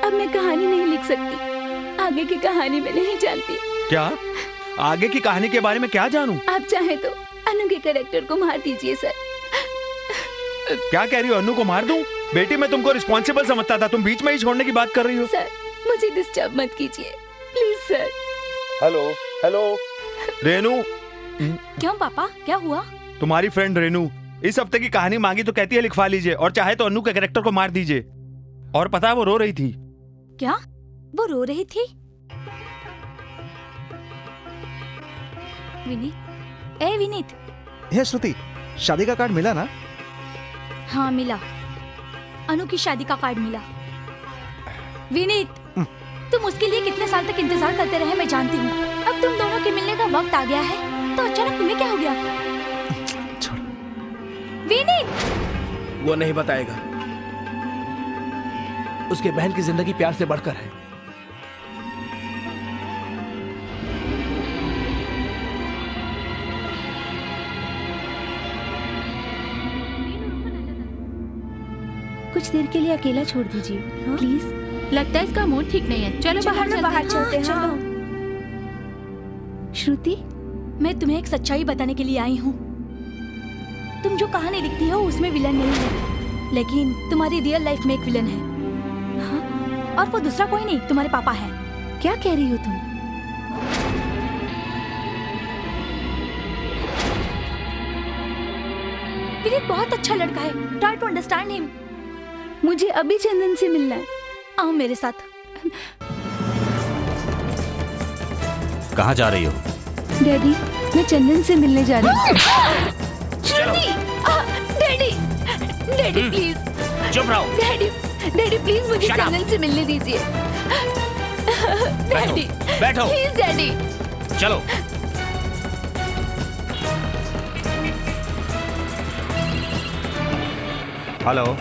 अब मैं कहानी नहीं लिख सकती। आगे की कहानी मैं नहीं जानती। क्या? आगे की कहानी के बारे में क्या जानूं? आप चाहे तो अनु के कैरेक्टर को मार दीजिए सर। क्या कह रही हो? अनु को मार दूं? बेटी, मैं तुमको रिस्पॉन्सिबल समझता था, तुम बीच में ही छोड़ने की बात कर रही हो। सर, मुझे डिस्टर्ब मत कीजिए please sir. Hello hello. Renu. क्यों पापा, क्या हुआ? तुम्हारी फ्रेंड रेनू इस हफ्ते की कहानी मांगी तो कहती है लिखवा लीजिए, और चाहे तो अनु के कैरेक्टर को मार दीजिए। और पता है वो रो रही थी। क्या? वो रो रही थी? विनीत, ए विनीत। हे श्रुति, शादी का कार्ड मिला ना? हाँ मिला, अनु की शादी का कार्ड मिला। विनीत, तुम उसके लिए कितने साल तक इंतजार करते रहे मैं जानती हूँ। अब तुम दोनों के मिलने का वक्त आ गया है, तो अचानक तुम्हें क्या हो गया? छोड़। विनीत। वो नहीं बताएगा। उसके बहन की जिंदगी प्यार से बढ़कर है। कुछ देर के लिए अकेला छोड़ दीजिए प्लीज। लगता है इसका मूड ठीक नहीं है। चलो बाहर चलते हैं। चलो। श्रुति, मैं तुम्हें एक सच्चाई बताने के लिए आई हूँ। तुम जो कहानी लिखती हो उसमें विलन नहीं है, लेकिन तुम्हारी रियल लाइफ में एक विलन है। हाँ? और वो दूसरा कोई नहीं, तुम्हारे पापा है। क्या कह रही हो तुम? विनीत बहुत अच्छा लड़का है, ट्राई टू अंडरस्टैंड हिम। मुझे अभी चंदन से मिलना है। आओ मेरे साथ। कहाँ जा रही हो? डैडी, मैं चंदन से मिलने जा रही हूँ। Daddy, daddy please. चुप रहो। डैडी प्लीज मुझे चंदन से मिलने दीजिए। डैडी बैठो। Please daddy. चलो। हेलो।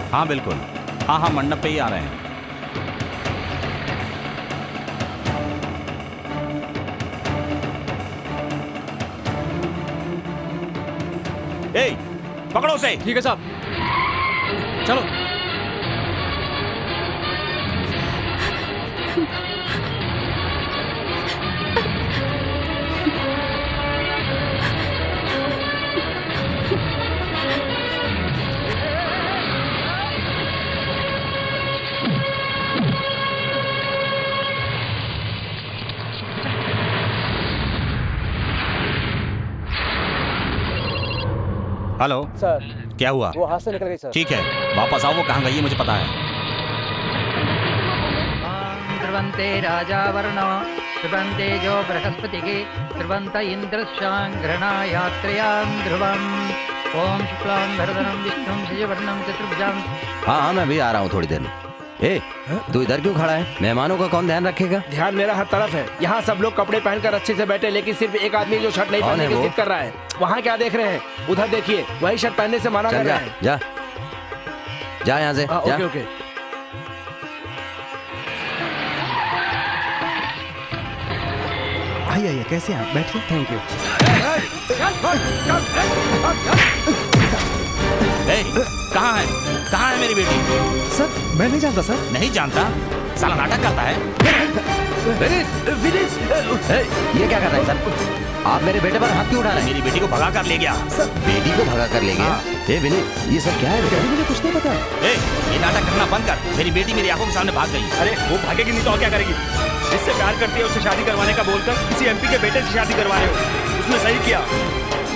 हाँ बिल्कुल, हाँ मंडप पे ही आ रहे हैं। ए, पकड़ो उसे। ठीक है साहब, चलो। हेलो सर, क्या हुआ? वो हाथ से निकल गई सर। ठीक है, वापस आओ। वो कहाँ गई है मुझे पता है। ध्रुवन्ते राजा वरुण ध्रुवन्ते जो बृहस्पति के ध्रुवन्त इंद्रशांग्रणा यात्रयां ध्रुवम् ओम शुक्लां भरधरं विष्णुं शशिवर्णं चतुर्भुजां। हाँ, मैं भी आ रहा हूँ थोड़ी देर में। ए, तू इधर क्यों खड़ा है? मेहमानों का कौन ध्यान रखेगा? ध्यान मेरा हर तरफ है। यहाँ सब लोग कपड़े पहनकर अच्छे से बैठे, लेकिन सिर्फ एक आदमी जो शर्ट नहीं पहनने की जिद कर रहा है। वहाँ क्या देख रहे हैं? उधर देखिए, वही शर्ट पहनने से मना कर रहा है। जा यहाँ से। Okay okay. आइए, कैसे हैं आप? बैठिए। Thank you. कहाँ है? कहाँ है मेरी बेटी? सर, मैं नहीं जानता सर। नहीं जानता? साला नाटक करता है। ये क्या कर रहे हैं सर? आप मेरे बेटे पर हाथ क्यों उठा रहे हैं? मेरी बेटी को भगा कर ले गया। सर, बेटी को भगा कर ले गया? ए विनीत, ये सब क्या है? मुझे कुछ नहीं पता। ये नाटक करना बंद कर। मेरी बेटी मेरी आंखों के सामने भाग गई। अरे वो भागेगी नहीं तो और क्या करेगी? जिससे प्यार करती है उससे शादी करवाने का बोलकर किसी एमपी के बेटे से शादी करवा रहे हो। उसने सही किया।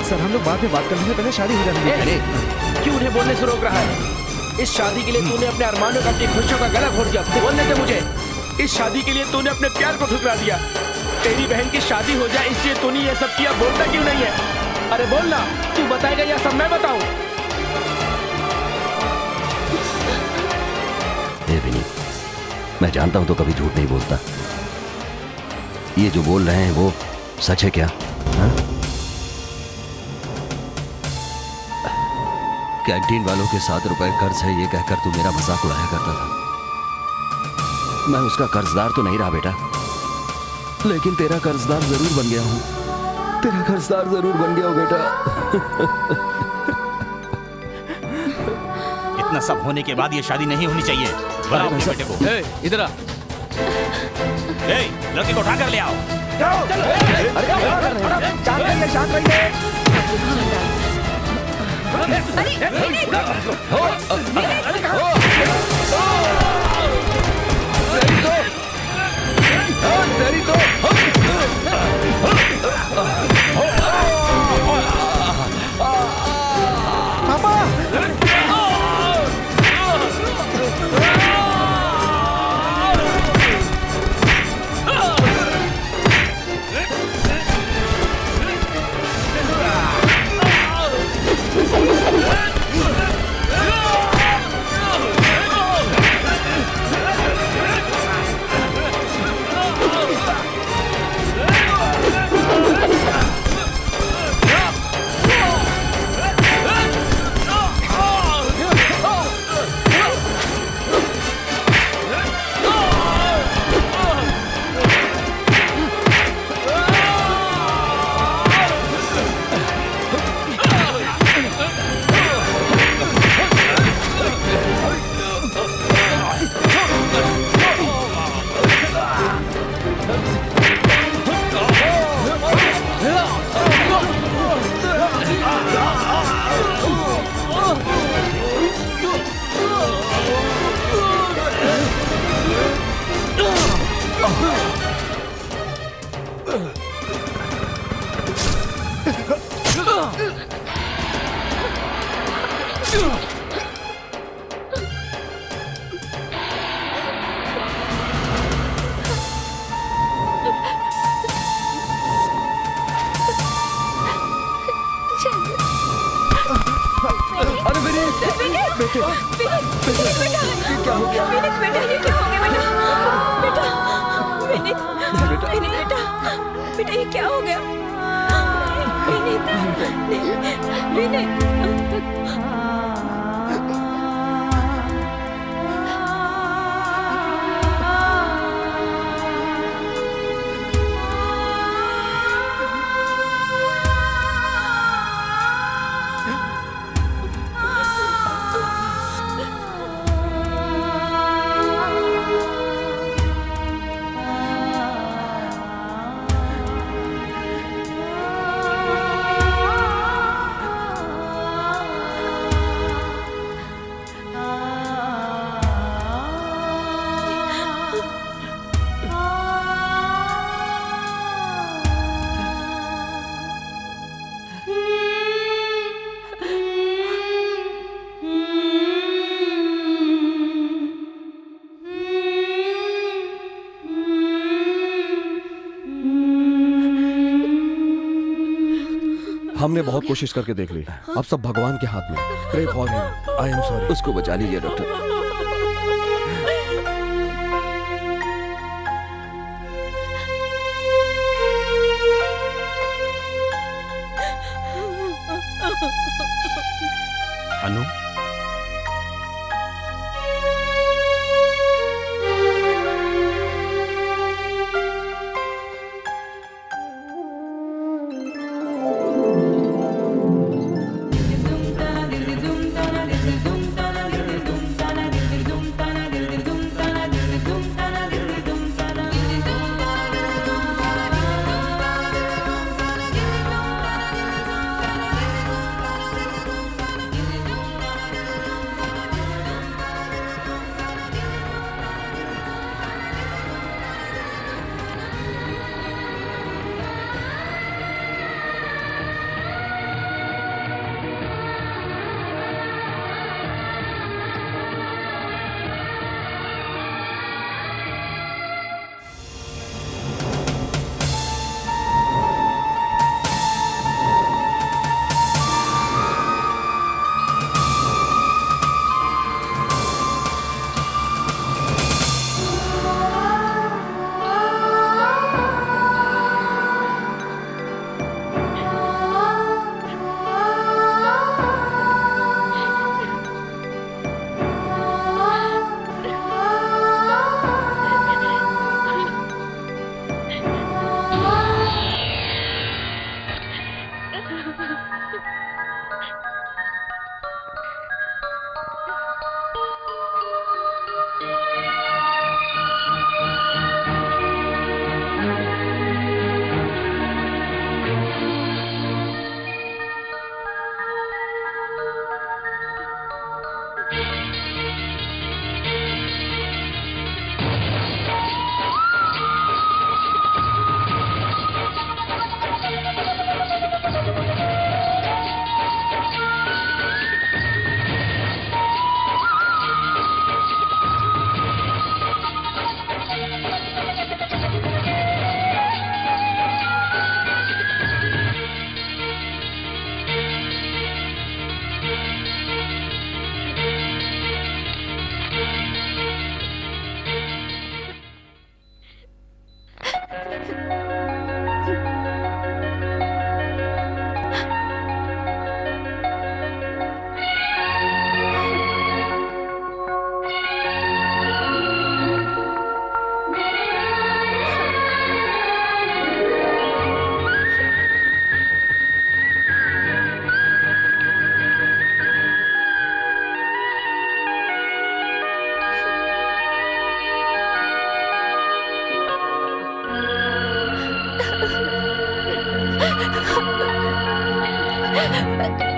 सर, हम लोग बाद में बात कर लेंगे, पहले शादी हो जाने दीजिए। क्यों उन्हें बोलने से रोक रहा है? इस शादी के लिए तूने अपने अरमानों का, अपनी खुशियों का गला घोट दिया। बोलने दे मुझे। इस शादी के लिए तूने अपने प्यार को ठुकरा दिया। तेरी बहन की शादी हो जाए इसलिए तूने ये सब किया। बोलता क्यों नहीं है? अरे बोलना। तू बताएगा या सब मैं बताऊं? मैं जानता हूं तो कभी झूठ नहीं बोलता। ये जो बोल रहे हैं वो सच है क्या? हाँ? कैंटीन वालों के 7 रुपए कर्ज है ये कहकर तू मेरा मजाक उड़ाया करता था। मैं उसका कर्जदार तो नहीं रहा बेटा, लेकिन तेरा कर्जदार जरूर बन गया हूं। तेरा कर्जदार जरूर बन गया हूं बेटा। इतना सब होने के बाद ये शादी नहीं होनी चाहिए। बुलाओ अपने बेटे को। इधर आ। लड़के को उठा कर ले आओ। शांत रहिए। अरे विनीत, बेटे, क्या हो गया? बेटा ये क्या हो गया बेटा? बेटा बेटा ये क्या हो गया? हमने बहुत कोशिश करके देख ली, अब सब भगवान के हाथ में। Pray for him. I am sorry. उसको बचा लीजिए doctor. Anu, Ha ha ha!